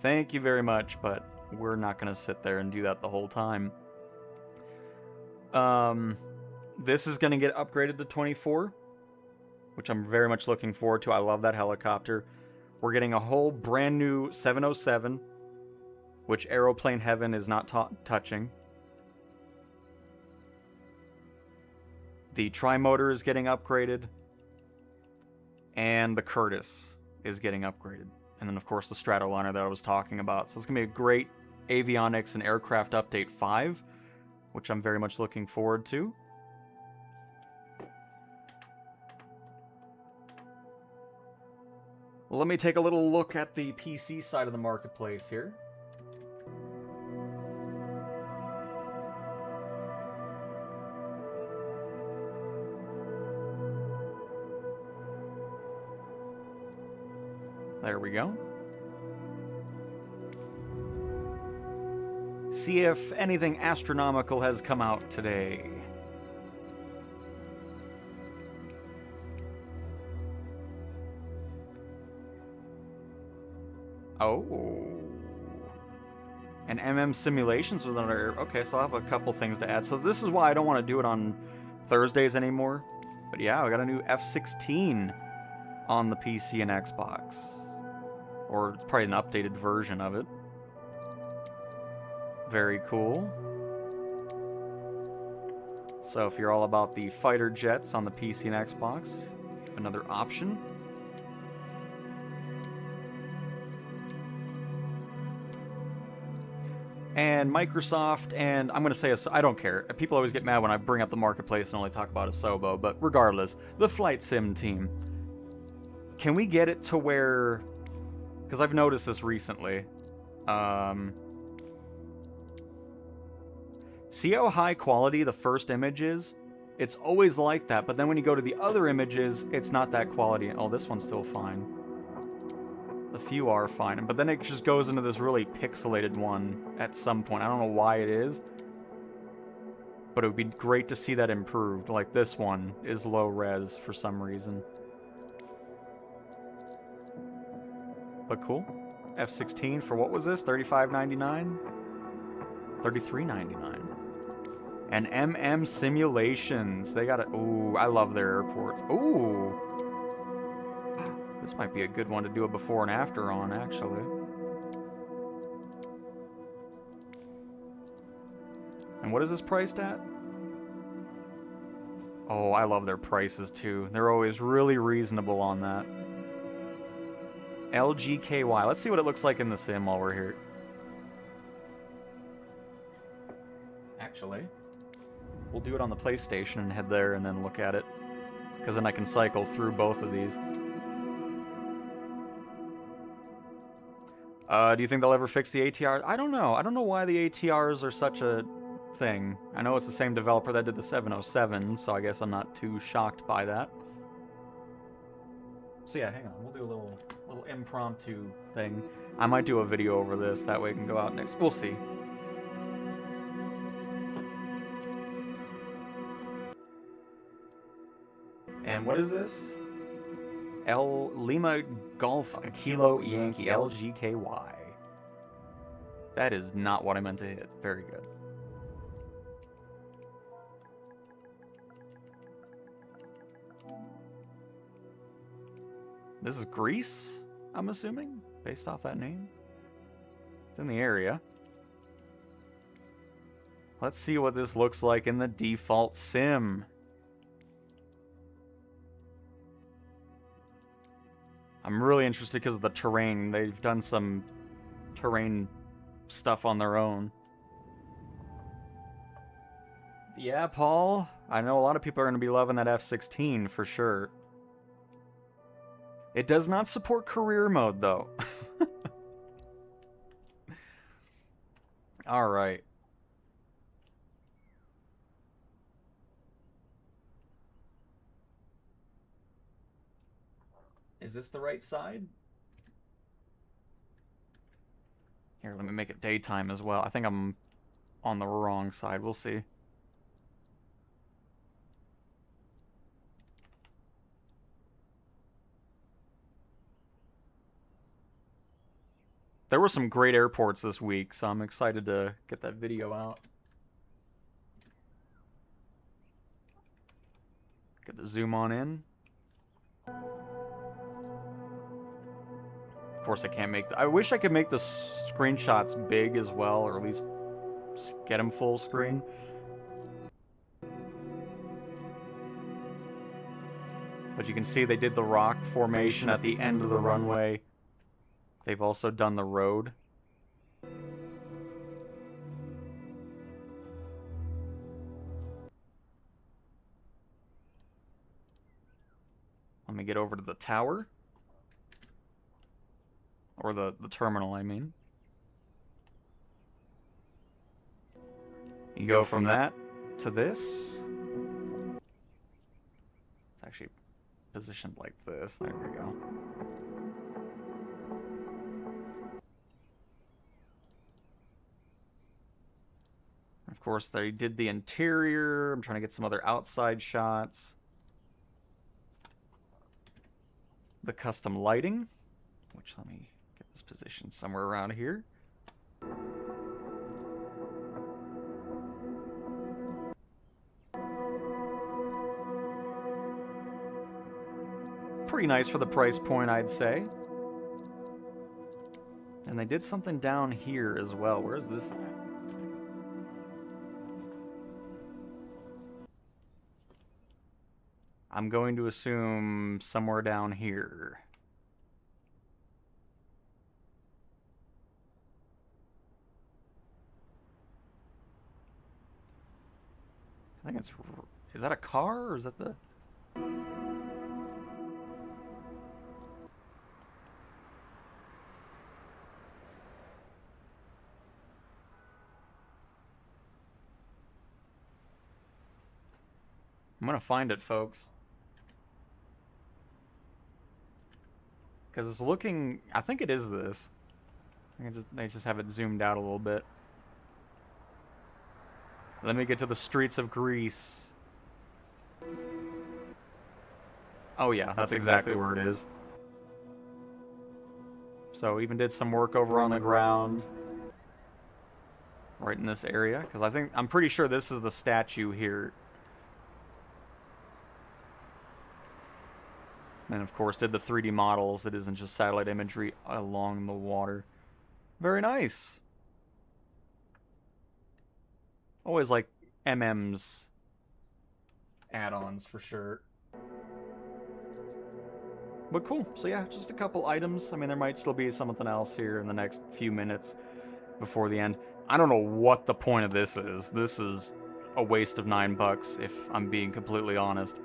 Speaker 1: Thank you very much, but we're not going to sit there and do that the whole time. This is going to get upgraded to 24, which I'm very much looking forward to. I love that helicopter. We're getting a whole brand new 707, which Aeroplane Heaven is not touching. The Tri-Motor is getting upgraded, and the Curtis is getting upgraded. And then, of course, the Stratoliner that I was talking about. So it's going to be a great avionics and aircraft update 5, which I'm very much looking forward to. Well, let me take a little look at the PC side of the marketplace here. There we go. see if anything astronomical has come out today. Oh. And MM Simulations was another... Okay, so I'll have a couple things to add. So this is why I don't want to do it on Thursdays anymore. But yeah, we got a new F-16 on the PC and Xbox. Or it's probably an updated version of it. Very cool. So if you're all about the fighter jets on the PC and Xbox, another option. And Microsoft, and I'm going to say, I don't care. People always get mad when I bring up the marketplace and only talk about Asobo, but regardless, the Flight Sim team. Can we get it to where, because I've noticed this recently, see how high quality the first image is? It's always like that, but then when you go to the other images, it's not that quality. Oh, this one's still fine. A few are fine, but then it just goes into this really pixelated one at some point. I don't know why it is, but it would be great to see that improved. Like this one is low res for some reason. But cool. F-16 for what was this? $35.99? $33.99. And MM Simulations. They got it. Ooh, I love their airports. Ooh. This might be a good one to do a before and after on, actually. And what is this priced at? Oh, I love their prices, too. They're always really reasonable on that. LGKY. Let's see what it looks like in the sim while we're here. Actually, we'll do it on the PlayStation and head there and then look at it. Because then I can cycle through both of these. Do you think they'll ever fix the ATRs? I don't know. I don't know why the ATRs are such a thing. I know it's the same developer that did the 707, so I guess I'm not too shocked by that. So yeah, hang on. We'll do a little impromptu thing. I might do a video over this. That way it can go out next. We'll see. And what is this? Lima Golf Kilo Yankee LGKY. That is not what I meant to hit. Very good. This is Greece, I'm assuming, based off that name. It's in the area. Let's see what this looks like in the default sim. I'm really interested because of the terrain. They've done some terrain stuff on their own. Yeah, Paul. I know a lot of people are going to be loving that F-16 for sure. It does not support career mode, though. All right. Is this the right side? Here, let me make it daytime as well. I think I'm on the wrong side. We'll see. There were some great airports this week, so I'm excited to get that video out. Get the zoom on in. Of course, I can't make I wish I could make the screenshots big as well, or at least get them full screen. But you can see they did the rock formation at the end of the runway. They've also done the road. Let me get over to the tower. Or the terminal, I mean. You go from that to this. It's actually positioned like this. There we go. Of course, they did the interior. I'm trying to get some other outside shots. The custom lighting, which let me get this positioned somewhere around here. Pretty nice for the price point, I'd say. And they did something down here as well. Where is this at? I'm going to assume somewhere down here. I think it's... Is that a car, or is that the... I'm gonna find it, folks. Because it's looking... I think it is this. They just have it zoomed out a little bit. Let me get to the streets of Greece. Oh yeah, that's exactly where it is. So even did some work over on the ground. Right in this area. Because I'm pretty sure this is the statue here. And of course did the 3D models. It isn't just satellite imagery along the water. Very nice. Always like MM's add-ons for sure. But cool. So yeah, just a couple items. I mean, there might still be something else here in the next few minutes before the end. I don't know what the point of this is. This is a waste of $9 if I'm being completely honest.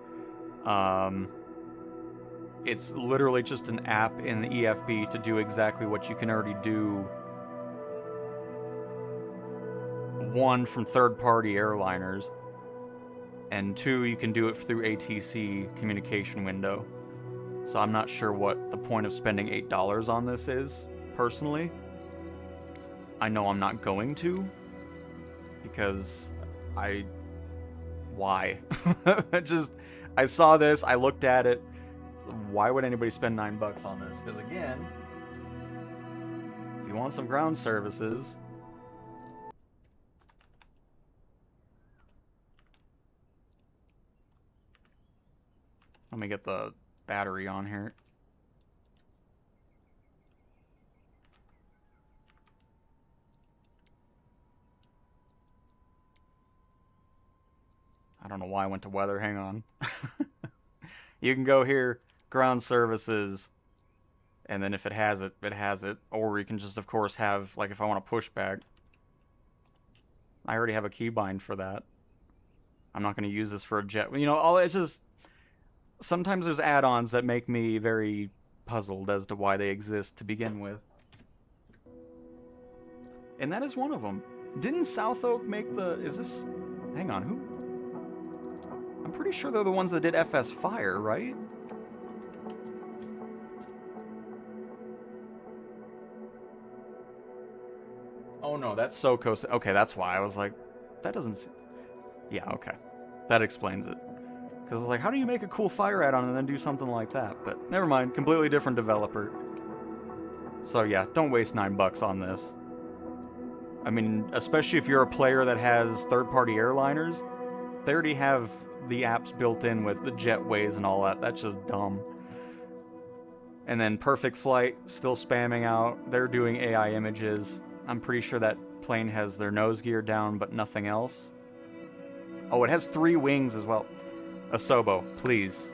Speaker 1: It's literally just an app in the EFB to do exactly what you can already do. One, from third-party airliners, and two, you can do it through ATC communication window. So I'm not sure what the point of spending $8 on this is, personally. I know I'm not going to, because why? I saw this, I looked at it. Why would anybody spend $9 on this? Because again, if you want some ground services, let me get the battery on here. I don't know why I went to weather. Hang on. You can go here, ground services, and then if it has it, it has it. Or you can just, of course, have, like, if I want to push back. I already have a keybind for that. I'm not going to use this for a jet. You know, it's just... Sometimes there's add-ons that make me very puzzled as to why they exist to begin with. And that is one of them. Didn't South Oak make the... Is this... Hang on, who... I'm pretty sure they're the ones that did FS Fire, right? Oh no, that's SoCo. Okay, that's why. I was like, that doesn't... Yeah, okay. That explains it. Because I was like, how do you make a cool fire add-on and then do something like that? But never mind, completely different developer. So yeah, don't waste $9 on this. I mean, especially if you're a player that has third-party airliners, they already have the apps built in with the jetways and all that. That's just dumb. And then Perfect Flight, still spamming out. They're doing AI images. I'm pretty sure that plane has their nose gear down, but nothing else. Oh, it has 3 wings as well. Asobo, please.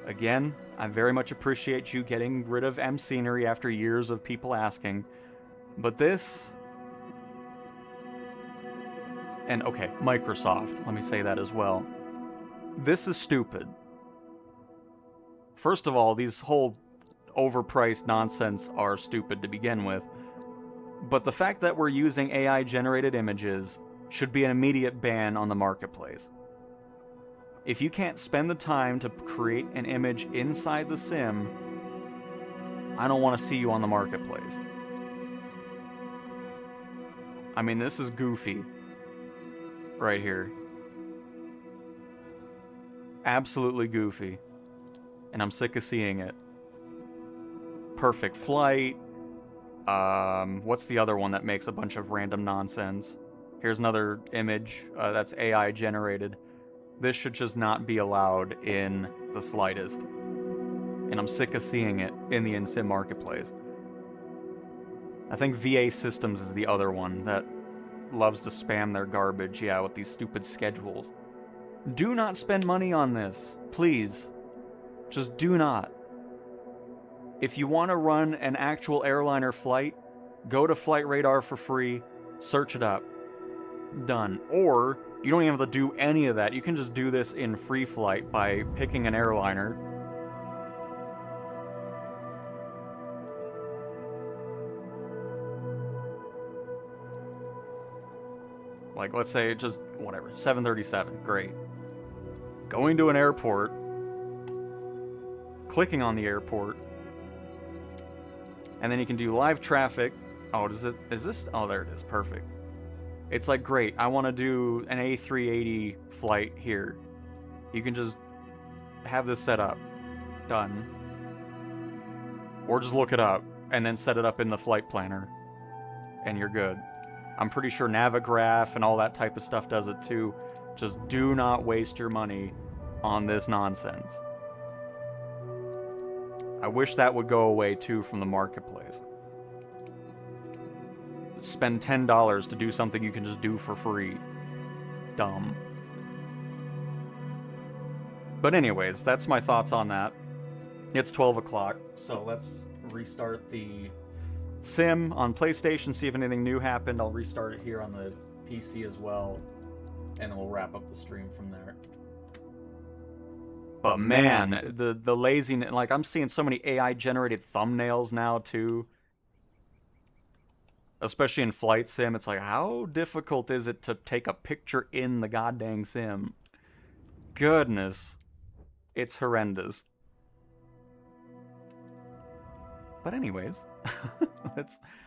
Speaker 1: Again, I very much appreciate you getting rid of M scenery after years of people asking. But this... And okay, Microsoft, let me say that as well. This is stupid. First of all, these whole overpriced nonsense are stupid to begin with. But the fact that we're using AI-generated images should be an immediate ban on the marketplace. If you can't spend the time to create an image inside the sim, I don't want to see you on the marketplace. I mean, this is goofy. right here. Absolutely goofy. And I'm sick of seeing it. Perfect flight. What's the other one that makes a bunch of random nonsense? Here's another image that's AI generated. This should just not be allowed in the slightest. And I'm sick of seeing it in the in-sim marketplace. I think VA Systems is the other one that loves to spam their garbage, yeah, with these stupid schedules. Do not spend money on this, please. Just do not. If you want to run an actual airliner flight, go to Flight Radar for free, search it up. Done. Or, you don't even have to do any of that. You can just do this in free flight by picking an airliner. Like, let's say just, whatever, 737, great. Going to an airport, clicking on the airport, and then you can do live traffic. Oh, is this? Oh, there it is, perfect. It's like, great, I want to do an A380 flight here. You can just have this set up. Done. Or just look it up, and then set it up in the flight planner, and you're good. I'm pretty sure Navigraph and all that type of stuff does it too. Just do not waste your money on this nonsense. I wish that would go away too from the marketplace. Spend $10 to do something you can just do for free. Dumb. But anyways, that's my thoughts on that. It's 12 o'clock, so let's restart the sim on PlayStation, see if anything new happened. I'll restart it here on the PC as well, and then we'll wrap up the stream from there. But man, the laziness, like, I'm seeing so many AI-generated thumbnails now, too. Especially in Flight Sim, it's like, how difficult is it to take a picture in the goddamn sim? Goodness. It's horrendous. But anyways,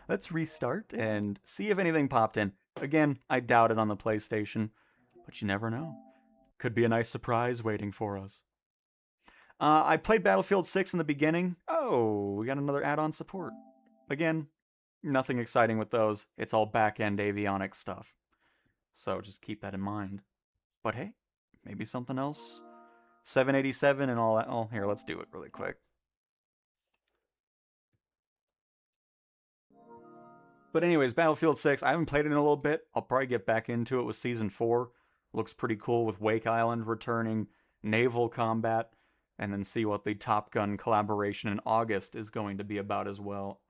Speaker 1: let's restart and see if anything popped in. Again, I doubt it on the PlayStation, but you never know. Could be a nice surprise waiting for us. I played Battlefield 6 in the beginning. Oh, we got another add-on support. Again, nothing exciting with those. It's all back-end avionics stuff. So just keep that in mind. But hey, maybe something else. 787 and all that. Oh, here, let's do it really quick. But anyways, Battlefield 6, I haven't played it in a little bit. I'll probably get back into it with Season 4. Looks pretty cool with Wake Island returning, naval combat, and then see what the Top Gun collaboration in August is going to be about as well.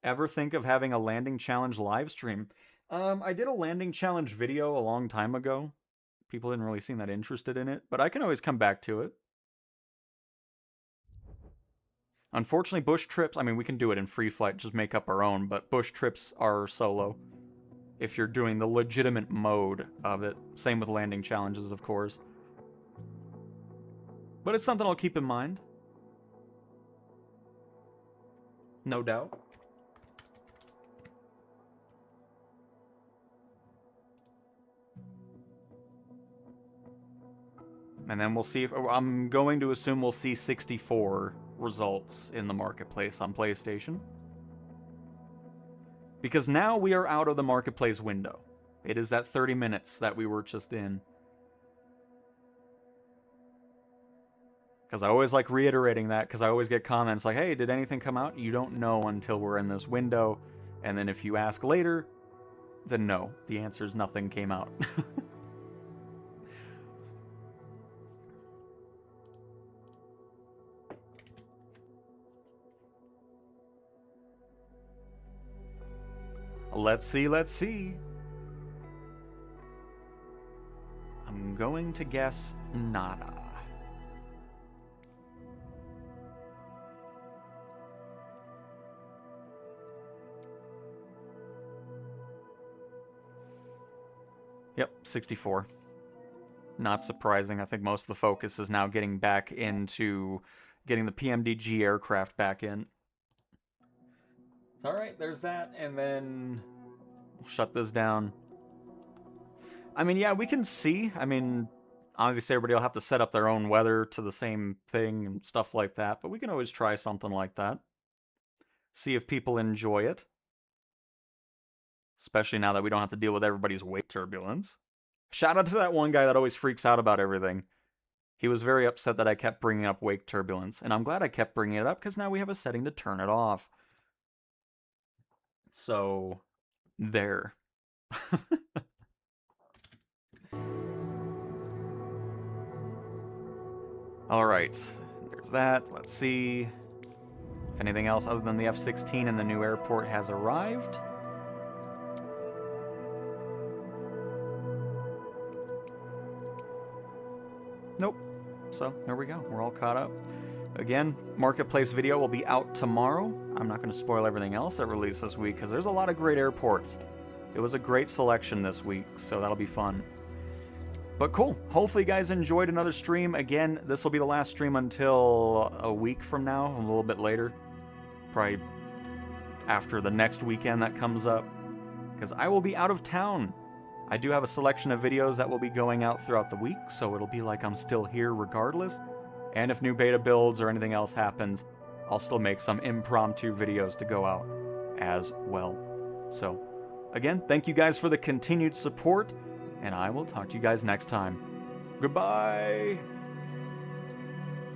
Speaker 1: Ever think of having a landing challenge live stream? I did a landing challenge video a long time ago. People didn't really seem that interested in it, but I can always come back to it. Unfortunately, bush trips, I mean, we can do it in free flight, just make up our own, but bush trips are solo. If you're doing the legitimate mode of it. Same with landing challenges, of course. But it's something I'll keep in mind. No doubt. And then we'll see if... I'm going to assume we'll see 64 results in the marketplace on PlayStation. Because now we are out of the marketplace window. It is that 30 minutes that we were just in. Because I always like reiterating that, because I always get comments like, hey, did anything come out? You don't know until we're in this window. And then if you ask later, then no. The answer is nothing came out. Let's see, let's see. I'm going to guess nada. Yep, 64. Not surprising. I think most of the focus is now getting back into getting the PMDG aircraft back in. Alright, there's that, and then we'll shut this down. I mean, yeah, we can see. I mean, obviously everybody will have to set up their own weather to the same thing and stuff like that, but we can always try something like that. See if people enjoy it. Especially now that we don't have to deal with everybody's wake turbulence. Shout out to that one guy that always freaks out about everything. He was very upset that I kept bringing up wake turbulence, and I'm glad I kept bringing it up because now we have a setting to turn it off. So, there. Alright, there's that. Let's see if anything else other than the F-16 and the new airport has arrived. Nope. So, there we go. We're all caught up. Again, Marketplace video will be out tomorrow. I'm not going to spoil everything else that released this week, because there's a lot of great airports. It was a great selection this week, so that'll be fun. But cool. Hopefully you guys enjoyed another stream. Again, this will be the last stream until a week from now, a little bit later. Probably after the next weekend that comes up, because I will be out of town. I do have a selection of videos that will be going out throughout the week, so it'll be like I'm still here regardless. And if new beta builds or anything else happens, I'll still make some impromptu videos to go out as well. So, again, thank you guys for the continued support, and I will talk to you guys next time. Goodbye!